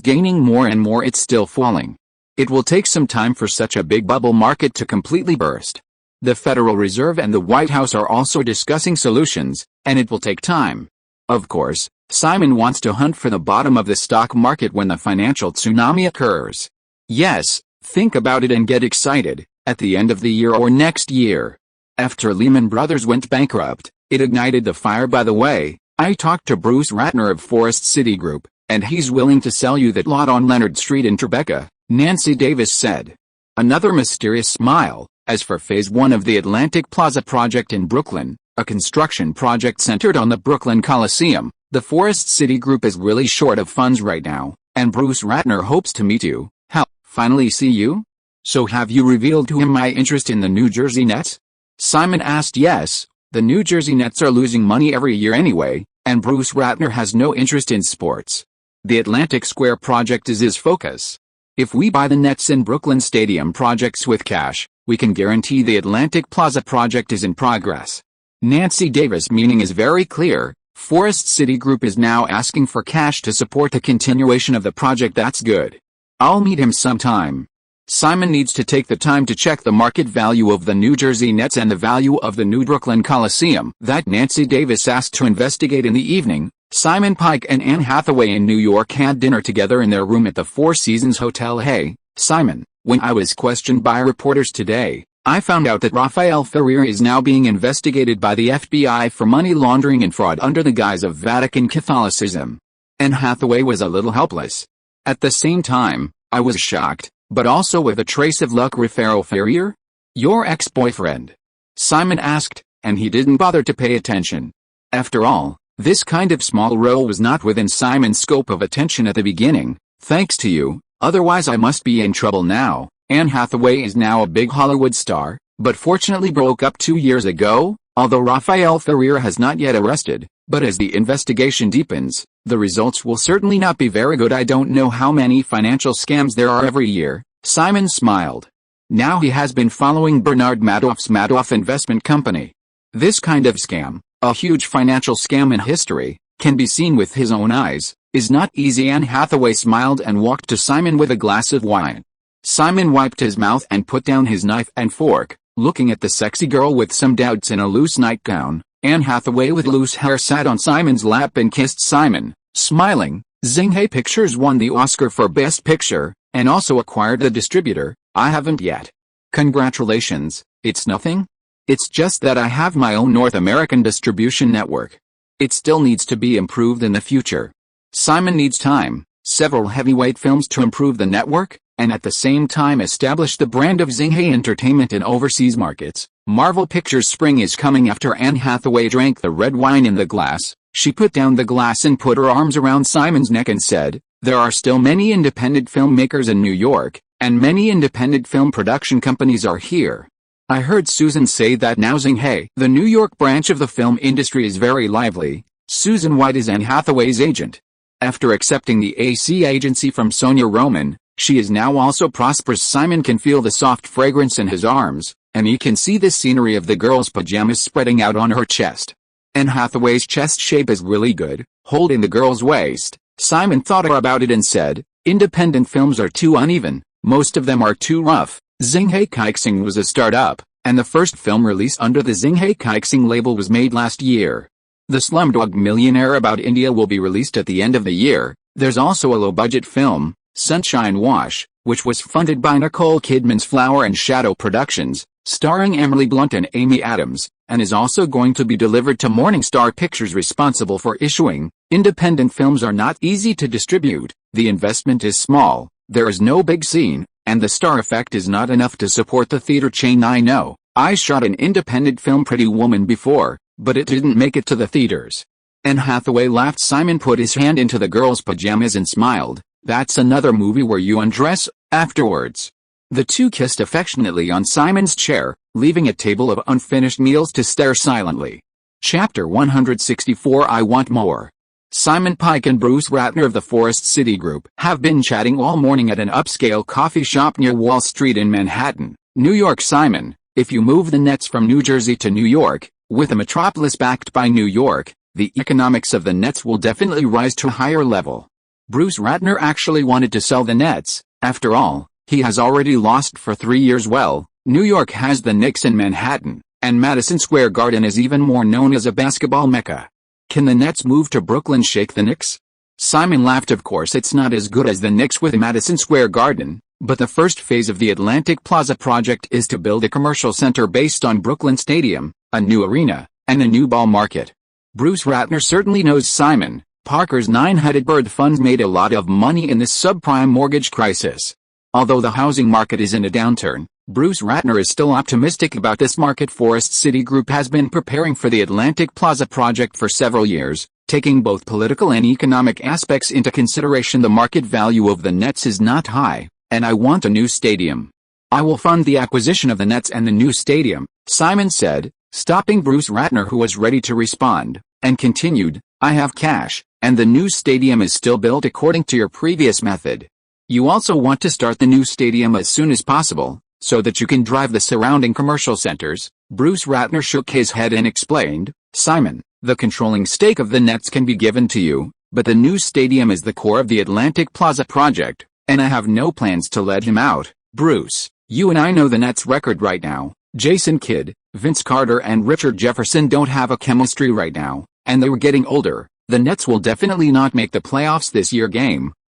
gaining more and more. It's still falling. It will take some time for such a big bubble market to completely burst. The Federal Reserve and the White House are also discussing solutions, and it will take time. Of course, Simon wants to hunt for the bottom of the stock market when the financial tsunami occurs. Yes, think about it and get excited, at the end of the year or next year. After Lehman Brothers went bankrupt, it ignited the fire. By the way, I talked to Bruce Ratner of Forest City Group, and he's willing to sell you that lot on Leonard Street in Tribeca, Nancy Davis said. Another mysterious smile. As for Phase 1 of the Atlantic Plaza project in Brooklyn, a construction project centered on the Brooklyn Coliseum, the Forest City Group is really short of funds right now, and Bruce Ratner hopes to meet you. How? Finally see you? So have you revealed to him my interest in the New Jersey Nets? Simon asked. Yes, the New Jersey Nets are losing money every year anyway, and Bruce Ratner has no interest in sports. The Atlantic Square project is his focus. If we buy the Nets and Brooklyn Stadium projects with cash, we can guarantee the Atlantic Plaza project is in progress. Nancy Davis' meaning is very clear. Forest City Group is now asking for cash to support the continuation of the project. That's good. I'll meet him sometime. Simon needs to take the time to check the market value of the New Jersey Nets and the value of the new Brooklyn Coliseum that Nancy Davis asked to investigate. In the evening, Simon Pike and Anne Hathaway in New York had dinner together in their room at the Four Seasons Hotel. Hey, Simon, when I was questioned by reporters today, I found out that Rafael Ferreira is now being investigated by the FBI for money laundering and fraud under the guise of Vatican Catholicism. Anne Hathaway was a little helpless. At the same time, I was shocked, but also with a trace of luck. Rafael Ferreira? Your ex-boyfriend? Simon asked, and he didn't bother to pay attention. After all, this kind of small role was not within Simon's scope of attention at the beginning. Thanks to you, otherwise I must be in trouble now. Anne Hathaway is now a big Hollywood star, but fortunately broke up 2 years ago, although Rafael Ferreira has not yet arrested. But as the investigation deepens, the results will certainly not be very good. I don't know how many financial scams there are every year. Simon smiled. Now he has been following Bernard Madoff's Madoff Investment Company. This kind of scam, a huge financial scam in history, can be seen with his own eyes, is not easy. Anne Hathaway smiled and walked to Simon with a glass of wine. Simon wiped his mouth and put down his knife and fork, looking at the sexy girl with some doubts in a loose nightgown. Anne Hathaway with loose hair sat on Simon's lap and kissed Simon, smiling. Xinghai Pictures won the Oscar for Best Picture, and also acquired the distributor. I haven't yet. Congratulations. It's nothing? It's just that I have my own North American distribution network. It still needs to be improved in the future. Simon needs time, several heavyweight films to improve the network, and at the same time establish the brand of Xinghai Entertainment in overseas markets. Marvel Pictures' spring is coming. After Anne Hathaway drank the red wine in the glass, she put down the glass and put her arms around Simon's neck and said, "There are still many independent filmmakers in New York, and many independent film production companies are here. I heard Susan say that now Xinghai, the New York branch of the film industry, is very lively." Susan White is Anne Hathaway's agent. After accepting the AC agency from Sonia Roman, she is now also prosperous. Simon can feel the soft fragrance in his arms, and he can see the scenery of the girl's pajamas spreading out on her chest. Anne Hathaway's chest shape is really good, holding the girl's waist. Simon thought about it and said, "Independent films are too uneven, most of them are too rough." Xinghai Keixing was a startup, and the first film released under the Xinghai Keixing label was made last year. The Slumdog Millionaire about India will be released at the end of the year. There's also a low-budget film, Sunshine Wash, which was funded by Nicole Kidman's Flower and Shadow Productions, starring Emily Blunt and Amy Adams, and is also going to be delivered to Morningstar Pictures, responsible for issuing. Independent films are not easy to distribute, the investment is small, there is no big scene, and the star effect is not enough to support the theater chain. I know, I shot an independent film, Pretty Woman, before, but it didn't make it to the theaters. Anne Hathaway laughed. Simon put his hand into the girl's pajamas and smiled. That's another movie where you undress. Afterwards, the two kissed affectionately on Simon's chair, leaving a table of unfinished meals to stare silently. Chapter 164. I Want More. Simon Pike and Bruce Ratner of the Forest City Group have been chatting all morning at an upscale coffee shop near Wall Street in Manhattan, New York. Simon, if you move the Nets from New Jersey to New York, with a metropolis backed by New York, the economics of the Nets will definitely rise to a higher level. Bruce Ratner actually wanted to sell the Nets. After all, he has already lost for 3 years. Well, New York has the Knicks in Manhattan, and Madison Square Garden is even more known as a basketball mecca. Can the Nets move to Brooklyn, shake the Knicks? Simon laughed. Of course it's not as good as the Knicks with Madison Square Garden, but the first phase of the Atlantic Plaza project is to build a commercial center based on Brooklyn Stadium, a new arena, and a new ball market. Bruce Ratner certainly knows Simon. Parker's nine-headed bird funds made a lot of money in this subprime mortgage crisis. Although the housing market is in a downturn, Bruce Ratner is still optimistic about this market. Forest City Group has been preparing for the Atlantic Plaza project for several years, taking both political and economic aspects into consideration. The market value of the Nets is not high, and I want a new stadium. I will fund the acquisition of the Nets and the new stadium, Simon said, stopping Bruce Ratner, who was ready to respond, and continued, I have cash, and the new stadium is still built according to your previous method. You also want to start the new stadium as soon as possible, so that you can drive the surrounding commercial centers. Bruce Ratner shook his head and explained, Simon, the controlling stake of the Nets can be given to you, but the new stadium is the core of the Atlantic Plaza project, and I have no plans to let him out. Bruce, you and I know the Nets' record right now. Jason Kidd, Vince Carter and Richard Jefferson don't have a chemistry right now, and they were getting older. The Nets will definitely not make the playoffs this year.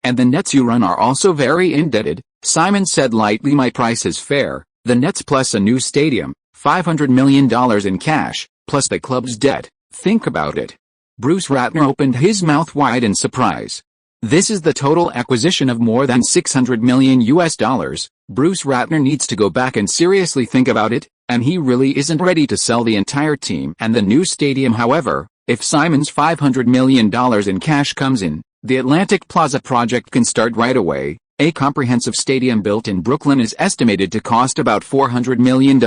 And the Nets you run are also very indebted. Simon said lightly, my price is fair, The Nets plus a new stadium, $500 million in cash, plus the club's debt. Think about it. Bruce Ratner opened his mouth wide in surprise. This is the total acquisition of more than $600 million US. Bruce Ratner needs to go back and seriously think about it, and he really isn't ready to sell the entire team and the new stadium. However, if Simon's $500 million in cash comes in, the Atlantic Plaza project can start right away. A comprehensive stadium built in Brooklyn is estimated to cost about $400 million.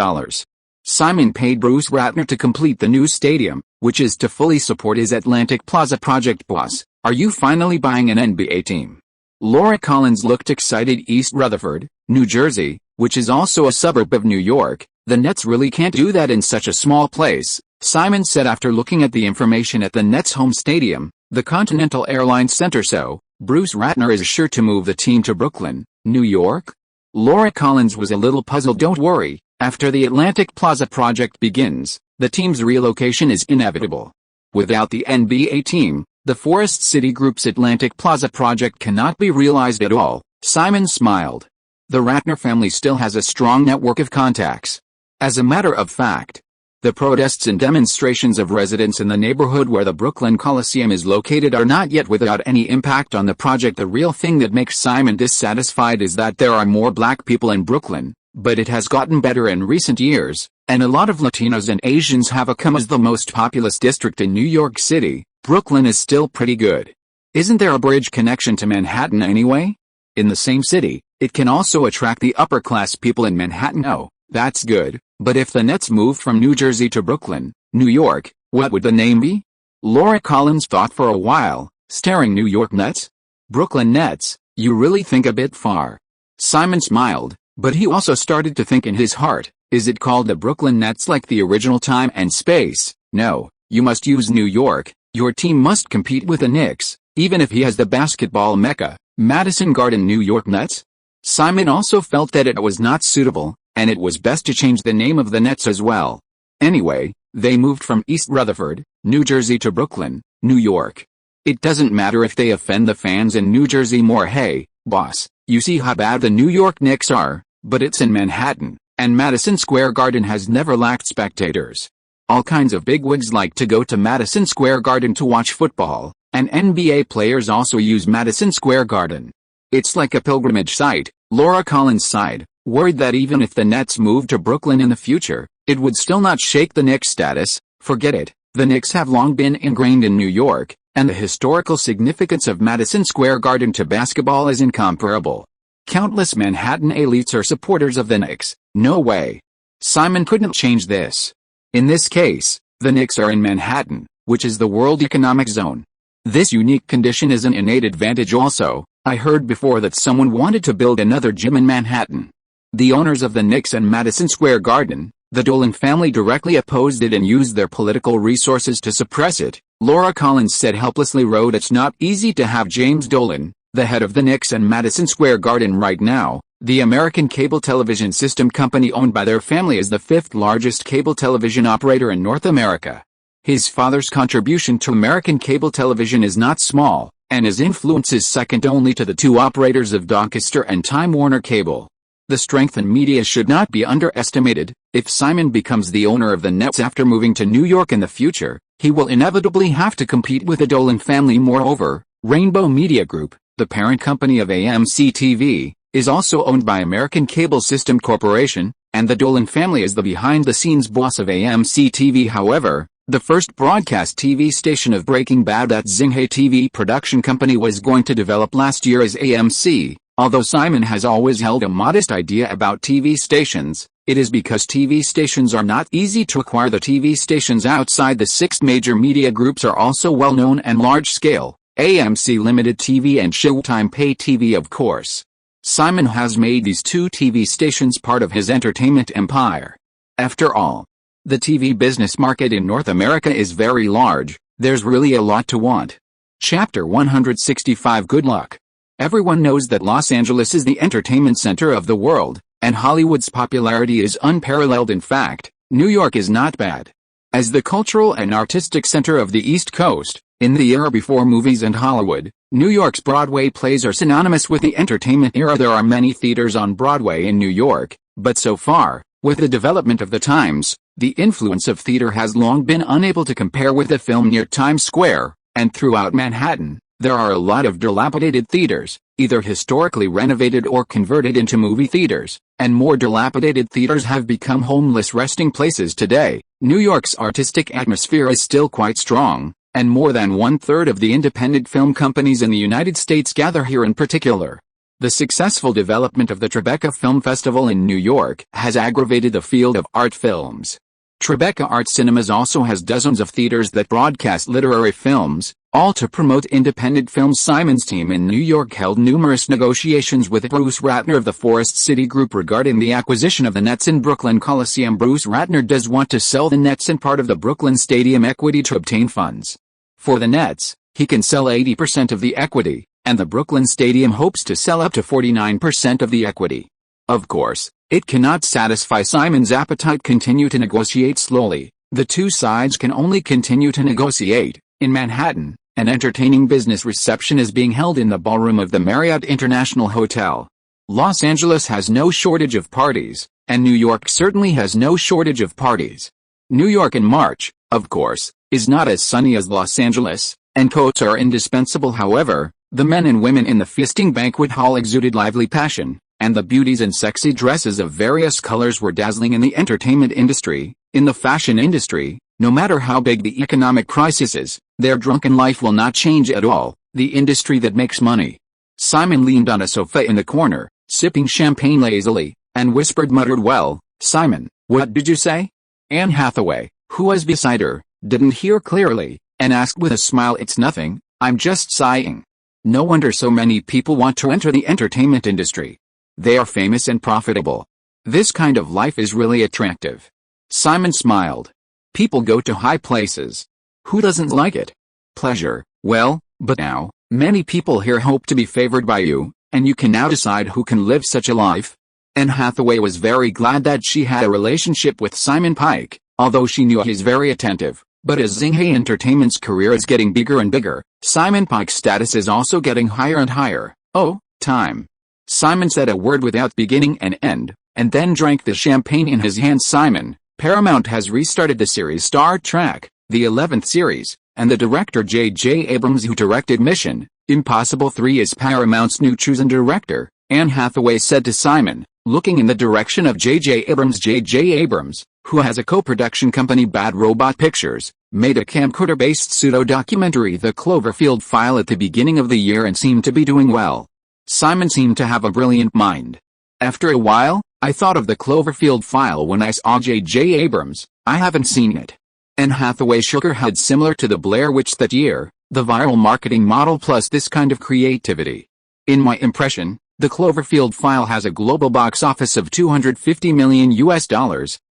Simon paid Bruce Ratner to complete the new stadium, which is to fully support his Atlantic Plaza project. Boss, are you finally buying an NBA team? Laura Collins looked excited. East Rutherford, New Jersey, which is also a suburb of New York. The Nets really can't do that in such a small place, Simon said after looking at the information at the Nets' home stadium, the Continental Airlines Center. So, Bruce Ratner is sure to move the team to Brooklyn, New York? Laura Collins was a little puzzled. Don't worry, after the Atlantic Plaza project begins, the team's relocation is inevitable. Without the NBA team, the Forest City Group's Atlantic Plaza project cannot be realized at all, Simon smiled. The Ratner family still has a strong network of contacts. As a matter of fact, the protests and demonstrations of residents in the neighborhood where the Brooklyn Coliseum is located are not yet without any impact on the project. The real thing that makes Simon dissatisfied is that there are more black people in Brooklyn, but it has gotten better in recent years, and a lot of Latinos and Asians have come as the most populous district in New York City. Brooklyn is still pretty good. Isn't there a bridge connection to Manhattan anyway? In the same city, it can also attract the upper-class people in Manhattan. Oh, that's good. But if the Nets moved from New Jersey to Brooklyn, New York, what would the name be? Laura Collins thought for a while, staring. New York Nets? Brooklyn Nets, you really think a bit far. Simon smiled, but he also started to think in his heart, is it called the Brooklyn Nets like the original Time and Space? No, you must use New York. Your team must compete with the Knicks, even if he has the basketball mecca, Madison Garden. New York Nets? Simon also felt that it was not suitable, and it was best to change the name of the Nets as well. Anyway, they moved from East Rutherford, New Jersey to Brooklyn, New York. It doesn't matter if they offend the fans in New Jersey more. Hey, boss, you see how bad the New York Knicks are, but it's in Manhattan, and Madison Square Garden has never lacked spectators. All kinds of bigwigs like to go to Madison Square Garden to watch football, and NBA players also use Madison Square Garden. It's like a pilgrimage site. Laura Collins sighed, worried that even if the Nets moved to Brooklyn in the future, it would still not shake the Knicks' status. Forget it, the Knicks have long been ingrained in New York, and the historical significance of Madison Square Garden to basketball is incomparable. Countless Manhattan elites are supporters of the Knicks. No way. Simon couldn't change this. In this case, the Knicks are in Manhattan, which is the World Economic Zone. This unique condition is an innate advantage also. I heard before that someone wanted to build another gym in Manhattan. The owners of the Knicks and Madison Square Garden, the Dolan family, directly opposed it and used their political resources to suppress it. Laura Collins said helplessly. Wrote, it's not easy to have James Dolan, the head of the Knicks and Madison Square Garden right now. The American cable television system company owned by their family is the fifth largest cable television operator in North America. His father's contribution to American cable television is not small, and his influence is second only to the two operators of Doncaster and Time Warner Cable. The strength in media should not be underestimated. If Simon becomes the owner of the Nets after moving to New York in the future, he will inevitably have to compete with the Dolan family. Moreover, Rainbow Media Group, the parent company of AMC TV, is also owned by American Cable System Corporation, and the Dolan family is the behind-the-scenes boss of AMC TV. However, the first broadcast TV station of Breaking Bad that Zinghe TV production company was going to develop last year is AMC. Although Simon has always held a modest idea about TV stations, it is because TV stations are not easy to acquire. The TV stations outside the six major media groups are also well-known and large-scale. AMC Limited TV and Showtime Pay TV, of course. Simon has made these two TV stations part of his entertainment empire. After all, the TV business market in North America is very large. There's really a lot to want. Chapter 165. Good luck. Everyone knows that Los Angeles is the entertainment center of the world, and Hollywood's popularity is unparalleled. In fact, New York is not bad. As the cultural and artistic center of the East Coast, in the era before movies and Hollywood, New York's Broadway plays are synonymous with the entertainment era. There are many theaters on Broadway in New York, But so far, with the development of the times, the influence of theater has long been unable to compare with the film near Times Square, and throughout Manhattan, there are a lot of dilapidated theaters, either historically renovated or converted into movie theaters, and more dilapidated theaters have become homeless resting places today. New York's artistic atmosphere is still quite strong, and more than one-third of the independent film companies in the United States gather here in particular. The successful development of the Tribeca Film Festival in New York has aggravated the field of art films. Tribeca Art Cinemas also has dozens of theaters that broadcast literary films, all to promote independent films. Simon's team in New York held numerous negotiations with Bruce Ratner of the Forest City Group regarding the acquisition of the Nets in Brooklyn Coliseum. Bruce Ratner does want to sell the Nets and part of the Brooklyn Stadium equity to obtain funds. For the Nets, he can sell 80% of the equity, and the Brooklyn Stadium hopes to sell up to 49% of the equity. Of course, it cannot satisfy Simon's appetite. Continue to negotiate slowly. The two sides can only continue to negotiate. In Manhattan, an entertaining business reception is being held in the ballroom of the Marriott International Hotel. Los Angeles has no shortage of parties, and New York certainly has no shortage of parties. New York in March, of course, is not as sunny as Los Angeles, and coats are indispensable. However, the men and women in the feasting banquet hall exuded lively passion, and the beauties in sexy dresses of various colors were dazzling. In the entertainment industry, in the fashion industry, no matter how big the economic crisis is, their drunken life will not change at all, the industry that makes money. Simon leaned on a sofa in the corner, sipping champagne lazily, and muttered, "Well, Simon, what did you say?" Anne Hathaway, who was beside her, didn't hear clearly, and asked with a smile, "It's nothing, I'm just sighing." No wonder so many people want to enter the entertainment industry. They are famous and profitable. This kind of life is really attractive. Simon smiled. People go to high places. Who doesn't like it? Pleasure, well, but now, many people here hope to be favored by you, and you can now decide who can live such a life. Anne Hathaway was very glad that she had a relationship with Simon Pike, although she knew he's very attentive. But as Zinghe Entertainment's career is getting bigger and bigger, Simon Pike's status is also getting higher and higher. "Oh, time." Simon said a word without beginning and end, and then drank the champagne in his hand. Simon, Paramount has restarted the series Star Trek, the 11th series, and the director J.J. Abrams, who directed Mission Impossible 3, is Paramount's new chosen director, Anne Hathaway said to Simon, looking in the direction of J.J. Abrams. J.J. Abrams, who has a co-production company, Bad Robot Pictures, made a camcorder-based pseudo-documentary, The Cloverfield File, at the beginning of the year and seemed to be doing well. Simon seemed to have a brilliant mind. "After a while, I thought of The Cloverfield File when I saw J.J. Abrams. I haven't seen it." Anne Hathaway shook her head. "Similar to the Blair Witch that year, the viral marketing model plus this kind of creativity. In my impression, The Cloverfield File has a global box office of $250 million,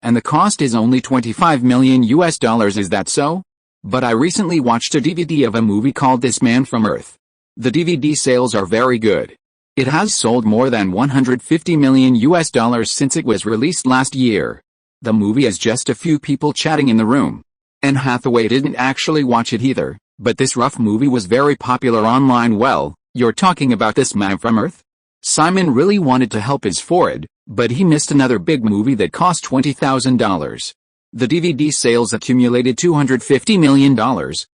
and the cost is only $25 million. Is that so? But I recently watched a DVD of a movie called This Man from Earth. The DVD sales are very good. It has sold more than $150 million since it was released last year. The movie is just a few people chatting in the room." Anne Hathaway didn't actually watch it either, but this rough movie was very popular online. "Well, you're talking about This Man from Earth?" Simon really wanted to help his forehead, but he missed another big movie that cost $20,000. The DVD sales accumulated $250 million,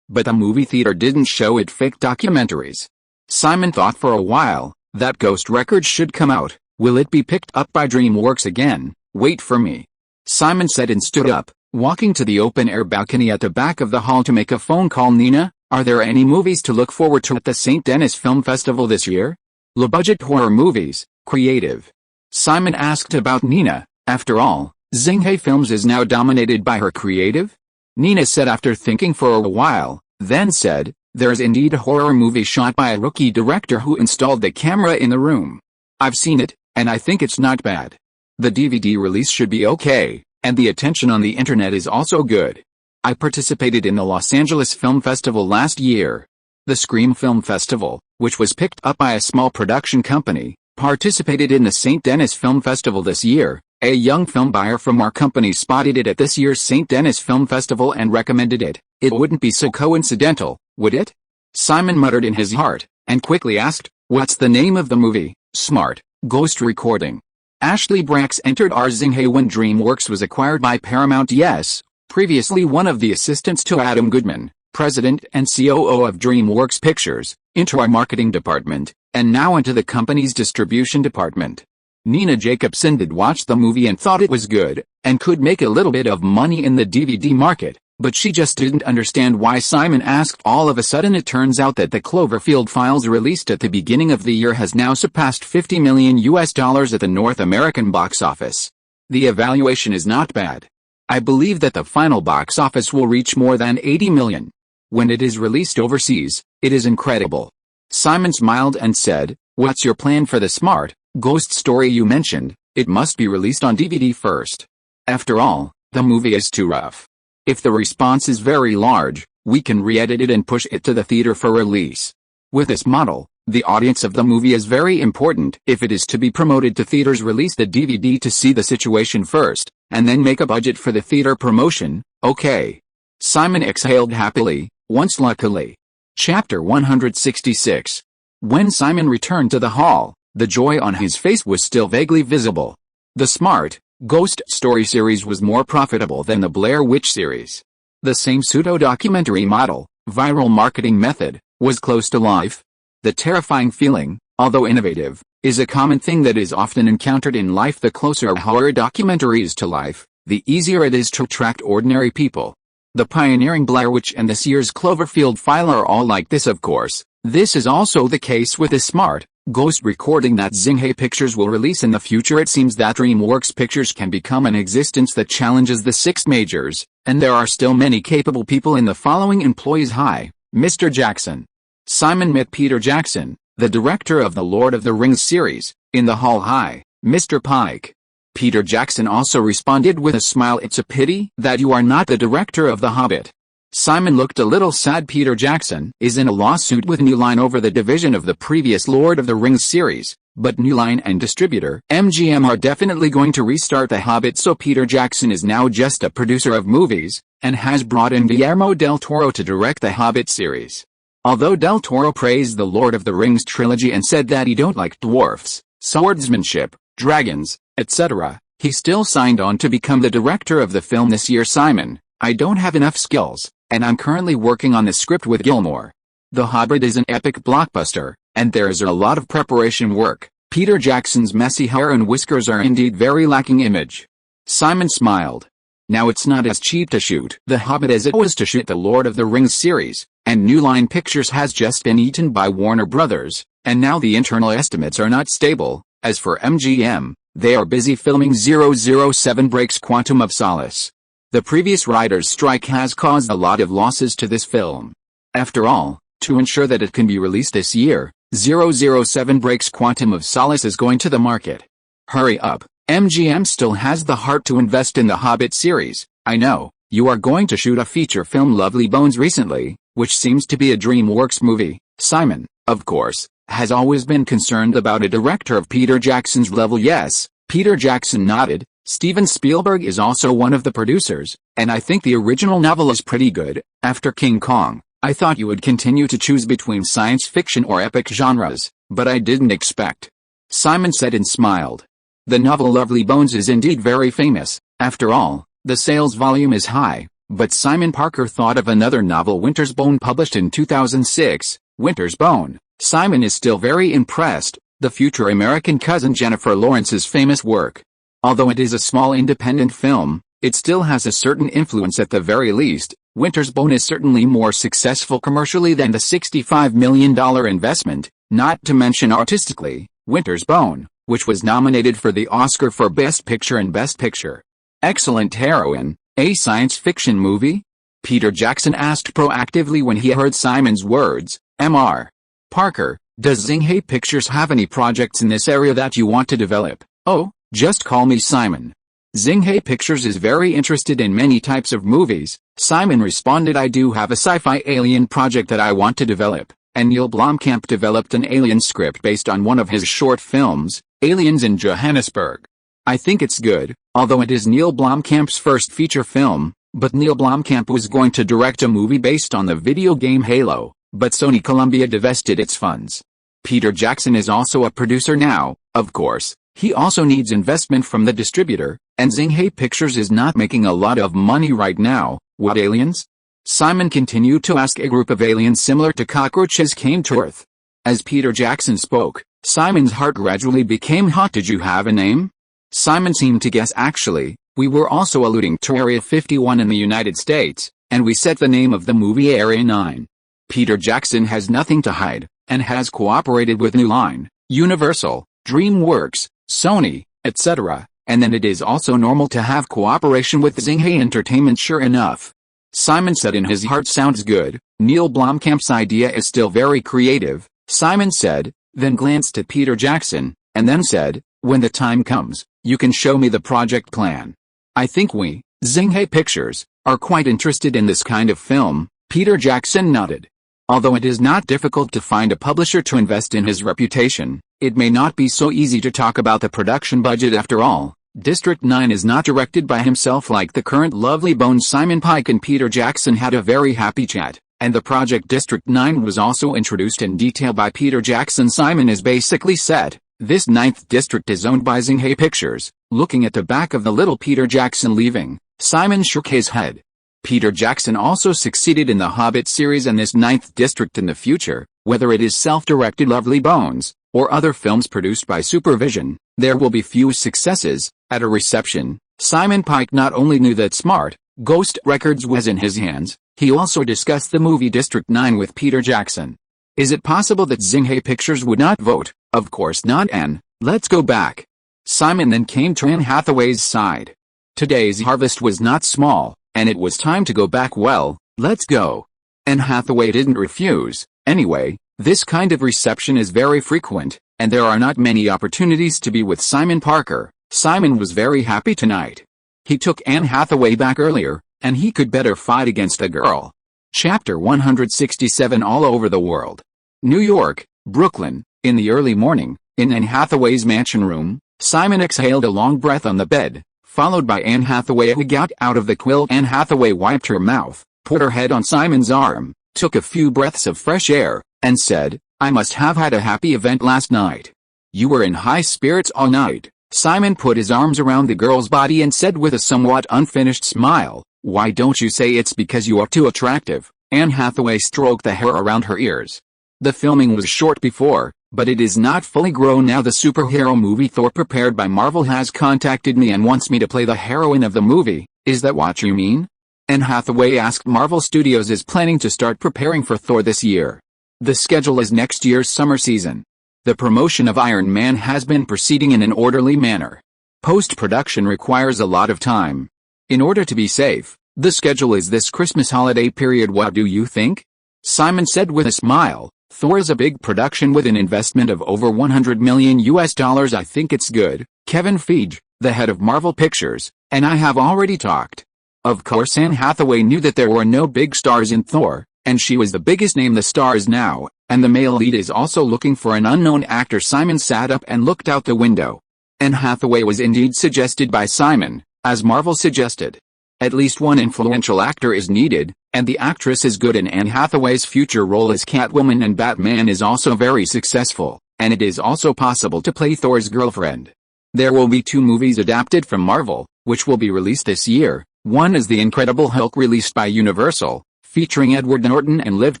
but the movie theater didn't show it. Fake documentaries. Simon thought for a while, that Ghost Records should come out. Will it be picked up by DreamWorks again? Wait for me. Simon said and stood up, walking to the open-air balcony at the back of the hall to make a phone call. "Nina, are there any movies to look forward to at the St. Denis Film Festival this year? Low-budget horror movies, creative?" Simon asked about Nina. After all, Zinghe Films is now dominated by her creative? Nina said after thinking for a while, then said, "There's indeed a horror movie shot by a rookie director who installed the camera in the room. I've seen it, and I think it's not bad. The DVD release should be okay, and the attention on the internet is also good. I participated in the Los Angeles Film Festival last year. The Scream Film Festival, which was picked up by a small production company, participated in the St. Denis Film Festival this year. A young film buyer from our company spotted it at this year's St. Denis Film Festival and recommended it. It wouldn't be so coincidental, would it?" Simon muttered in his heart, and quickly asked, "What's the name of the movie?" "Smart, Ghost Recording." Ashley Brax entered our Zinghe when DreamWorks was acquired by Paramount. Yes, previously one of the assistants to Adam Goodman, president and COO of DreamWorks Pictures, into our marketing department, and now into the company's distribution department. Nina Jacobson did watch the movie and thought it was good, and could make a little bit of money in the DVD market, but she just didn't understand why Simon asked all of a sudden. It turns out that the Cloverfield Files released at the beginning of the year has now surpassed $50 million at the North American box office. The evaluation is not bad. I believe that the final box office will reach more than $80 million. When it is released overseas, it is incredible. Simon smiled and said, "What's your plan for the smart ghost story you mentioned? It must be released on DVD first. After all, the movie is too rough. If the response is very large, we can re-edit it and push it to the theater for release. With this model, the audience of the movie is very important. If it is to be promoted to theaters, release the DVD to see the situation first, and then make a budget for the theater promotion, okay?" Simon exhaled happily, once luckily. Chapter 166. When Simon returned to the hall, the joy on his face was still vaguely visible. The Smart Ghost Story series was more profitable than the Blair Witch series. The same pseudo-documentary model, viral marketing method, was close to life. The terrifying feeling, although innovative, is a common thing that is often encountered in life. The closer a horror documentary is to life, the easier it is to attract ordinary people. The pioneering Blair Witch and this year's Cloverfield File are all like this, of course. This is also the case with the Smart Ghost recording that Zinghe Pictures will release in the future. It seems that DreamWorks Pictures can become an existence that challenges the six majors, and there are still many capable people in the following employees. Hi, Mr. Jackson. Simon met Peter Jackson, the director of the Lord of the Rings series, in the hall. Hi, Mr. Pike. Peter Jackson also responded with a smile. It's a pity that you are not the director of The Hobbit. Simon looked a little sad. Peter Jackson is in a lawsuit with New Line over the division of the previous Lord of the Rings series, but New Line and distributor MGM are definitely going to restart The Hobbit, so Peter Jackson is now just a producer of movies, and has brought in Guillermo del Toro to direct The Hobbit series. Although del Toro praised the Lord of the Rings trilogy and said that he don't like dwarfs, swordsmanship, dragons, etc., he still signed on to become the director of the film this year. Simon, I don't have enough skills, and I'm currently working on the script with Gilmore. The Hobbit is an epic blockbuster, and there is a lot of preparation work. Peter Jackson's messy hair and whiskers are indeed very lacking image. Simon smiled. Now it's not as cheap to shoot The Hobbit as it was to shoot the Lord of the Rings series, and New Line Pictures has just been eaten by Warner Brothers, and now the internal estimates are not stable. As for MGM, they are busy filming 007 Breaks Quantum of Solace. The previous writers' strike has caused a lot of losses to this film. After all, to ensure that it can be released this year, 007 Breaks Quantum of Solace is going to the market. Hurry up, MGM still has the heart to invest in the Hobbit series. I know, you are going to shoot a feature film Lovely Bones recently, which seems to be a DreamWorks movie. Simon, of course, has always been concerned about a director of Peter Jackson's level. Yes, Peter Jackson nodded. Steven Spielberg is also one of the producers, and I think the original novel is pretty good. After King Kong, I thought you would continue to choose between science fiction or epic genres, but I didn't expect. Simon said and smiled. The novel Lovely Bones is indeed very famous. After all, the sales volume is high, but Simon Parker thought of another novel, Winter's Bone, published in 2006, Winter's Bone. Simon is still very impressed. The future American cousin Jennifer Lawrence's famous work. Although it is a small independent film, it still has a certain influence at the very least. Winter's Bone is certainly more successful commercially than the $65 million investment, not to mention artistically. Winter's Bone, which was nominated for the Oscar for Best Picture and Best Picture. Excellent heroine, a science fiction movie? Peter Jackson asked proactively when he heard Simon's words. Mr. Parker, does Zinghe Pictures have any projects in this area that you want to develop? Oh, just call me Simon. Zinghe Pictures is very interested in many types of movies. Simon responded. I do have a sci-fi alien project that I want to develop, and Neil Blomkamp developed an alien script based on one of his short films, Aliens in Johannesburg. I think it's good, although it is Neil Blomkamp's first feature film, but Neil Blomkamp was going to direct a movie based on the video game Halo, but Sony Columbia divested its funds. Peter Jackson is also a producer now, of course. He also needs investment from the distributor, and Xinghai Pictures is not making a lot of money right now. What aliens? Simon continued to ask. A group of aliens similar to cockroaches came to Earth. As Peter Jackson spoke, Simon's heart gradually became hot. Did you have a name? Simon seemed to guess. Actually, we were also alluding to Area 51 in the United States, and we set the name of the movie Area 9. Peter Jackson has nothing to hide, and has cooperated with New Line, Universal, DreamWorks, Sony, etc., and then it is also normal to have cooperation with Xinghai Entertainment. Sure enough, Simon said in his heart, sounds good. Neil Blomkamp's idea is still very creative, Simon said, then glanced at Peter Jackson, and then said, when the time comes, you can show me the project plan. I think we, Xinghai Pictures, are quite interested in this kind of film. Peter Jackson nodded. Although it is not difficult to find a publisher to invest in his reputation, it may not be so easy to talk about the production budget. After all, District 9 is not directed by himself like the current Lovely Bones. Simon Pike and Peter Jackson had a very happy chat, and the project District 9 was also introduced in detail by Peter Jackson. Simon is basically set. This 9th district is owned by Xinghai Pictures. Looking at the back of the little Peter Jackson leaving, Simon shook his head. Peter Jackson also succeeded in the Hobbit series and this 9th district in the future, whether it is self-directed Lovely Bones, or other films produced by Supervision, there will be few successes. At a reception, Simon Pike not only knew that Smart Ghost Records was in his hands, he also discussed the movie District 9 with Peter Jackson. Is it possible that Xinghai Pictures would not vote? Of course not. And let's go back. Simon then came to Anne Hathaway's side. Today's harvest was not small, and it was time to go back. Well, let's go. Anne Hathaway didn't refuse. Anyway, this kind of reception is very frequent, and there are not many opportunities to be with Simon Parker. Simon was very happy tonight. He took Anne Hathaway back earlier, and he could better fight against a girl. Chapter 167. All over the world. New York, Brooklyn. In the early morning, in Anne Hathaway's mansion room, Simon exhaled a long breath on the bed, followed by Anne Hathaway who got out of the quilt. Anne Hathaway wiped her mouth, put her head on Simon's arm, took a few breaths of fresh air, and said, I must have had a happy event last night. You were in high spirits all night. Simon put his arms around the girl's body and said with a somewhat unfinished smile, why don't you say it's because you are too attractive? Anne Hathaway stroked the hair around her ears. The filming was short before, but it is not fully grown now. The superhero movie Thor prepared by Marvel has contacted me and wants me to play the heroine of the movie. Is that what you mean? Anne Hathaway asked. Marvel Studios is planning to start preparing for Thor this year. The schedule is next year's summer season. The promotion of Iron Man has been proceeding in an orderly manner. Post-production requires a lot of time. In order to be safe, the schedule is this Christmas holiday period. What do you think? Simon said with a smile. Thor is a big production with an investment of over $100 million. I think it's good. Kevin Feige, the head of Marvel Pictures, and I have already talked. Of course, Anne Hathaway knew that there were no big stars in Thor, and she was the biggest name the star is now, and the male lead is also looking for an unknown actor. Simon sat up and looked out the window. Anne Hathaway was indeed suggested by Simon, as Marvel suggested. At least one influential actor is needed, and the actress is good. And Anne Hathaway's future role as Catwoman and Batman is also very successful, and it is also possible to play Thor's girlfriend. There will be 2 movies adapted from Marvel, which will be released this year. One is The Incredible Hulk released by Universal, featuring Edward Norton and Liv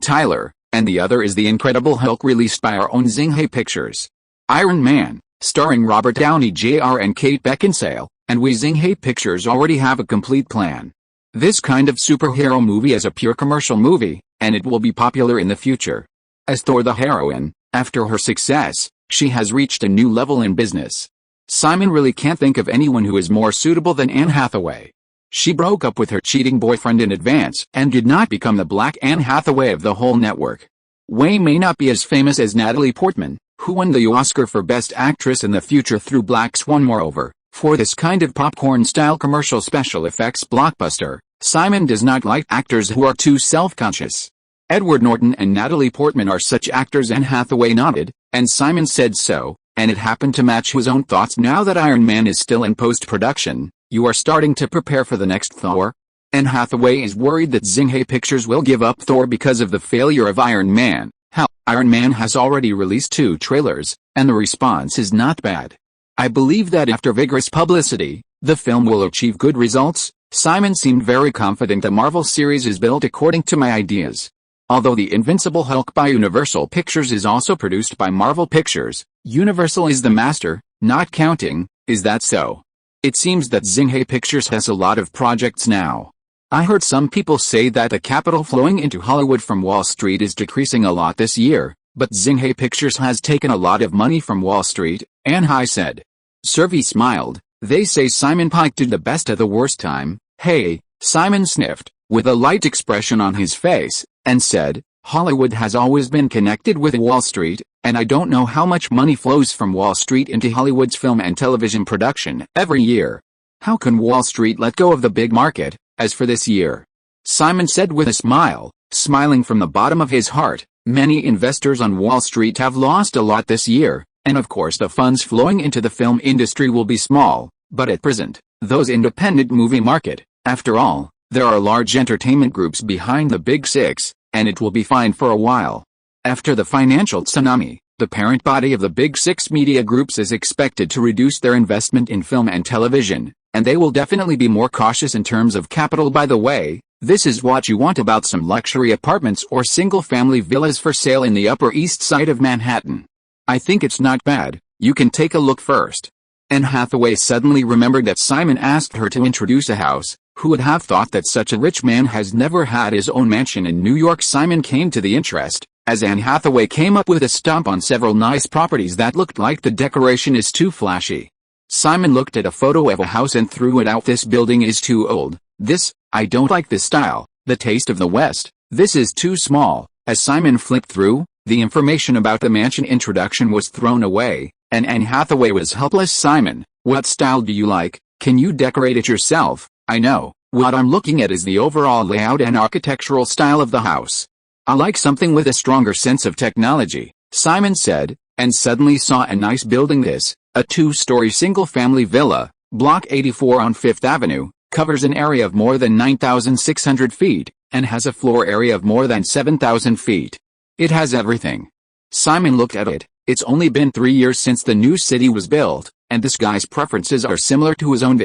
Tyler, and the other is The Incredible Hulk released by our own Xinghai Pictures. Iron Man, starring Robert Downey Jr. and Kate Beckinsale, and we Xinghai Pictures already have a complete plan. This kind of superhero movie is a pure commercial movie, and it will be popular in the future. As Thor the heroine, after her success, she has reached a new level in business. Simon really can't think of anyone who is more suitable than Anne Hathaway. She broke up with her cheating boyfriend in advance and did not become the Black Anne Hathaway of the whole network. Way may not be as famous as Natalie Portman, who won the Oscar for Best Actress in the future through Black Swan. Moreover, for this kind of popcorn-style commercial special effects blockbuster, Simon does not like actors who are too self-conscious. Edward Norton and Natalie Portman are such actors. Anne Hathaway nodded, and Simon said so, and it happened to match his own thoughts. Now that Iron Man is still in post-production, you are starting to prepare for the next Thor? Anne Hathaway is worried that Xinghai Pictures will give up Thor because of the failure of Iron Man. How? Iron Man has already released 2 trailers, and the response is not bad. I believe that after vigorous publicity, the film will achieve good results. Simon seemed very confident the Marvel series is built according to my ideas. Although The Invincible Hulk by Universal Pictures is also produced by Marvel Pictures, Universal is the master, not counting. Is that so? It seems that Xinhai Pictures has a lot of projects now. I heard some people say that the capital flowing into Hollywood from Wall Street is decreasing a lot this year, but Xinhai Pictures has taken a lot of money from Wall Street, Anhai said. Survey smiled. They say Simon Pike did the best at the worst time. Hey, Simon sniffed, with a light expression on his face, and said, Hollywood has always been connected with Wall Street, and I don't know how much money flows from Wall Street into Hollywood's film and television production every year. How can Wall Street let go of the big market, as for this year? Simon said with a smile, smiling from the bottom of his heart. Many investors on Wall Street have lost a lot this year, and of course the funds flowing into the film industry will be small, but at present, those independent movie market, after all, there are large entertainment groups behind the big 6, and it will be fine for a while. After the financial tsunami, the parent body of the big 6 media groups is expected to reduce their investment in film and television, and they will definitely be more cautious in terms of capital. By the way, this is what you want about some luxury apartments or single-family villas for sale in the Upper East Side of Manhattan. I think it's not bad. You can take a look first. Anne Hathaway suddenly remembered that Simon asked her to introduce a house. Who would have thought that such a rich man has never had his own mansion in New York? Simon came to the interest, as Anne Hathaway came up with a stump on several nice properties that looked like the decoration is too flashy. Simon looked at a photo of a house and threw it out. This building is too old. This, I don't like this style, the taste of the West. This is too small. As Simon flipped through, the information about the mansion introduction was thrown away, and Anne Hathaway was helpless. Simon, what style do you like? Can you decorate it yourself? I know, what I'm looking at is the overall layout and architectural style of the house. I like something with a stronger sense of technology, Simon said, and suddenly saw a nice building. This, a 2-story single-family villa, Block 84 on 5th Avenue, covers an area of more than 9,600 feet, and has a floor area of more than 7,000 feet. It has everything. Simon looked at it. It's only been 3 years since the new city was built, and this guy's preferences are similar to his own.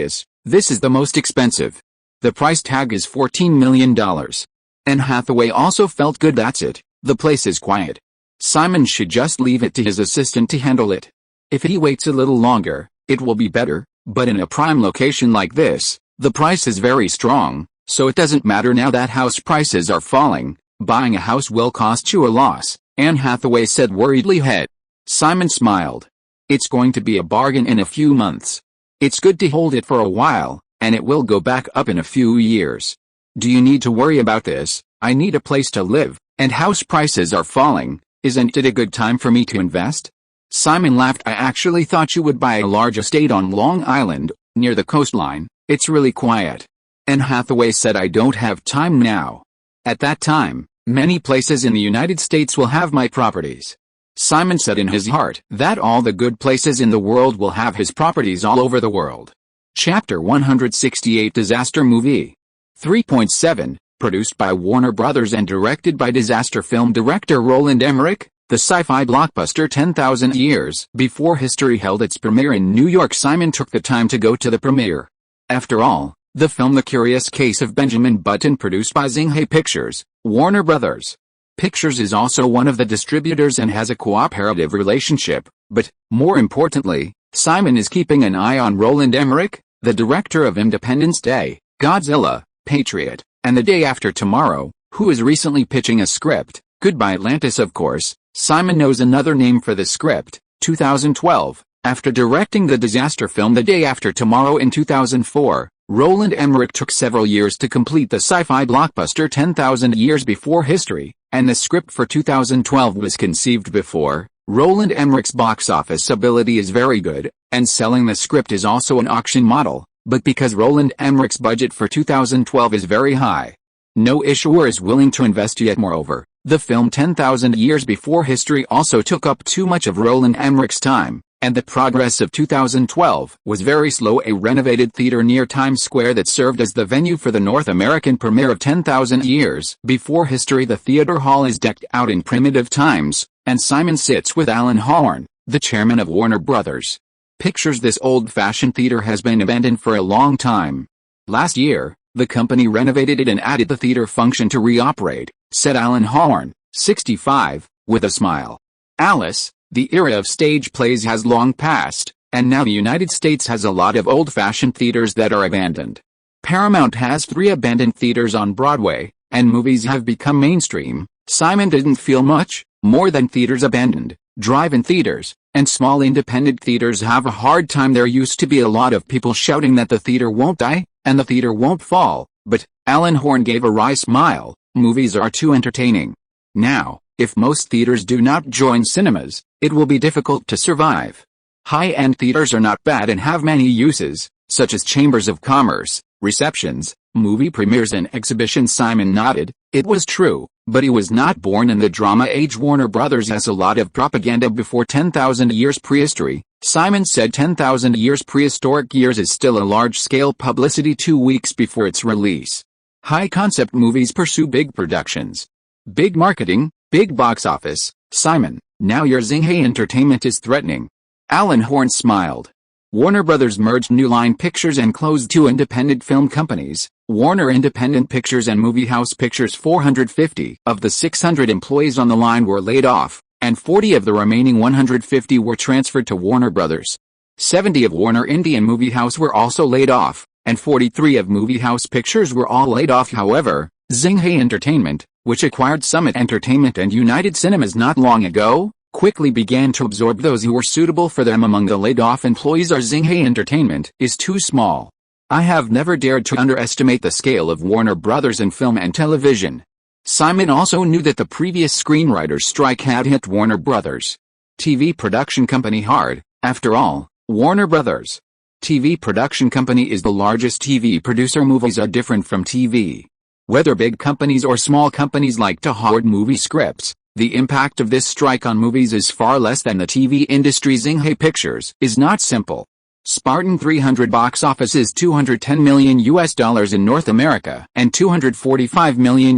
This is the most expensive. The price tag is $14 million. Anne Hathaway also felt good. That's it. The place is quiet. Simon should just leave it to his assistant to handle it. If he waits a little longer, it will be better, but in a prime location like this, the price is very strong, so it doesn't matter now that house prices are falling. Buying a house will cost you a loss, Anne Hathaway said worriedly. Simon smiled. It's going to be a bargain in a few months. It's good to hold it for a while, and it will go back up in a few years. Do you need to worry about this? I need a place to live, and house prices are falling. Isn't it a good time for me to invest? Simon laughed. I actually thought you would buy a large estate on Long Island, near the coastline. It's really quiet. Anne Hathaway said, I don't have time now. At that time, many places in the United States will have my properties. Simon said in his heart that all the good places in the world will have his properties all over the world. Chapter 168 Disaster Movie 3.7, produced by Warner Brothers and directed by disaster film director Roland Emmerich, the sci-fi blockbuster 10,000 Years Before History held its premiere in New York. Simon took the time to go to the premiere. After all, the film The Curious Case of Benjamin Button, produced by Xinhai Pictures, Warner Brothers Pictures, is also one of the distributors and has a cooperative relationship, but, more importantly, Simon is keeping an eye on Roland Emmerich, the director of Independence Day, Godzilla, Patriot, and The Day After Tomorrow, who is recently pitching a script, Goodbye Atlantis. Of course, Simon knows another name for the script, 2012, after directing the disaster film The Day After Tomorrow in 2004. Roland Emmerich took several years to complete the sci-fi blockbuster 10,000 Years Before History, and the script for 2012 was conceived before. Roland Emmerich's box office ability is very good, and selling the script is also an auction model, but because Roland Emmerich's budget for 2012 is very high, no issuer is willing to invest yet. Moreover, the film 10,000 Years Before History also took up too much of Roland Emmerich's time, and the progress of 2012 was very slow. A renovated theater near Times Square that served as the venue for the North American premiere of 10,000 Years Before History. The theater hall is decked out in primitive times, and Simon sits with Alan Horn, the chairman of Warner Brothers Pictures. This old-fashioned theater has been abandoned for a long time. Last year, the company renovated it and added the theater function to reoperate, said Alan Horn, 65, with a smile. Alice, the era of stage plays has long passed, and now the United States has a lot of old-fashioned theaters that are abandoned. Paramount has 3 abandoned theaters on Broadway, and movies have become mainstream. Simon didn't feel much more than theaters abandoned. Drive-in theaters and small independent theaters have a hard time. There used to be a lot of people shouting that the theater won't die, and the theater won't fall, but Alan Horn gave a wry smile. Movies are too entertaining. Now, if most theaters do not join cinemas, it will be difficult to survive. High-end theaters are not bad and have many uses, such as chambers of commerce, receptions, movie premieres and exhibitions. Simon nodded. It was true, but he was not born in the drama age. Warner Brothers has a lot of propaganda before 10,000 years prehistory. Simon said 10,000 years prehistoric years is still a large-scale publicity 2 weeks before its release. High-concept movies pursue big productions. Big marketing, big box office. Simon, now your Zinghe Entertainment is threatening. Alan Horn smiled. Warner Brothers merged New Line Pictures and closed 2 independent film companies, Warner Independent Pictures and Movie House Pictures. 450 of the 600 employees on the line were laid off, and 40 of the remaining 150 were transferred to Warner Brothers. 70 of Warner Indie and Movie House were also laid off, and 43 of Movie House Pictures were all laid off. However, Zinghe Entertainment, which acquired Summit Entertainment and United Cinemas not long ago, quickly began to absorb those who were suitable for them. Among the laid-off employees are Zinghe Entertainment is too small. I have never dared to underestimate the scale of Warner Brothers in film and television. Simon also knew that the previous screenwriters' strike had hit Warner Brothers TV production company hard. After all, Warner Brothers TV production company is the largest TV producer. Movies are different from TV. Whether big companies or small companies like to hoard movie scripts, the impact of this strike on movies is far less than the TV industry. Zinghe Pictures is not simple. Spartan 300 box office is $210 million in North America and $245 million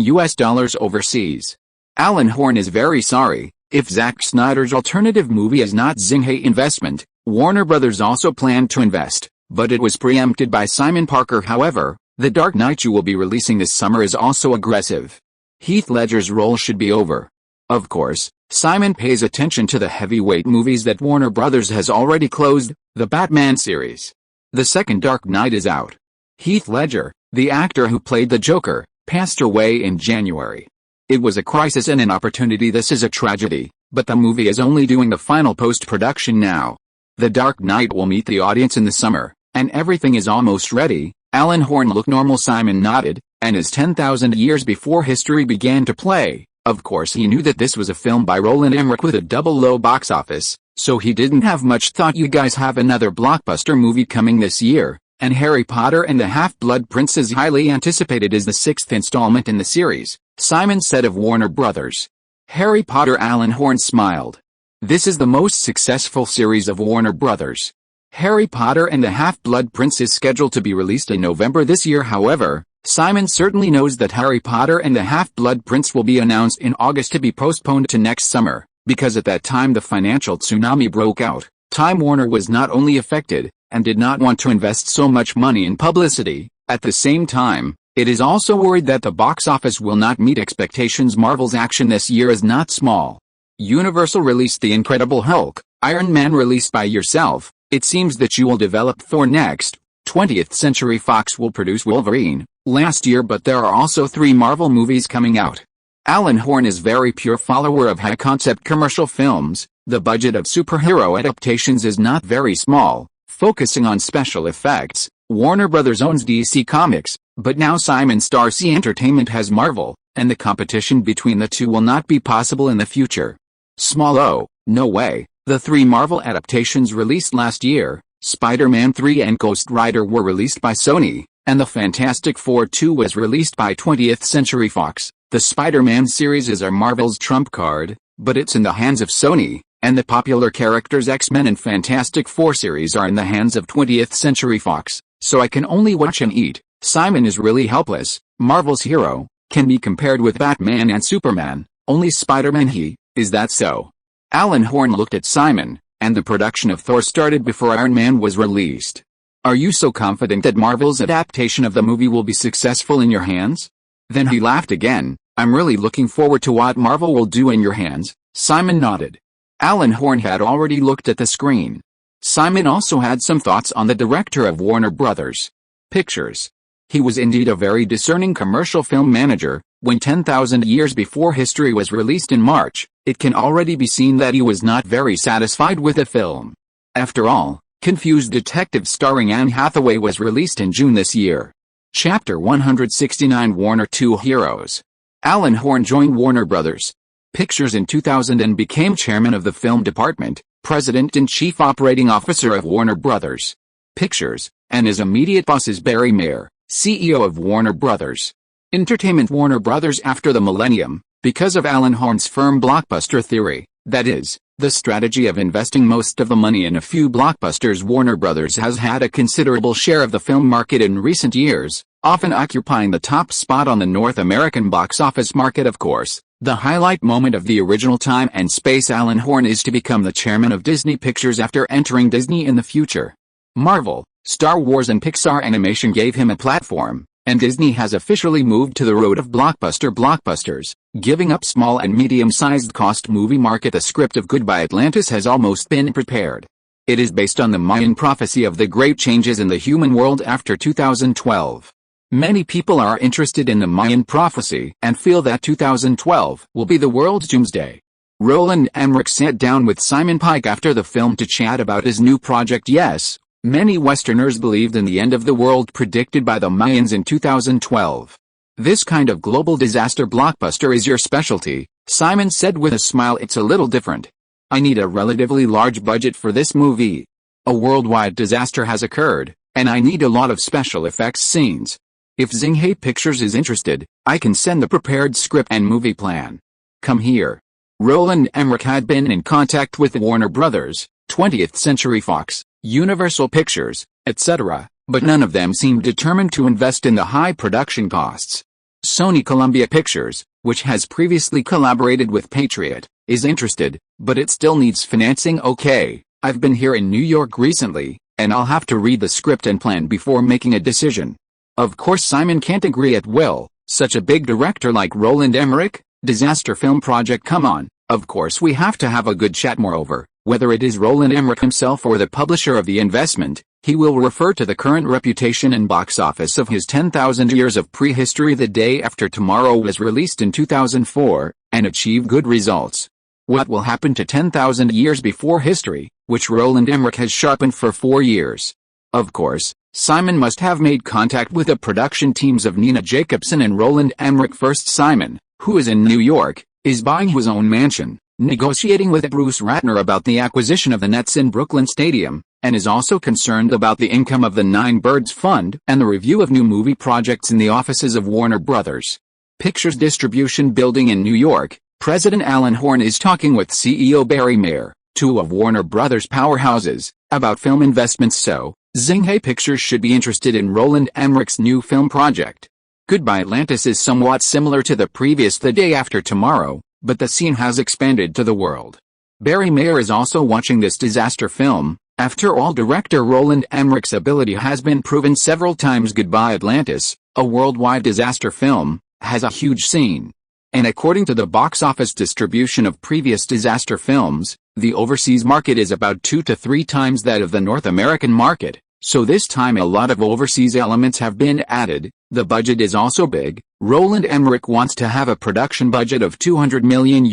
overseas. Alan Horn is very sorry. If Zack Snyder's alternative movie is not Zinghe investment, Warner Brothers also planned to invest, but it was preempted by Simon Parker. However, The Dark Knight you will be releasing this summer is also aggressive. Heath Ledger's role should be over. Of course, Simon pays attention to the heavyweight movies that Warner Brothers has already closed. The Batman series. The second Dark Knight is out. Heath Ledger, the actor who played the Joker, passed away in January. It was a crisis and an opportunity. This is a tragedy, but the movie is only doing the final post-production now. The Dark Knight will meet the audience in the summer, and everything is almost ready. Alan Horn looked normal. Simon nodded, and as 10,000 years before history began to play, of course he knew that this was a film by Roland Emmerich with a double low box office, so he didn't have much thought. You guys have another blockbuster movie coming this year, and Harry Potter and the Half-Blood Prince is highly anticipated as the 6th installment in the series, Simon said of Warner Brothers. Harry Potter. Alan Horn smiled. This is the most successful series of Warner Brothers. Harry Potter and the Half-Blood Prince is scheduled to be released in November this year. However, Simon certainly knows that Harry Potter and the Half-Blood Prince will be announced in August to be postponed to next summer, because at that time the financial tsunami broke out. Time Warner was not only affected, and did not want to invest so much money in publicity. At the same time, it is also worried that the box office will not meet expectations. Marvel's action this year is not small. Universal released The Incredible Hulk, Iron Man released by yourself. It seems that you will develop Thor next. 20th Century Fox will produce Wolverine last year, but there are also 3 Marvel movies coming out. Alan Horn is very pure follower of high-concept commercial films. The budget of superhero adaptations is not very small, focusing on special effects. Warner Brothers owns DC Comics, but now Simon Starcy Entertainment has Marvel, and the competition between the two will not be possible in the future. Small O, no way. The 3 Marvel adaptations released last year, Spider-Man 3 and Ghost Rider, were released by Sony, and the Fantastic Four 2 was released by 20th Century Fox. The Spider-Man series is Marvel's trump card, but it's in the hands of Sony, and the popular characters X-Men and Fantastic Four series are in the hands of 20th Century Fox, so I can only watch and eat. Simon is really helpless. Marvel's hero can be compared with Batman and Superman, only Spider-Man. Is that so? Alan Horn looked at Simon, and the production of Thor started before Iron Man was released. Are you so confident that Marvel's adaptation of the movie will be successful in your hands? Then he laughed again. I'm really looking forward to what Marvel will do in your hands. Simon nodded. Alan Horn had already looked at the screen. Simon also had some thoughts on the director of Warner Brothers Pictures. He was indeed a very discerning commercial film manager. When 10,000 Years Before History was released in March, it can already be seen that he was not very satisfied with the film. After all, Confused Detective starring Anne Hathaway was released in June this year. Chapter 169 Warner 2 Heroes. Alan Horn joined Warner Brothers Pictures in 2000 and became chairman of the film department, president and chief operating officer of Warner Brothers Pictures, and his immediate boss is Barry Mayer, CEO of Warner Brothers Entertainment. Warner Brothers after the millennium, because of Alan Horn's firm blockbuster theory, that is, the strategy of investing most of the money in a few blockbusters. Warner Brothers has had a considerable share of the film market in recent years, often occupying the top spot on the North American box office market. Of course, the highlight moment of the original Time and Space Alan Horn is to become the chairman of Disney Pictures after entering Disney in the future. Marvel, Star Wars and Pixar Animation gave him a platform, and Disney has officially moved to the road of blockbusters, giving up small and medium-sized cost movie market. The script of Goodbye Atlantis has almost been prepared. It is based on the Mayan prophecy of the great changes in the human world after 2012. Many people are interested in the Mayan prophecy and feel that 2012 will be the world's doomsday. Roland Emmerich sat down with Simon Pike after the film to chat about his new project. Yes, many Westerners believed in the end of the world predicted by the Mayans in 2012. This kind of global disaster blockbuster is your specialty, Simon said with a smile. It's a little different. I need a relatively large budget for this movie. A worldwide disaster has occurred, and I need a lot of special effects scenes. If Xinghai Pictures is interested, I can send the prepared script and movie plan. Come here. Roland Emmerich had been in contact with Warner Brothers, 20th Century Fox, Universal Pictures, etc., but none of them seemed determined to invest in the high production costs. Sony Columbia Pictures, which has previously collaborated with Patriot, is interested, but it still needs financing. Okay, I've been here in New York recently, and I'll have to read the script and plan before making a decision. Of course Simon can't agree at will. Such a big director like Roland Emmerich, disaster film project, come on, of course we have to have a good chat. Moreover, whether it is Roland Emmerich himself or the publisher of the investment, he will refer to the current reputation and box office of his 10,000 Years of Prehistory. The Day After Tomorrow was released in 2004, and achieved good results. What will happen to 10,000 Years Before History, which Roland Emmerich has sharpened for 4 years? Of course, Simon must have made contact with the production teams of Nina Jacobson and Roland Emmerich first. Simon, who is in New York, is buying his own mansion, negotiating with Bruce Ratner about the acquisition of the Nets in Brooklyn Stadium, and is also concerned about the income of the Nine Birds Fund and the review of new movie projects in the offices of Warner Brothers Pictures Distribution Building in New York. President Alan Horn is talking with CEO Barry Mayer, two of Warner Brothers' powerhouses, about film investments. So, Xinghai Pictures should be interested in Roland Emmerich's new film project. Goodbye Atlantis is somewhat similar to the previous The Day After Tomorrow, but the scene has expanded to the world. Barry Mayer is also watching this disaster film. After all, director Roland Emmerich's ability has been proven several times. Goodbye Atlantis, a worldwide disaster film, has a huge scene. And according to the box office distribution of previous disaster films, the overseas market is about 2 to 3 times that of the North American market, so this time a lot of overseas elements have been added. The budget is also big. Roland Emmerich wants to have a production budget of $200 million.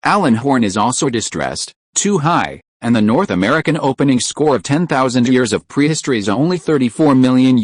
Alan Horn is also distressed, too high, and the North American opening score of 10,000 Years of Prehistory is only $34 million.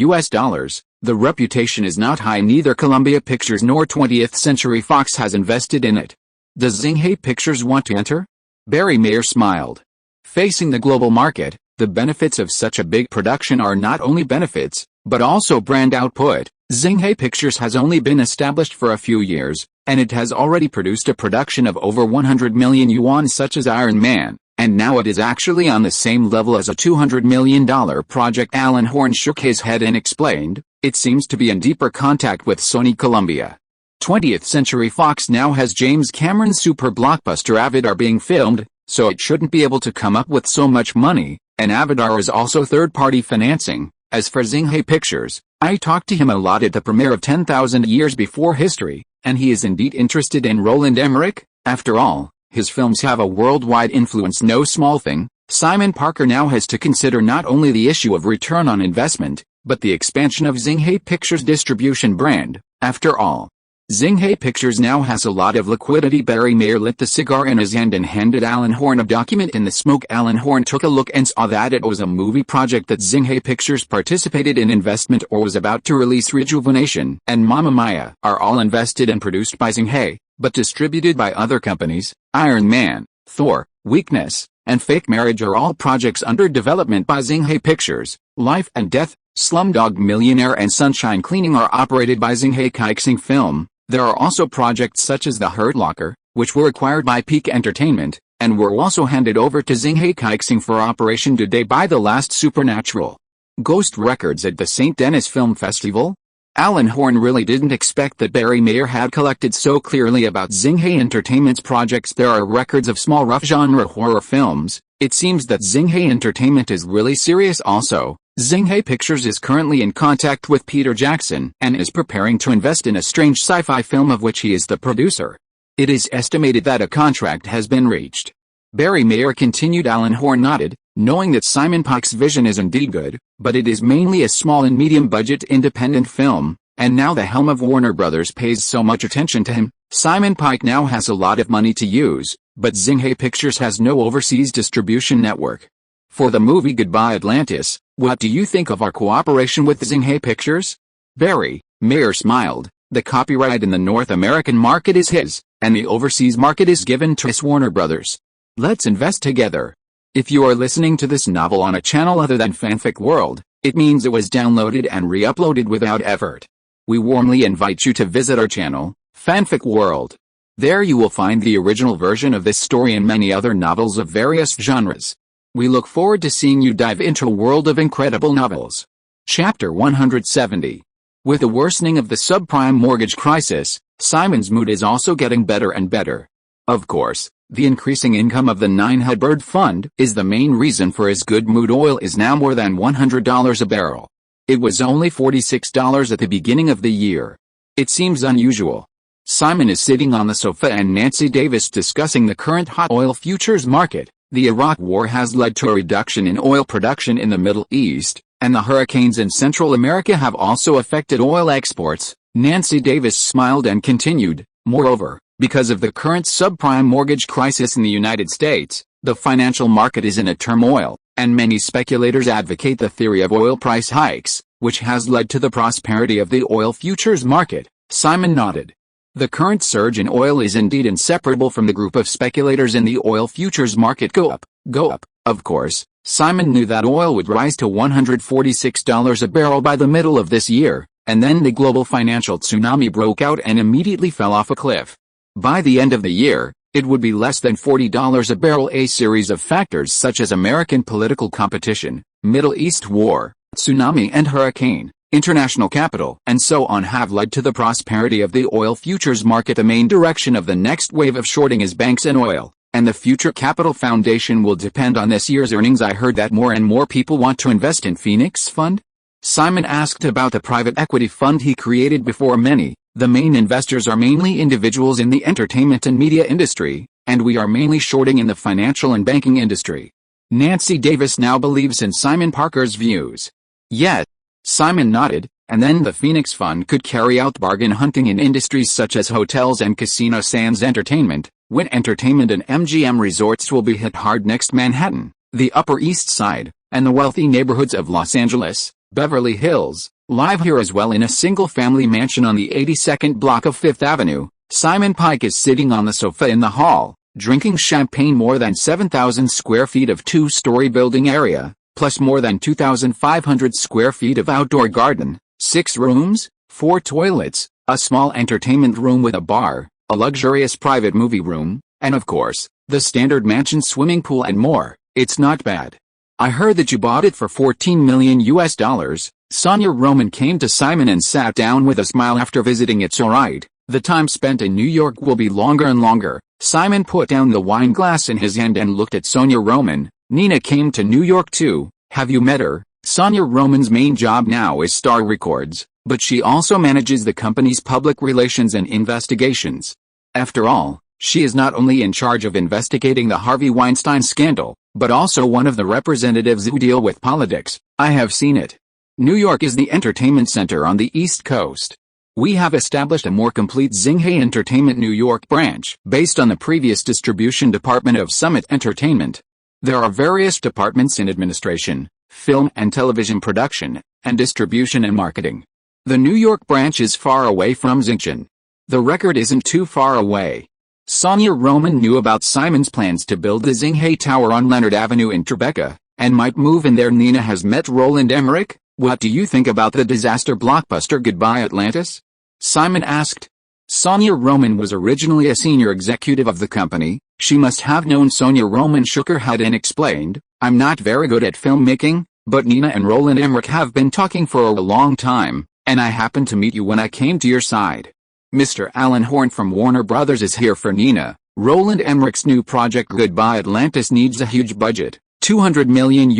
The reputation is not high. Neither Columbia Pictures nor 20th Century Fox has invested in it. Does Xinghai Pictures want to enter? Barry Mayer smiled. Facing the global market, the benefits of such a big production are not only benefits, but also brand output. Xinghai Pictures has only been established for a few years, and it has already produced a production of over 100 million yuan such as Iron Man, and now it is actually on the same level as a $200 million project. Alan Horn shook his head and explained, it seems to be in deeper contact with Sony Columbia. 20th Century Fox now has James Cameron's super blockbuster Avatar being filmed, so it shouldn't be able to come up with so much money, and Avatar is also third-party financing. As for Xinghai Pictures, I talked to him a lot at the premiere of 10,000 Years Before History, and he is indeed interested in Roland Emmerich. After all, his films have a worldwide influence, no small thing. Simon Parker now has to consider not only the issue of return on investment, but the expansion of Xinghai Pictures' distribution brand. After all, Xinghai Pictures now has a lot of liquidity. Barry Mayer lit the cigar in his hand and handed Alan Horn a document in the smoke. Alan Horn took a look and saw that it was a movie project that Xinghai Pictures participated in investment or was about to release. Rejuvenation and Mamma Mia are all invested and produced by Xinghai, but distributed by other companies. Iron Man, Thor, Weakness, and Fake Marriage are all projects under development by Xinghai Pictures. Life and Death, Slumdog Millionaire and Sunshine Cleaning are operated by Xinghai Kaixing Film. There are also projects such as The Hurt Locker, which were acquired by Peak Entertainment, and were also handed over to Xinghai Kaixing for operation today by The Last Supernatural. Ghost Records at the St. Denis Film Festival? Alan Horn really didn't expect that Barry Mayer had collected so clearly about Xinghai Entertainment's projects. There are records of small rough genre horror films. It seems that Xinghai Entertainment is really serious also. Xinghai Pictures is currently in contact with Peter Jackson and is preparing to invest in a strange sci-fi film of which he is the producer. It is estimated that a contract has been reached. Barry Mayer continued. Alan Horn nodded, knowing that Simon Pike's vision is indeed good, but it is mainly a small and medium-budget independent film, and now the helm of Warner Brothers pays so much attention to him. Simon Pike now has a lot of money to use, but Xinghai Pictures has no overseas distribution network. For the movie Goodbye Atlantis, what do you think of our cooperation with Xinghai Pictures? Barry Mayer smiled. The copyright in the North American market is his, and the overseas market is given to Warner Brothers. Let's invest together. If you are listening to this novel on a channel other than Fanfic World, it means it was downloaded and re-uploaded without effort. We warmly invite you to visit our channel, Fanfic World. There you will find the original version of this story and many other novels of various genres. We look forward to seeing you dive into a world of incredible novels. Chapter 170. With the worsening of the subprime mortgage crisis, Simon's mood is also getting better and better. Of course, the increasing income of the 900 fund is the main reason for his good mood. Oil is now more than $100 a barrel. It was only $46 at the beginning of the year. It seems unusual. Simon is sitting on the sofa and Nancy Davis discussing the current hot oil futures market. The Iraq War has led to a reduction in oil production in the Middle East, and the hurricanes in Central America have also affected oil exports. Nancy Davis smiled and continued, moreover, because of the current subprime mortgage crisis in the United States, the financial market is in a turmoil, and many speculators advocate the theory of oil price hikes, which has led to the prosperity of the oil futures market. Simon nodded. The current surge in oil is indeed inseparable from the group of speculators in the oil futures market. Go up. Of course, Simon knew that oil would rise to $146 a barrel by the middle of this year, and then the global financial tsunami broke out and immediately fell off a cliff. By the end of the year, it would be less than $40 a barrel. A series of factors such as American political competition, Middle East war, tsunami and hurricane, international capital, and so on have led to the prosperity of the oil futures market. The main direction of the next wave of shorting is banks and oil, and the future capital foundation will depend on this year's earnings. I heard that more and more people want to invest in Phoenix Fund? Simon asked about the private equity fund he created before. Many, the main investors are mainly individuals in the entertainment and media industry, and we are mainly shorting in the financial and banking industry. Nancy Davis now believes in Simon Parker's views. Yet, Simon nodded, and then the Phoenix Fund could carry out bargain hunting in industries such as hotels and casino sans entertainment. When entertainment and MGM resorts will be hit hard next. Manhattan, the Upper East Side, and the wealthy neighborhoods of Los Angeles, Beverly Hills, live here as well. In a single-family mansion on the 82nd block of Fifth Avenue, Simon Pike is sitting on the sofa in the hall, drinking champagne. More than 7,000 square feet of two-story building area, plus more than 2,500 square feet of outdoor garden, 6 rooms, 4 toilets, a small entertainment room with a bar, a luxurious private movie room, and of course, the standard mansion swimming pool and more. It's not bad. I heard that you bought it for $14 million. Sonia Roman came to Simon and sat down with a smile after visiting. It's alright, The time spent in New York will be longer and longer. Simon put down the wine glass in his hand and looked at Sonia Roman. Nina came to New York too. Have you met her? Sonia Roman's main job now is Star Records, but she also manages the company's public relations and investigations. After all, she is not only in charge of investigating the Harvey Weinstein scandal, but also one of the representatives who deal with politics. I have seen it. New York is the entertainment center on the East Coast. We have established a more complete Xinghai Entertainment New York branch based on the previous distribution department of Summit Entertainment. There are various departments in administration, film and television production, and distribution and marketing. The New York branch is far away from Xinjiang. The record isn't too far away. Sonia Roman knew about Simon's plans to build the Xinghai Tower on Leonard Avenue in Tribeca, and might move in there. Nina has met Roland Emmerich. What do you think about the disaster blockbuster Goodbye Atlantis? Simon asked. Sonia Roman was originally a senior executive of the company. She must have known. Sonia Roman shook her head and explained, I'm not very good at filmmaking, but Nina and Roland Emmerich have been talking for a long time, and I happened to meet you when I came to your side. Mr. Alan Horn from Warner Brothers is here for Nina. Roland Emmerich's new project Goodbye Atlantis needs a huge budget, $200 million.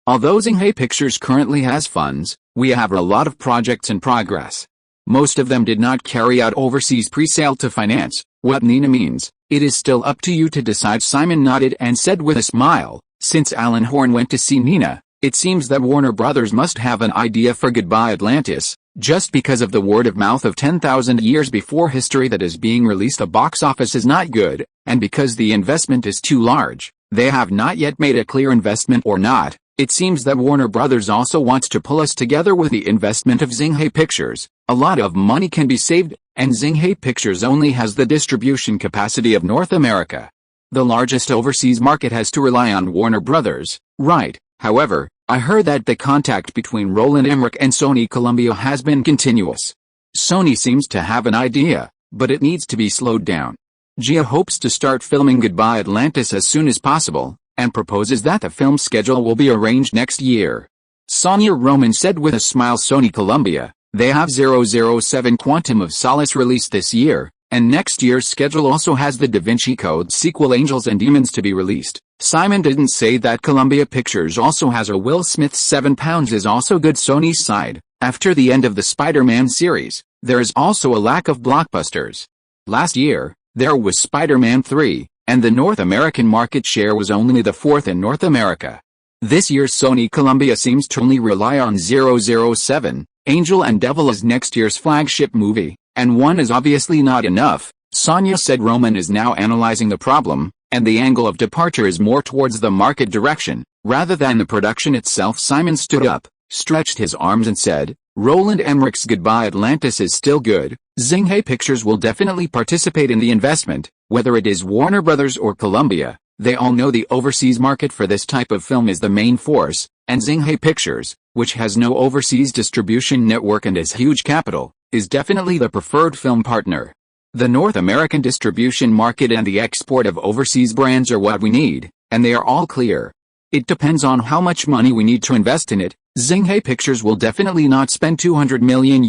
Although Xinghai Pictures currently has funds, we have a lot of projects in progress. Most of them did not carry out overseas pre-sale to finance what Nina means. It is still up to you to decide. Simon nodded and said with a smile, since Alan Horn went to see Nina, it seems that Warner Brothers must have an idea for Goodbye Atlantis. Just because of the word of mouth of 10,000 years before history that is being released, the box office is not good, and because the investment is too large, they have not yet made a clear investment or not. It seems that Warner Brothers also wants to pull us together with the investment of Xinghai Pictures. A lot of money can be saved, and Xinghai Pictures only has the distribution capacity of North America. The largest overseas market has to rely on Warner Brothers, right? However, I heard that the contact between Roland Emmerich and Sony Columbia has been continuous. Sony seems to have an idea, but it needs to be slowed down. Gia hopes to start filming Goodbye Atlantis as soon as possible, and proposes that the film schedule will be arranged next year. Sonia Roman said with a smile. Sony Columbia, they have 007 Quantum of Solace released this year, and next year's schedule also has the Da Vinci Code sequel Angels and Demons to be released. Simon didn't say that Columbia Pictures also has a Will Smith 7 pounds is also good. Sony's side, after the end of the Spider-Man series, there is also a lack of blockbusters. Last year, there was Spider-Man 3, and the North American market share was only the 4th in North America. This year Sony Columbia seems to only rely on 007, Angel and Devil as next year's flagship movie, and one is obviously not enough. Sonia said Roman is now analyzing the problem, and the angle of departure is more towards the market direction, rather than the production itself. Simon stood up, stretched his arms and said, Roland Emmerich's Goodbye Atlantis is still good. Xinghai Pictures will definitely participate in the investment, whether it is Warner Brothers or Columbia. They all know the overseas market for this type of film is the main force, and Xinghai Pictures, which has no overseas distribution network and is huge capital, is definitely the preferred film partner. The North American distribution market and the export of overseas brands are what we need, and they are all clear. It depends on how much money we need to invest in it. Xinghai Pictures will definitely not spend $200 million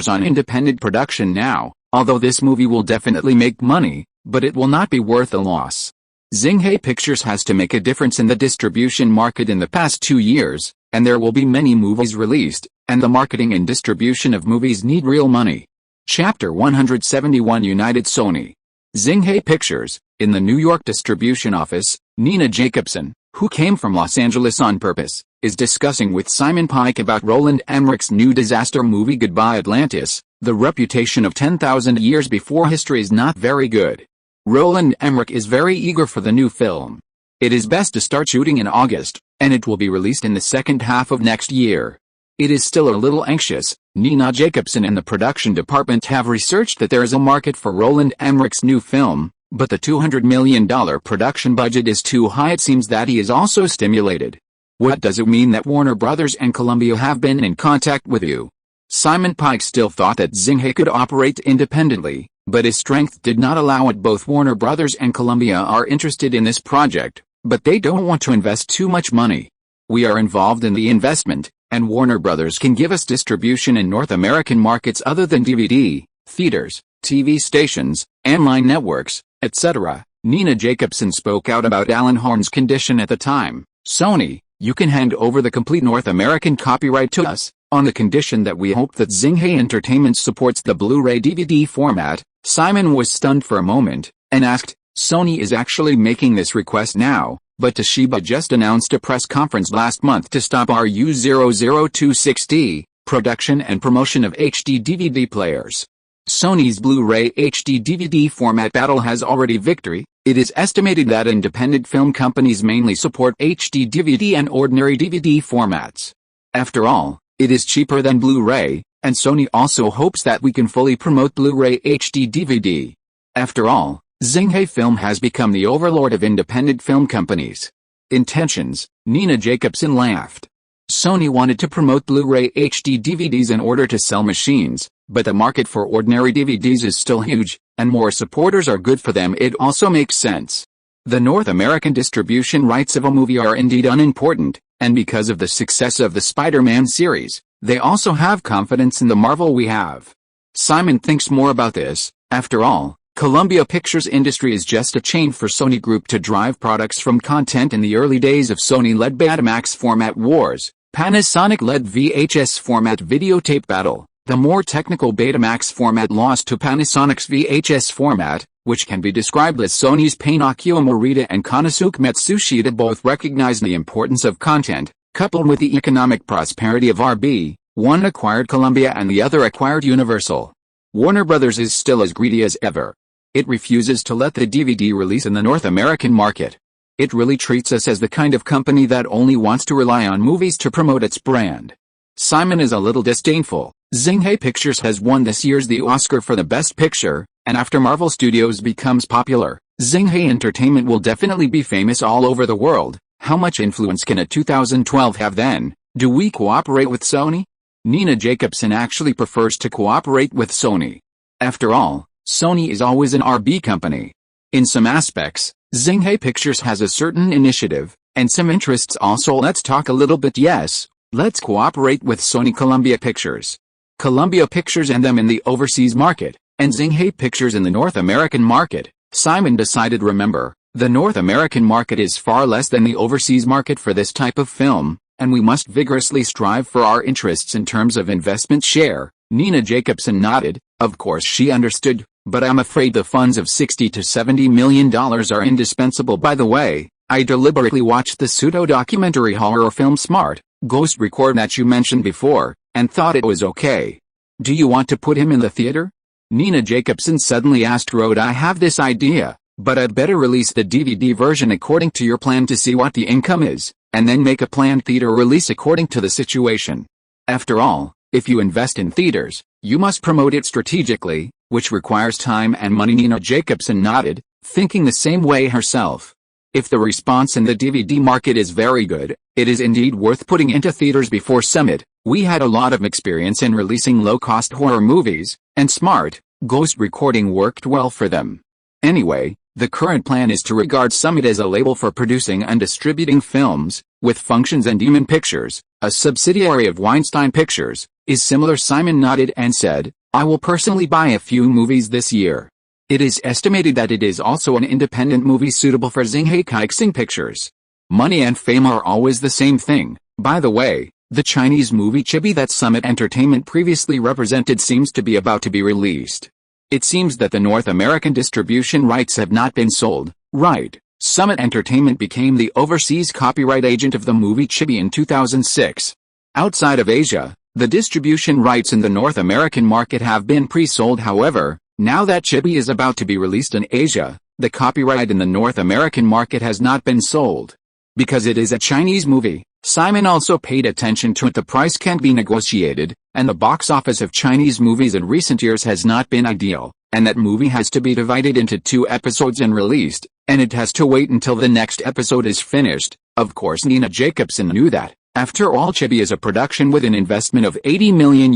on independent production now, although this movie will definitely make money, but it will not be worth a loss. Xinghai Pictures has to make a difference in the distribution market in the past 2 years, and there will be many movies released, and the marketing and distribution of movies need real money. Chapter 171 United Sony. Xinghai Pictures, in the New York distribution office, Nina Jacobson, who came from Los Angeles on purpose, is discussing with Simon Pike about Roland Emmerich's new disaster movie Goodbye Atlantis. The reputation of 10,000 years before history is not very good. Roland Emmerich is very eager for the new film. It is best to start shooting in August, and it will be released in the second half of next year. It is still a little anxious. Nina Jacobson and the production department have researched that there is a market for Roland Emmerich's new film, but the $200 million production budget is too high. It seems that he is also stimulated. What does it mean that Warner Brothers and Columbia have been in contact with you? Simon Pike still thought that Xinghai could operate independently, but his strength did not allow it. Both Warner Brothers and Columbia are interested in this project, but they don't want to invest too much money. We are involved in the investment, and Warner Brothers can give us distribution in North American markets other than DVD, theaters, TV stations, online networks, etc. Nina Jacobson spoke out about Alan Horn's condition at the time. Sony, you can hand over the complete North American copyright to us, on the condition that we hope that Xinghai Entertainment supports the Blu-ray DVD format. Simon was stunned for a moment, and asked, Sony is actually making this request now, but Toshiba just announced a press conference last month to stop RU0026D, production and promotion of HD DVD players. Sony's Blu-ray HD DVD format battle has already victory. It is estimated that independent film companies mainly support HD DVD and ordinary DVD formats. After all, it is cheaper than Blu-ray, and Sony also hopes that we can fully promote Blu-ray HD DVD. After all, Xinghai Film has become the overlord of independent film companies. Intentions, Nina Jacobson laughed. Sony wanted to promote Blu-ray HD DVDs in order to sell machines, but the market for ordinary DVDs is still huge, and more supporters are good for them. It also makes sense. The North American distribution rights of a movie are indeed unimportant, and because of the success of the Spider-Man series, they also have confidence in the Marvel we have. Simon thinks more about this. After all, Columbia Pictures Industry is just a chain for Sony Group to drive products from content. In the early days of Sony-led Betamax format wars, Panasonic-led VHS format videotape battle, the more technical Betamax format lost to Panasonic's VHS format, which can be described as Sony's Pinocchio Morita, and Konosuke Matsushita both recognized the importance of content, coupled with the economic prosperity of RB. One acquired Columbia and the other acquired Universal. Warner Brothers is still as greedy as ever. It refuses to let the DVD release in the North American market. It really treats us as the kind of company that only wants to rely on movies to promote its brand. Simon is a little disdainful. Xinghai Pictures has won this year's the Oscar for the Best Picture, and after Marvel Studios becomes popular, Xinghai Entertainment will definitely be famous all over the world. How much influence can a 2012 have then? Do we cooperate with Sony? Nina Jacobson actually prefers to cooperate with Sony. After all, Sony is always an RB company. In some aspects, Xinghai Pictures has a certain initiative, and some interests also. Let's talk a little bit. Yes, let's cooperate with Sony. Columbia Pictures. Columbia Pictures and them in the overseas market, and Xinghai Pictures in the North American market. Simon decided. Remember, the North American market is far less than the overseas market for this type of film, and we must vigorously strive for our interests in terms of investment share. Nina Jacobson nodded. Of course she understood, but I'm afraid the funds of $60 to $70 million are indispensable. By the way, I deliberately watched the pseudo-documentary horror film Smart, Ghost Record that you mentioned before, and thought it was okay. Do you want to put him in the theater? Nina Jacobson suddenly asked. I have this idea, but I'd better release the DVD version according to your plan to see what the income is, and then make a planned theater release according to the situation. After all, if you invest in theaters, you must promote it strategically, which requires time and money. Nina Jacobson nodded, thinking the same way herself. If the response in the DVD market is very good, it is indeed worth putting into theaters. Before Summit, we had a lot of experience in releasing low-cost horror movies, and Smart, Ghost Recording worked well for them. Anyway, the current plan is to regard Summit as a label for producing and distributing films, with Functions and Demon Pictures, a subsidiary of Weinstein Pictures, is similar. Simon nodded and said, I will personally buy a few movies this year. It is estimated that it is also an independent movie suitable for Xinghai Pictures. Money and fame are always the same thing. By the way, the Chinese movie Chibi that Summit Entertainment previously represented seems to be about to be released. It seems that the North American distribution rights have not been sold, right? Summit Entertainment became the overseas copyright agent of the movie Chibi in 2006. Outside of Asia, the distribution rights in the North American market have been pre-sold. However, now that Chibi is about to be released in Asia, the copyright in the North American market has not been sold. Because it is a Chinese movie, Simon also paid attention to it. The price can't be negotiated, and the box office of Chinese movies in recent years has not been ideal, and that movie has to be divided into 2 episodes and released, and it has to wait until the next episode is finished. Of course Nina Jacobson knew that. After all, Chibi is a production with an investment of $80 million.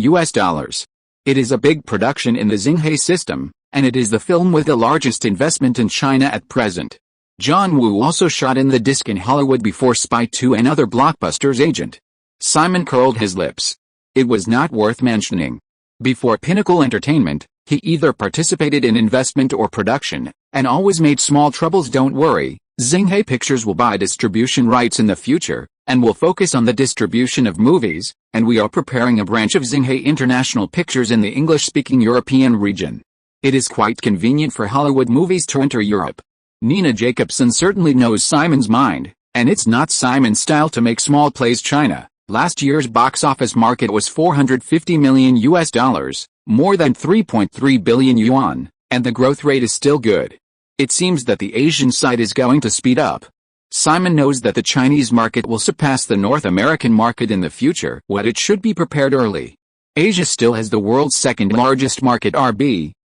It is a big production in the Xinghai system, and it is the film with the largest investment in China at present. John Woo also shot in the disc in Hollywood before Spy 2 and other blockbusters. Agent Simon curled his lips. It was not worth mentioning. Before Pinnacle Entertainment, He either participated in investment or production, and always made small troubles. Don't worry, Xinghe Pictures will buy distribution rights in the future, and will focus on the distribution of movies, and we are preparing a branch of Xinghe International Pictures in the English-speaking European region. It is quite convenient for Hollywood movies to enter Europe. Nina Jacobson certainly knows Simon's mind, and it's not Simon's style to make small plays. China. Last year's box office market was $450 million, more than 3.3 billion yuan, and the growth rate is still good. It seems that the Asian side is going to speed up. Simon knows that the Chinese market will surpass the North American market in the future, but it should be prepared early. Asia still has the world's second largest market.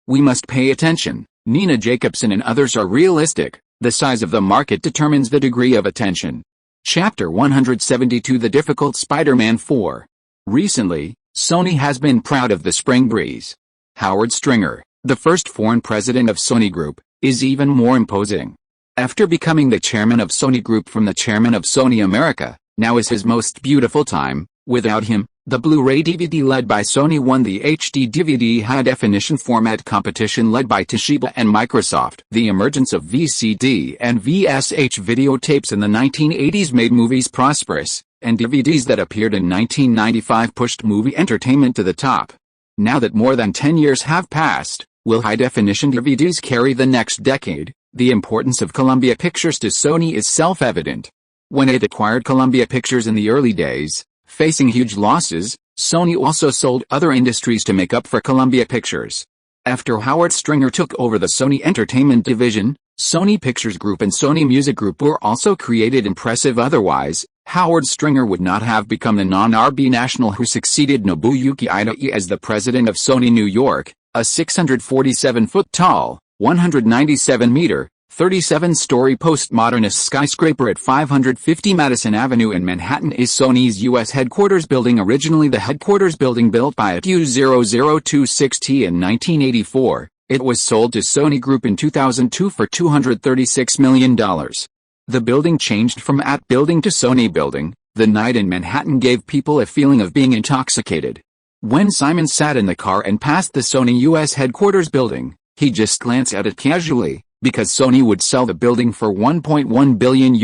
We must pay attention. Nina Jacobson and others are realistic. The size of the market determines the degree of attention. Chapter 172: The Difficult Spider-Man 4. Recently, Sony has been proud of the spring breeze. Howard Stringer, the first foreign president of Sony Group, is even more imposing. After becoming the chairman of Sony Group from the chairman of Sony America, now is his most beautiful time. Without him, the Blu-ray DVD led by Sony won the HD DVD high-definition format competition led by Toshiba and Microsoft. The emergence of VCD and VSH videotapes in the 1980s made movies prosperous, and DVDs that appeared in 1995 pushed movie entertainment to the top. Now that more than 10 years have passed, will high-definition DVDs carry the next decade? The importance of Columbia Pictures to Sony is self-evident. When it acquired Columbia Pictures in the early days, facing huge losses, Sony also sold other industries to make up for Columbia Pictures. After Howard Stringer took over the Sony Entertainment division, Sony Pictures Group and Sony Music Group were also created. Impressive. Otherwise, Howard Stringer would not have become the non-RB national who succeeded Nobuyuki Idai as the president of Sony New York, a 647-foot tall, 197-meter, 37-story postmodernist skyscraper at 550 Madison Avenue in Manhattan is Sony's U.S. headquarters building. Originally the headquarters building built by Q0026T in 1984, it was sold to Sony Group in 2002 for $236 million. The building changed from AT building to Sony building. The night in Manhattan gave people a feeling of being intoxicated. When Simon sat in the car and passed the Sony U.S. headquarters building, he just glanced at it casually, because Sony would sell the building for $1.1 billion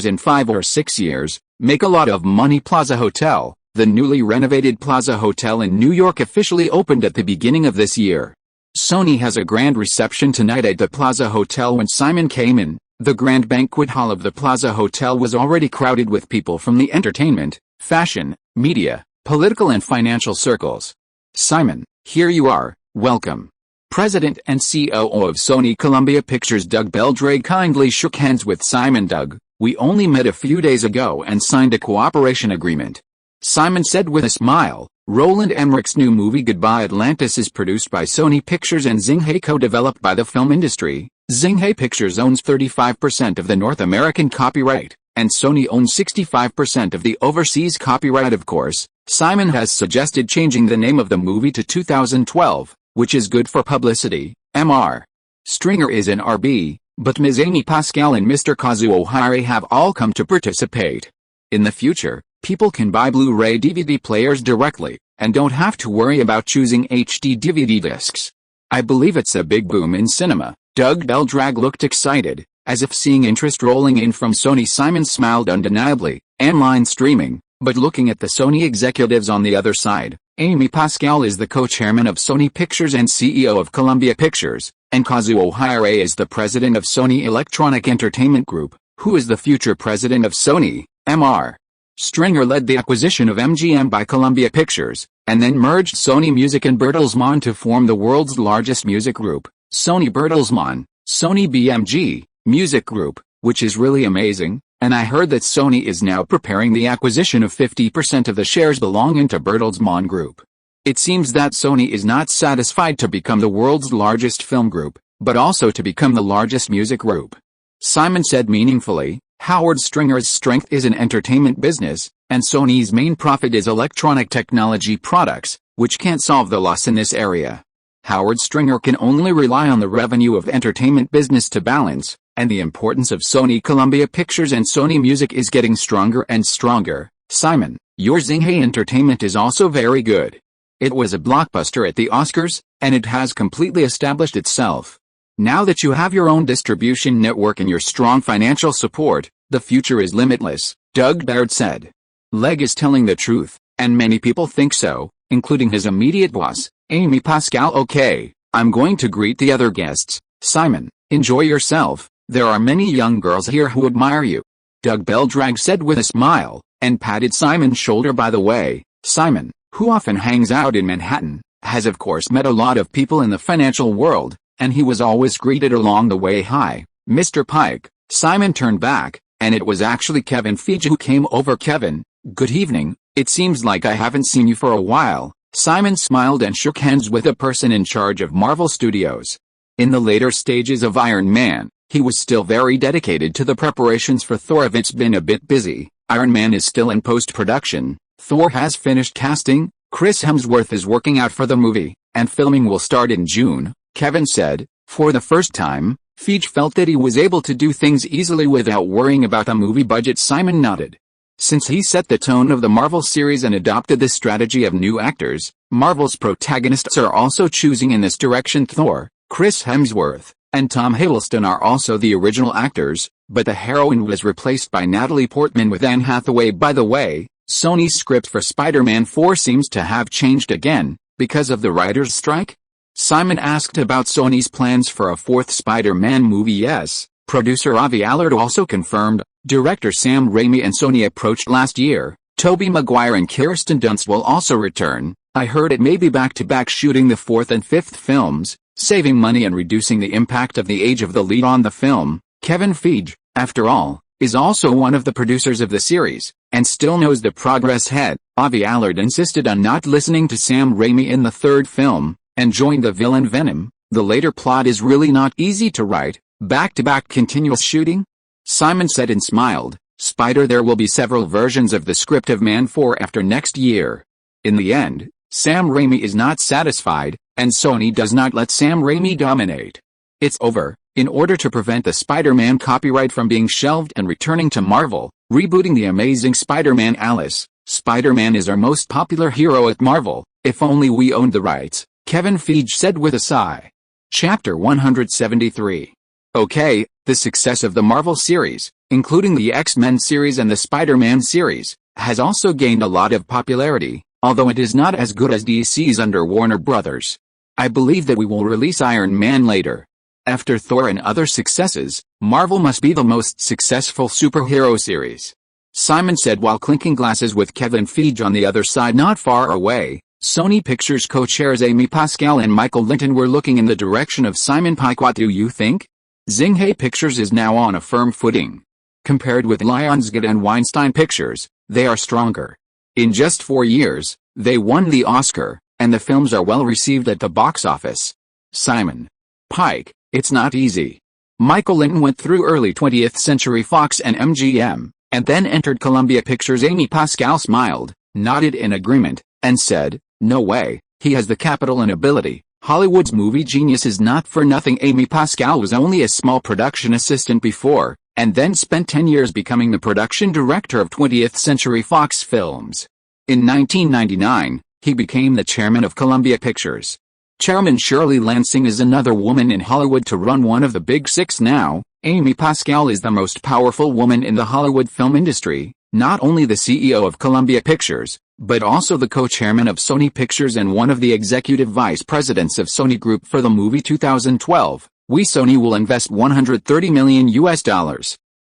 in 5 or 6 years, make a lot of money. Plaza Hotel, the newly renovated Plaza Hotel in New York, officially opened at the beginning of this year. Sony has a grand reception tonight at the Plaza Hotel. When Simon came in, the grand banquet hall of the Plaza Hotel was already crowded with people from the entertainment, fashion, media, political and financial circles. Simon, here you are, welcome. President and COO of Sony Columbia Pictures Doug Beldrag kindly shook hands with Simon. Doug, we only met a few days ago and signed a cooperation agreement. Simon said with a smile. Roland Emmerich's new movie Goodbye Atlantis is produced by Sony Pictures and Xinghe, co-developed by the film industry. Xinghe Pictures owns 35% of the North American copyright, and Sony owns 65% of the overseas copyright. Of course, Simon has suggested changing the name of the movie to 2012. Which is good for publicity. Mr. Stringer is an RB, but Ms. Amy Pascal and Mr. Kazuo Hire have all come to participate. In the future, people can buy Blu-ray DVD players directly, and don't have to worry about choosing HD DVD discs. I believe it's a big boom in cinema. Doug Beldrag looked excited, as if seeing interest rolling in from Sony. Simon smiled undeniably. Online streaming, but looking at the Sony executives on the other side. Amy Pascal is the co-chairman of Sony Pictures and CEO of Columbia Pictures, and Kazuo Hire is the president of Sony Electronic Entertainment Group, who is the future president of Sony. Mr. Stringer led the acquisition of MGM by Columbia Pictures, and then merged Sony Music and Bertelsmann to form the world's largest music group, Sony Bertelsmann, Sony BMG, Music Group, which is really amazing. And I heard that Sony is now preparing the acquisition of 50% of the shares belonging to Bertelsmann Group. It seems that Sony is not satisfied to become the world's largest film group, but also to become the largest music group. Simon said meaningfully, Howard Stringer's strength is an entertainment business, and Sony's main profit is electronic technology products, which can't solve the loss in this area. Howard Stringer can only rely on the revenue of entertainment business to balance, and the importance of Sony Columbia Pictures and Sony Music is getting stronger and stronger. Simon, your Xinghe Entertainment is also very good. It was a blockbuster at the Oscars, and it has completely established itself. Now that you have your own distribution network and your strong financial support, the future is limitless, Doug Baird said. Leg is telling the truth, and many people think so, including his immediate boss, Amy Pascal. Okay, I'm going to greet the other guests. Simon, enjoy yourself, there are many young girls here who admire you. Doug Beldrag said with a smile, and patted Simon's shoulder. By the way, Simon, who often hangs out in Manhattan, has of course met a lot of people in the financial world, and he was always greeted along the way. Hi, Mr. Pike. Simon turned back, and it was actually Kevin Feige who came over. Kevin, good evening, it seems like I haven't seen you for a while. Simon smiled and shook hands with a person in charge of Marvel Studios. In the later stages of Iron Man, he was still very dedicated to the preparations for Thor. It's been a bit busy. Iron Man is still in post-production, Thor has finished casting, Chris Hemsworth is working out for the movie, and filming will start in June, Kevin said. For the first time, Feige felt that he was able to do things easily without worrying about a movie budget. Simon nodded. Since he set the tone of the Marvel series and adopted the strategy of new actors, Marvel's protagonists are also choosing in this direction. Thor, Chris Hemsworth, and Tom Hiddleston are also the original actors, but the heroine was replaced by Natalie Portman with Anne Hathaway. By the way, Sony's script for Spider-Man 4 seems to have changed again, because of the writers' strike? Simon asked about Sony's plans for a fourth Spider-Man movie. Yes, producer Avi Allard also confirmed. Director Sam Raimi and Sony approached last year. Tobey Maguire and Kirsten Dunst will also return. I heard it may be back-to-back shooting the fourth and fifth films, saving money and reducing the impact of the age of the lead on the film. Kevin Feige, after all, is also one of the producers of the series, and still knows the progress ahead. Avi Allard insisted on not listening to Sam Raimi in the third film, and joined the villain Venom. The later plot is really not easy to write. Back-to-back continuous shooting? Simon said and smiled. There will be several versions of the script of Man 4 after next year. In the end, Sam Raimi is not satisfied, and Sony does not let Sam Raimi dominate. It's over. In order to prevent the Spider-Man copyright from being shelved and returning to Marvel, rebooting The Amazing Spider-Man. Alice, Spider-Man is our most popular hero at Marvel. If only we owned the rights, Kevin Feige said with a sigh. Chapter 173. Okay, the success of the Marvel series, including the X-Men series and the Spider-Man series, has also gained a lot of popularity, although it is not as good as DC's under Warner Brothers. I believe that we will release Iron Man later. After Thor and other successes, Marvel must be the most successful superhero series. Simon said while clinking glasses with Kevin Feige on the other side. Not far away, Sony Pictures co-chairs Amy Pascal and Michael Linton were looking in the direction of Simon Pike. What do you think? Xinhai Pictures is now on a firm footing. Compared with Lionsgate and Weinstein Pictures, they are stronger. In just 4 years, they won the Oscar, and the films are well received at the box office. Simon Pike, it's not easy. Michael Linton went through early 20th Century Fox and MGM, and then entered Columbia Pictures. Amy Pascal smiled, nodded in agreement, and said, no way, he has the capital and ability. Hollywood's movie genius is not for nothing. Amy Pascal was only a small production assistant before, and then spent 10 years becoming the production director of 20th Century Fox films. In 1999, he became the chairman of Columbia Pictures. Chairman Shirley Lansing is another woman in Hollywood to run one of the big six now. Amy Pascal is the most powerful woman in the Hollywood film industry, not only the CEO of Columbia Pictures, but also the co-chairman of Sony Pictures and one of the executive vice presidents of Sony Group. For the movie 2012, Sony will invest $130 million.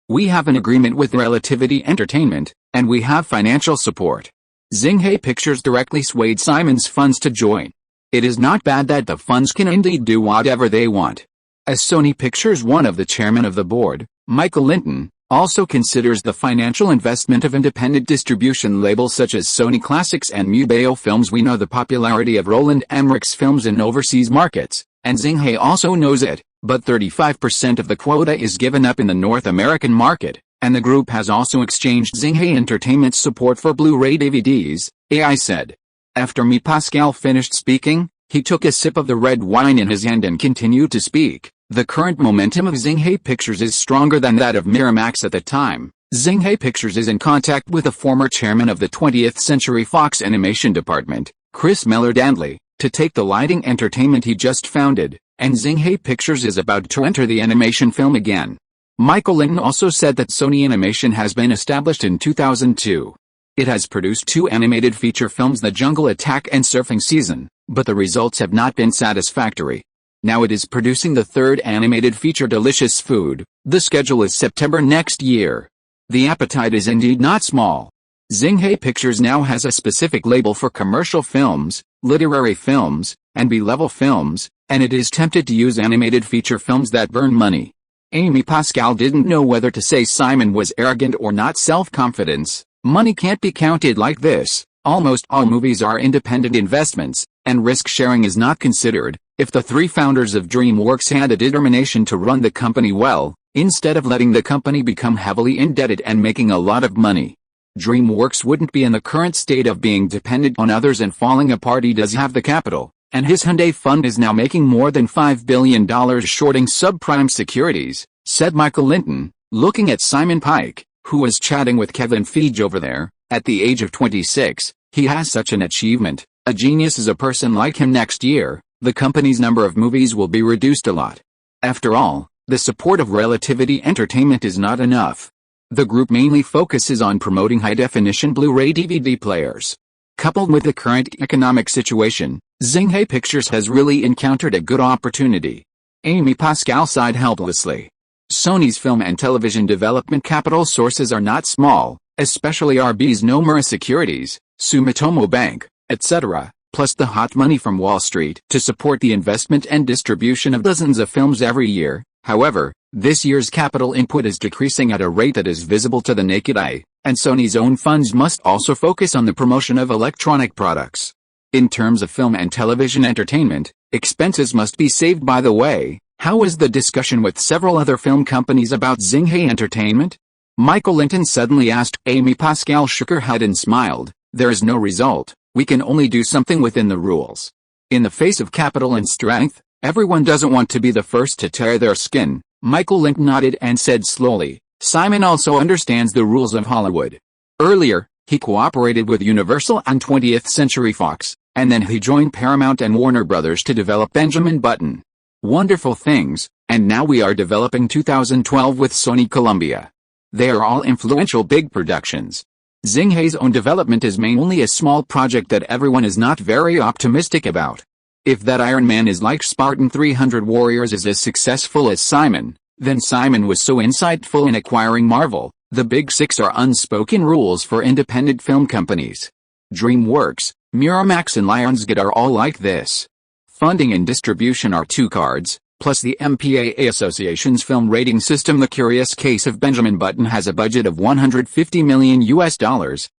We have an agreement with Relativity Entertainment, and we have financial support. Xinhai Pictures directly swayed Simon's funds to join. It is not bad that the funds can indeed do whatever they want. As Sony Pictures one of the chairman of the board, Michael Linton, also considers the financial investment of independent distribution labels such as Sony Classics and Mubeo Films. We know the popularity of Roland Emmerich's films in overseas markets, and Xinhai also knows it, but 35% of the quota is given up in the North American market, and the group has also exchanged Xinhai Entertainment's support for Blu-ray DVDs, AI said. After me Pascal finished speaking, he took a sip of the red wine in his hand and continued to speak. The current momentum of Xinhai Pictures is stronger than that of Miramax at the time. Xinhai Pictures is in contact with the former chairman of the 20th Century Fox Animation Department, Chris Miller-Dandley, to take the lighting entertainment he just founded, and Xinghe Pictures is about to enter the animation film again. Michael Linton also said that Sony Animation has been established in 2002. It has produced 2 animated feature films, The Jungle Attack and Surfing Season, but the results have not been satisfactory. Now it is producing the 3rd animated feature, Delicious Food. The schedule is September next year. The appetite is indeed not small. Xinghe Pictures now has a specific label for commercial films, literary films, and B-level films, and it is tempted to use animated feature films that burn money. Amy Pascal didn't know whether to say Simon was arrogant or not. Self-confidence. Money can't be counted like this. Almost all movies are independent investments, and risk-sharing is not considered. If the 3 founders of DreamWorks had a determination to run the company well, instead of letting the company become heavily indebted and making a lot of money, DreamWorks wouldn't be in the current state of being dependent on others and falling apart. He does have the capital, and his Hyundai fund is now making more than $5 billion shorting subprime securities, said Michael Linton, looking at Simon Pike, who was chatting with Kevin Feige over there. At the age of 26, he has such an achievement. A genius is a person like him. Next year, the company's number of movies will be reduced a lot. After all, the support of Relativity Entertainment is not enough. The group mainly focuses on promoting high-definition Blu-ray DVD players. Coupled with the current economic situation, Xinghe Pictures has really encountered a good opportunity. Amy Pascal sighed helplessly. Sony's film and television development capital sources are not small, especially RB's Nomura Securities, Sumitomo Bank, etc., plus the hot money from Wall Street to support the investment and distribution of dozens of films every year. However, this year's capital input is decreasing at a rate that is visible to the naked eye, and Sony's own funds must also focus on the promotion of electronic products. In terms of film and television entertainment, expenses must be saved. By the way, how is the discussion with several other film companies about Xinghe Entertainment? Michael Linton suddenly asked. Amy Pascal shook her head and smiled. There is no result. We can only do something within the rules. In the face of capital and strength, everyone doesn't want to be the first to tear their skin. Michael Linton nodded and said slowly, Simon also understands the rules of Hollywood. Earlier, he cooperated with Universal and 20th Century Fox, and then he joined Paramount and Warner Brothers to develop Benjamin Button. Wonderful things, and now we are developing 2012 with Sony Columbia. They are all influential big productions. Xinghe's own development is mainly a small project that everyone is not very optimistic about. If that Iron Man is like Spartan 300 Warriors is as successful as Simon, then Simon was so insightful in acquiring Marvel. The Big Six are unspoken rules for independent film companies. DreamWorks, Miramax and Lionsgate are all like this. Funding and distribution are 2 cards, plus the MPAA Association's film rating system. The Curious Case of Benjamin Button has a budget of $150 million,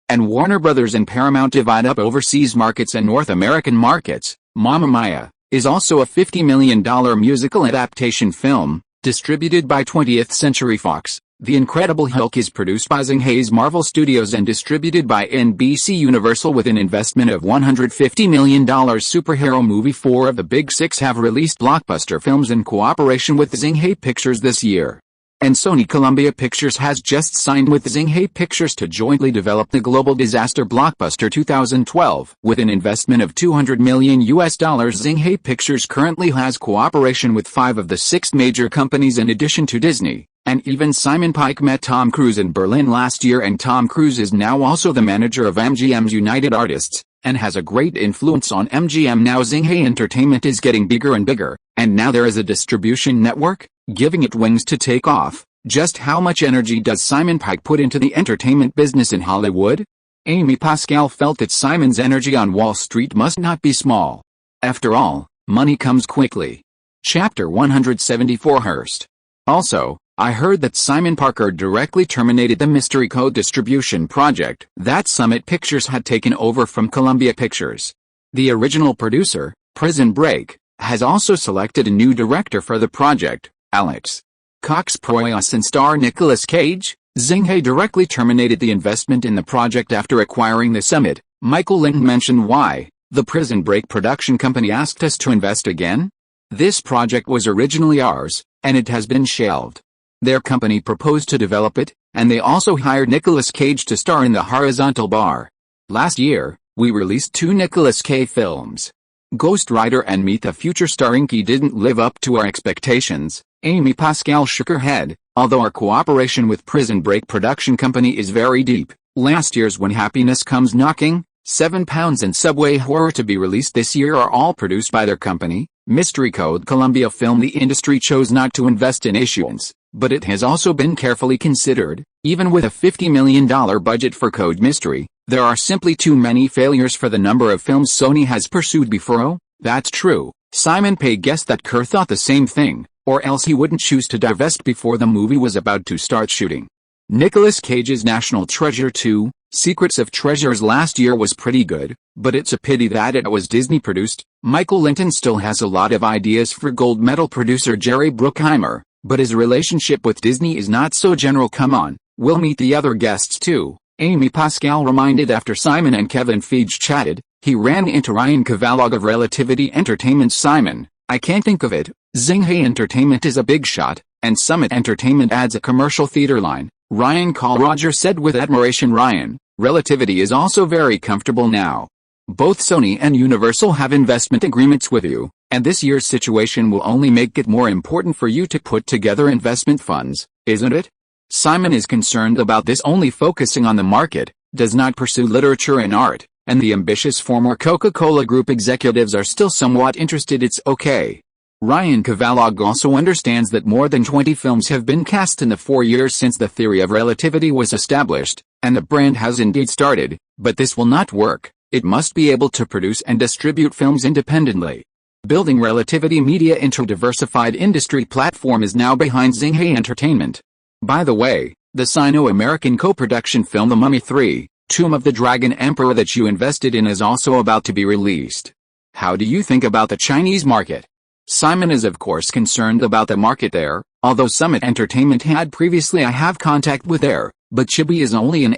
and Warner Brothers and Paramount divide up overseas markets and North American markets. Mamma Mia is also a $50 million musical adaptation film, distributed by 20th Century Fox. The Incredible Hulk is produced by Xinghe's Marvel Studios and distributed by NBC Universal with an investment of $150 million. Superhero movie. 4 of the Big Six have released blockbuster films in cooperation with Xinghe Pictures this year. And Sony Columbia Pictures has just signed with Xinghe Pictures to jointly develop the global disaster blockbuster 2012. With an investment of $200 million, Xinghe Pictures currently has cooperation with 5 of the 6 major companies in addition to Disney. And even Simon Pike met Tom Cruise in Berlin last year, and Tom Cruise is now also the manager of MGM's United Artists, and has a great influence on MGM now. Xinghe Entertainment is getting bigger and bigger, and now there is a distribution network, giving it wings to take off. Just how much energy does Simon Pike put into the entertainment business in Hollywood? Amy Pascal felt that Simon's energy on Wall Street must not be small. After all, money comes quickly. Chapter 174. Hearst. Also, I heard that Simon Parker directly terminated the Mystery Code distribution project that Summit Pictures had taken over from Columbia Pictures. The original producer, Prison Break, has also selected a new director for the project, Alex Cox-Proyas, and star Nicolas Cage. Xinghe directly terminated the investment in the project after acquiring the Summit. Michael Linton mentioned why. The Prison Break production company asked us to invest again. This project was originally ours, and it has been shelved. Their company proposed to develop it, and they also hired Nicolas Cage to star in The Horizontal Bar. Last year, We released 2 Nicolas Cage films. Ghost Rider and Meet the Future starring Key didn't live up to our expectations. Amy Pascal shook her head. Although our cooperation with Prison Break production company is very deep, last year's When Happiness Comes Knocking, 7 Pounds and Subway Horror to be released this year are all produced by their company, Mystery Code Columbia Film. The industry chose not to invest in issuance, but it has also been carefully considered. Even with a $50 million budget for Code Mystery, there are simply too many failures for the number of films Sony has pursued before. Oh, that's true. Simon Pegg guessed that Kerr thought the same thing, or else he wouldn't choose to divest before the movie was about to start shooting. Nicolas Cage's National Treasure 2, Secrets of Treasures last year was pretty good, but it's a pity that it was Disney produced. Michael Linton still has a lot of ideas for gold medal producer Jerry Bruckheimer, but his relationship with Disney is not so general. Come on, we'll meet the other guests too, Amy Pascal reminded after Simon and Kevin Feige chatted. He ran into Ryan Cavalog of Relativity Entertainment. Simon, I can't think of it. Xinghai Entertainment is a big shot, and Summit Entertainment adds a commercial theater line. Ryan Call Roger said with admiration. Ryan, Relativity is also very comfortable now. Both Sony and Universal have investment agreements with you, and this year's situation will only make it more important for you to put together investment funds, isn't it? Simon is concerned about this, only focusing on the market, does not pursue literature and art, and the ambitious former Coca-Cola Group executives are still somewhat interested. It's okay. Ryan Cavalog also understands that more than 20 films have been cast in the 4 years since the theory of relativity was established, and the brand has indeed started, but this will not work. It must be able to produce and distribute films independently. Building Relativity Media into a diversified industry platform is now behind Xinghai Entertainment. By the way, the Sino-American co-production film The Mummy 3, Tomb of the Dragon Emperor that you invested in is also about to be released. How do you think about the Chinese market? Simon is of course concerned about the market there, although Summit Entertainment had previously have contact with there, but Chibi is only an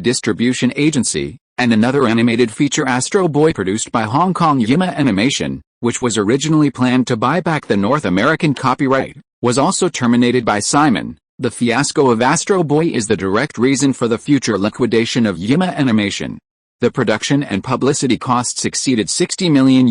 distribution agency, and another animated feature Astro Boy produced by Hong Kong Yima Animation, which was originally planned to buy back the North American copyright, was also terminated by Simon. The fiasco of Astro Boy is the direct reason for the future liquidation of Yima Animation. The production and publicity costs exceeded $60 million.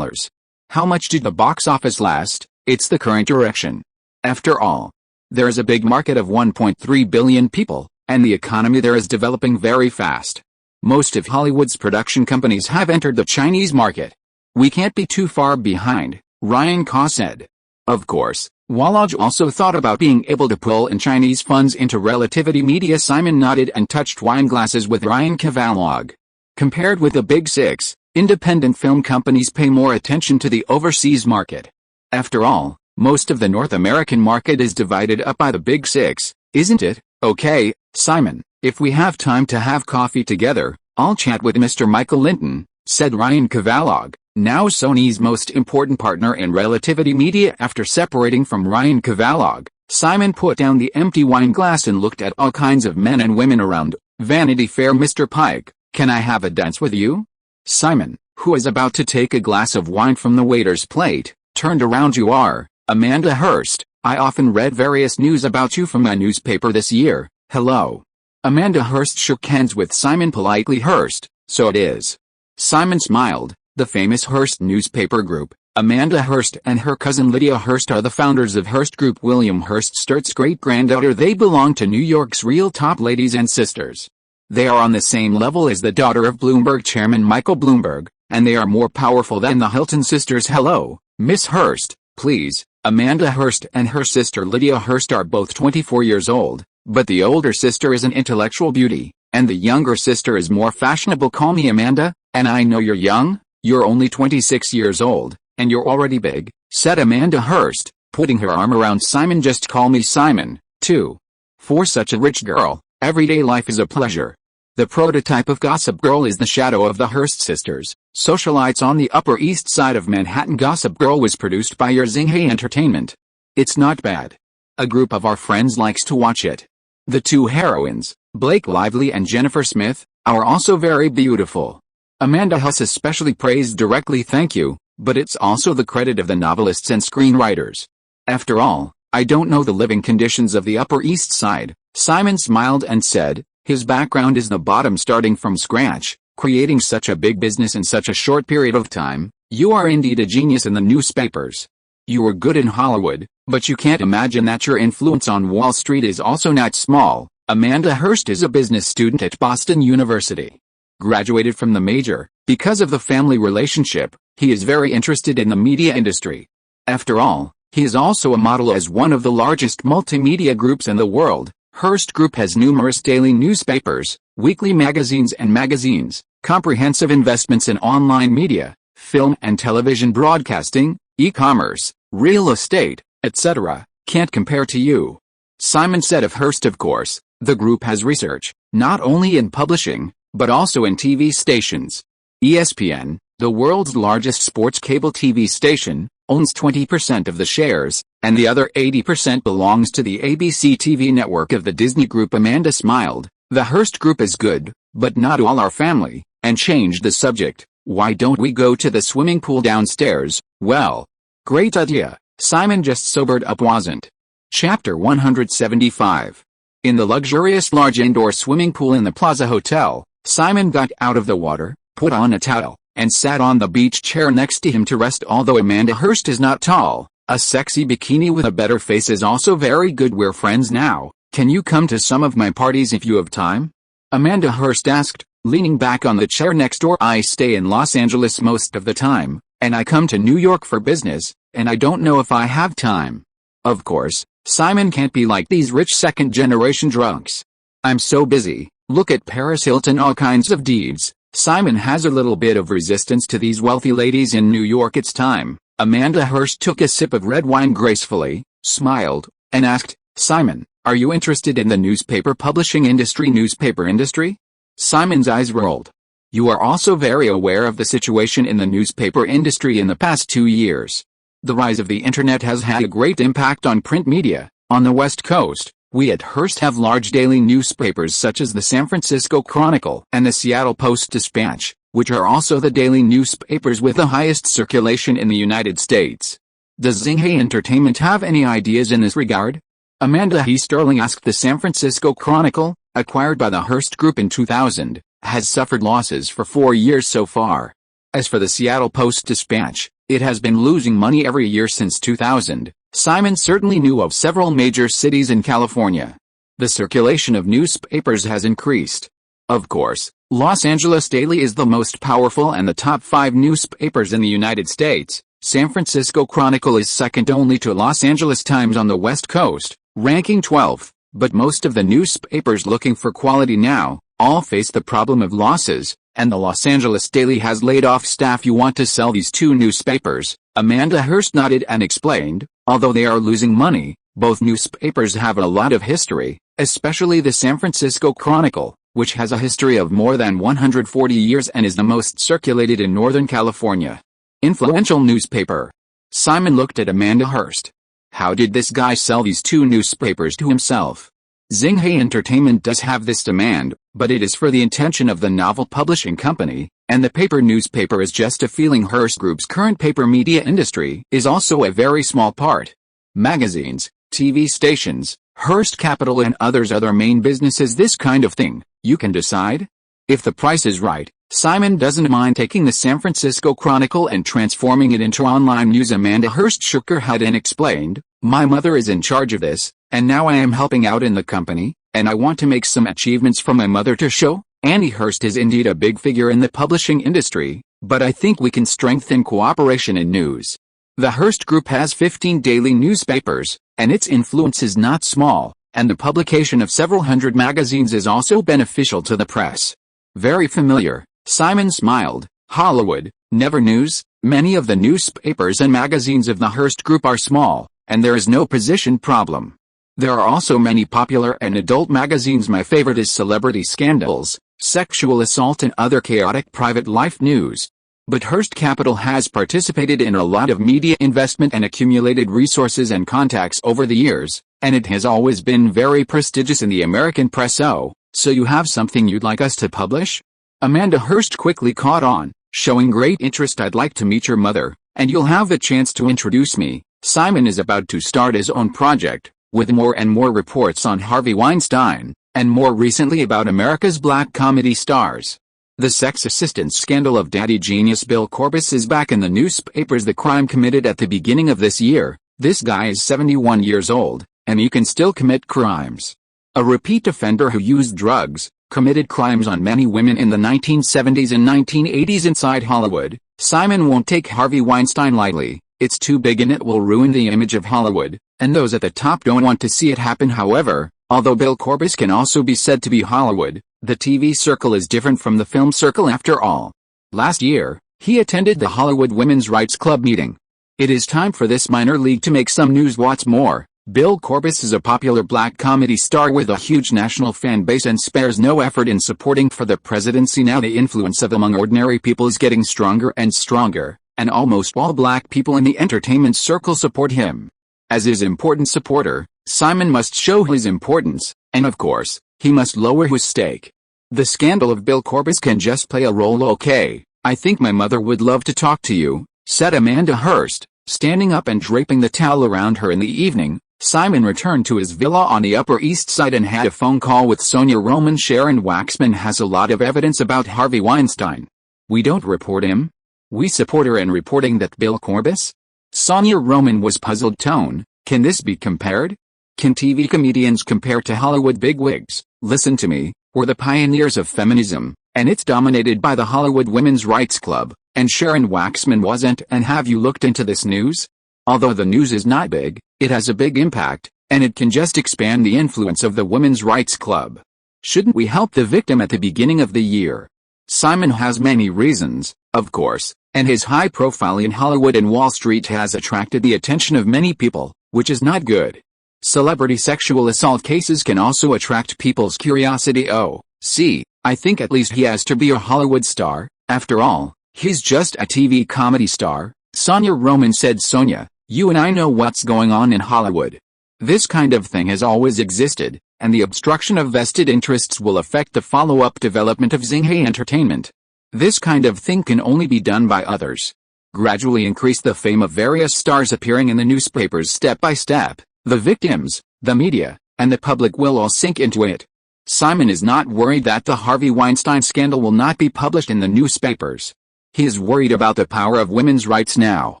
How much did the box office last? It's the current direction. After all, there is a big market of 1.3 billion people, and the economy there is developing very fast. Most of Hollywood's production companies have entered the Chinese market. We can't be too far behind, Ryan Kaw said. Of course, Wallach also thought about being able to pull in Chinese funds into Relativity Media. Simon nodded and touched wine glasses with Ryan Cavalog. Compared with the Big Six, independent film companies pay more attention to the overseas market. After all, most of the North American market is divided up by the Big Six, isn't it? Okay, Simon, if we have time to have coffee together, I'll chat with Mr. Michael Linton, said Ryan Cavalog, now Sony's most important partner in Relativity Media. After separating from Ryan Cavalog, Simon put down the empty wine glass and looked at all kinds of men and women around. Vanity Fair. Mr. Pike, can I have a dance with you? Simon, who is about to take a glass of wine from the waiter's plate, turned around. You are Amanda Hearst. I often read various news about you from my newspaper this year. Hello. Amanda Hearst shook hands with Simon politely. Hearst, so it is. Simon smiled. The famous Hearst newspaper group, Amanda Hearst and her cousin Lydia Hearst are the founders of Hearst Group. William Hearst Sturt's great-granddaughter. They belong to New York's real top ladies and sisters. They are on the same level as the daughter of Bloomberg chairman Michael Bloomberg, and they are more powerful than the Hilton sisters. Hello, Miss Hearst, please. Amanda Hearst and her sister Lydia Hearst are both 24 years old, but the older sister is an intellectual beauty, and the younger sister is more fashionable. Call me Amanda, and I know you're young. You're only 26 years old, and you're already big, said Amanda Hearst, putting her arm around Simon. Just call me Simon, too. For such a rich girl, everyday life is a pleasure. The prototype of Gossip Girl is the shadow of the Hearst sisters, socialites on the Upper East Side of Manhattan. Gossip Girl was produced by your Xinghai Entertainment. It's not bad. A group of our friends likes to watch it. The two heroines, Blake Lively and Jennifer Smith, are also very beautiful. Amanda Huss especially praised directly. Thank you, but it's also the credit of the novelists and screenwriters. After all, I don't know the living conditions of the Upper East Side. Simon smiled and said, his background is the bottom starting from scratch, Creating such a big business in such a short period of time, you are indeed a genius in the newspapers. You were good in Hollywood, but you can't imagine that your influence on Wall Street is also not small. Amanda Hearst is a business student at Boston University. Graduated from the major. Because of the family relationship, he is very interested in the media industry. After all, he is also a model as one of the largest multimedia groups in the world. Hearst Group has numerous daily newspapers, weekly magazines and magazines, comprehensive investments in online media, film and television broadcasting, e-commerce, real estate, etc. Can't compare to you. Simon said of Hearst. Of course, the group has research, not only in publishing, but also in TV stations. ESPN, the world's largest sports cable TV station, owns 20% of the shares, and the other 80% belongs to the ABC TV network of the Disney Group. Amanda smiled. The Hearst Group is good, but not all our family, and changed the subject. Why don't we go to the swimming pool downstairs? Well, great idea. Simon just sobered up, wasn't? Chapter 175. In the luxurious large indoor swimming pool in the Plaza Hotel, Simon got out of the water, put on a towel, and sat on the beach chair next to him to rest. Although Amanda Hearst is not tall, a sexy bikini with a better face is also very good. We're friends now. Can you come to some of my parties if you have time? Amanda Hearst asked, leaning back on the chair next door. I stay in Los Angeles most of the time, and I come to New York for business, and I don't know if I have time. Of course, Simon can't be like these rich second-generation drunks. I'm so busy. Look at Paris Hilton, all kinds of deeds. Simon has a little bit of resistance to these wealthy ladies in New York. It's time. Amanda Hearst took a sip of red wine gracefully, smiled, and asked, Simon, are you interested in the newspaper publishing industry? Newspaper industry? Simon's eyes rolled. You are also very aware of the situation in the newspaper industry in the past 2 years. The rise of the internet has had a great impact on print media. On the West Coast, we at Hearst have large daily newspapers such as the San Francisco Chronicle and the Seattle Post-Dispatch, which are also the daily newspapers with the highest circulation in the United States. Does Xinghai Entertainment have any ideas in this regard? Amanda He Sterling asked. The San Francisco Chronicle, acquired by the Hearst Group in 2000, has suffered losses for 4 years so far. As for the Seattle Post-Dispatch, it has been losing money every year since 2000. Simon certainly knew of several major cities in California. The circulation of newspapers has increased. Of course, Los Angeles Daily is the most powerful and the top 5 newspapers in the United States. San Francisco Chronicle is second only to Los Angeles Times on the West Coast, ranking 12th, but most of the newspapers looking for quality now, all face the problem of losses, and the Los Angeles Daily has laid off staff. You want to sell these 2 newspapers? Amanda Hearst nodded and explained, although they are losing money, both newspapers have a lot of history, especially the San Francisco Chronicle, which has a history of more than 140 years and is the most circulated in Northern California. Influential newspaper. Simon looked at Amanda Hearst. How did this guy sell these 2 newspapers to himself? Xinghai Entertainment does have this demand, but it is for the intention of the novel publishing company, and the paper newspaper is just a feeling. Hearst Group's current paper media industry is also a very small part. Magazines, TV stations, Hearst Capital and others are their main businesses. This kind of thing, you can decide. If the price is right, Simon doesn't mind taking the San Francisco Chronicle and transforming it into online news. Amanda Hearst shook her head and explained, my mother is in charge of this, and now I am helping out in the company, and I want to make some achievements for my mother to show. Annie Hearst is indeed a big figure in the publishing industry, but I think we can strengthen cooperation in news. The Hearst Group has 15 daily newspapers, and its influence is not small, and the publication of several hundred magazines is also beneficial to the press. Very familiar. Simon smiled. Hollywood, Never News. Many of the newspapers and magazines of the Hearst Group are small, and there is no position problem. There are also many popular and adult magazines. My favorite is Celebrity Scandals, Sexual Assault and Other Chaotic Private Life News. But Hearst Capital has participated in a lot of media investment and accumulated resources and contacts over the years, and it has always been very prestigious in the American press. Oh, so you have something you'd like us to publish? Amanda Hearst quickly caught on, showing great interest. I'd like to meet your mother, and you'll have the chance to introduce me. Simon is about to start his own project, with more and more reports on Harvey Weinstein, and more recently about America's black comedy stars. The sex assistant scandal of daddy genius Bill Corbis is back in the newspapers. The crime committed at the beginning of this year. This guy is 71 years old, and he can still commit crimes. A repeat offender who used drugs, committed crimes on many women in the 1970s and 1980s inside Hollywood. Simon won't take Harvey Weinstein lightly. It's too big and it will ruin the image of Hollywood, and those at the top don't want to see it happen. However, although Bill Corbis can also be said to be Hollywood, the TV circle is different from the film circle after all. Last year, he attended the Hollywood Women's Rights Club meeting. It is time for this minor league to make some news. What's more, Bill Corbis is a popular black comedy star with a huge national fan base and spares no effort in supporting for the presidency. Now the influence of among ordinary people is getting stronger and stronger, and almost all black people in the entertainment circle support him. As his important supporter, Simon must show his importance, and of course, he must lower his stake. The scandal of Bill Corbis can just play a role. Okay, I think my mother would love to talk to you, said Amanda Hurst, standing up and draping the towel around her. In the evening, Simon returned to his villa on the Upper East Side and had a phone call with Sonia Roman. Sharon Waxman has a lot of evidence about Harvey Weinstein. We don't report him. We support her in reporting that Bill Corbis? Sonia Roman was puzzled. Tone, can this be compared? Can TV comedians compare to Hollywood bigwigs? Listen to me, we're the pioneers of feminism, and it's dominated by the Hollywood Women's Rights Club, and Sharon Waxman wasn't. And have you looked into this news? Although the news is not big, it has a big impact, and it can just expand the influence of the Women's Rights Club. Shouldn't we help the victim at the beginning of the year? Simon has many reasons, of course, and his high profile in Hollywood and Wall Street has attracted the attention of many people, which is not good. Celebrity sexual assault cases can also attract people's curiosity. Oh, see, I think at least he has to be a Hollywood star. After all, he's just a TV comedy star, Sonia Roman said. Sonia, you and I know what's going on in Hollywood. This kind of thing has always existed, and the obstruction of vested interests will affect the follow-up development of Zinghe Entertainment. This kind of thing can only be done by others. Gradually increase the fame of various stars appearing in the newspapers step by step. The victims, the media, and the public will all sink into it. Simon is not worried that the Harvey Weinstein scandal will not be published in the newspapers. He is worried about the power of women's rights now.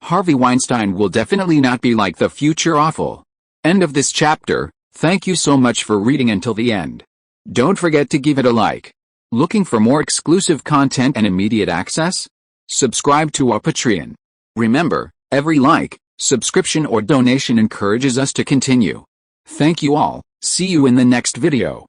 Harvey Weinstein will definitely not be like the future awful. End of this chapter. Thank you so much for reading until the end. Don't forget to give it a like. Looking for more exclusive content and immediate access? Subscribe to our Patreon. Remember, every like, subscription or donation encourages us to continue. Thank you all. See you in the next video.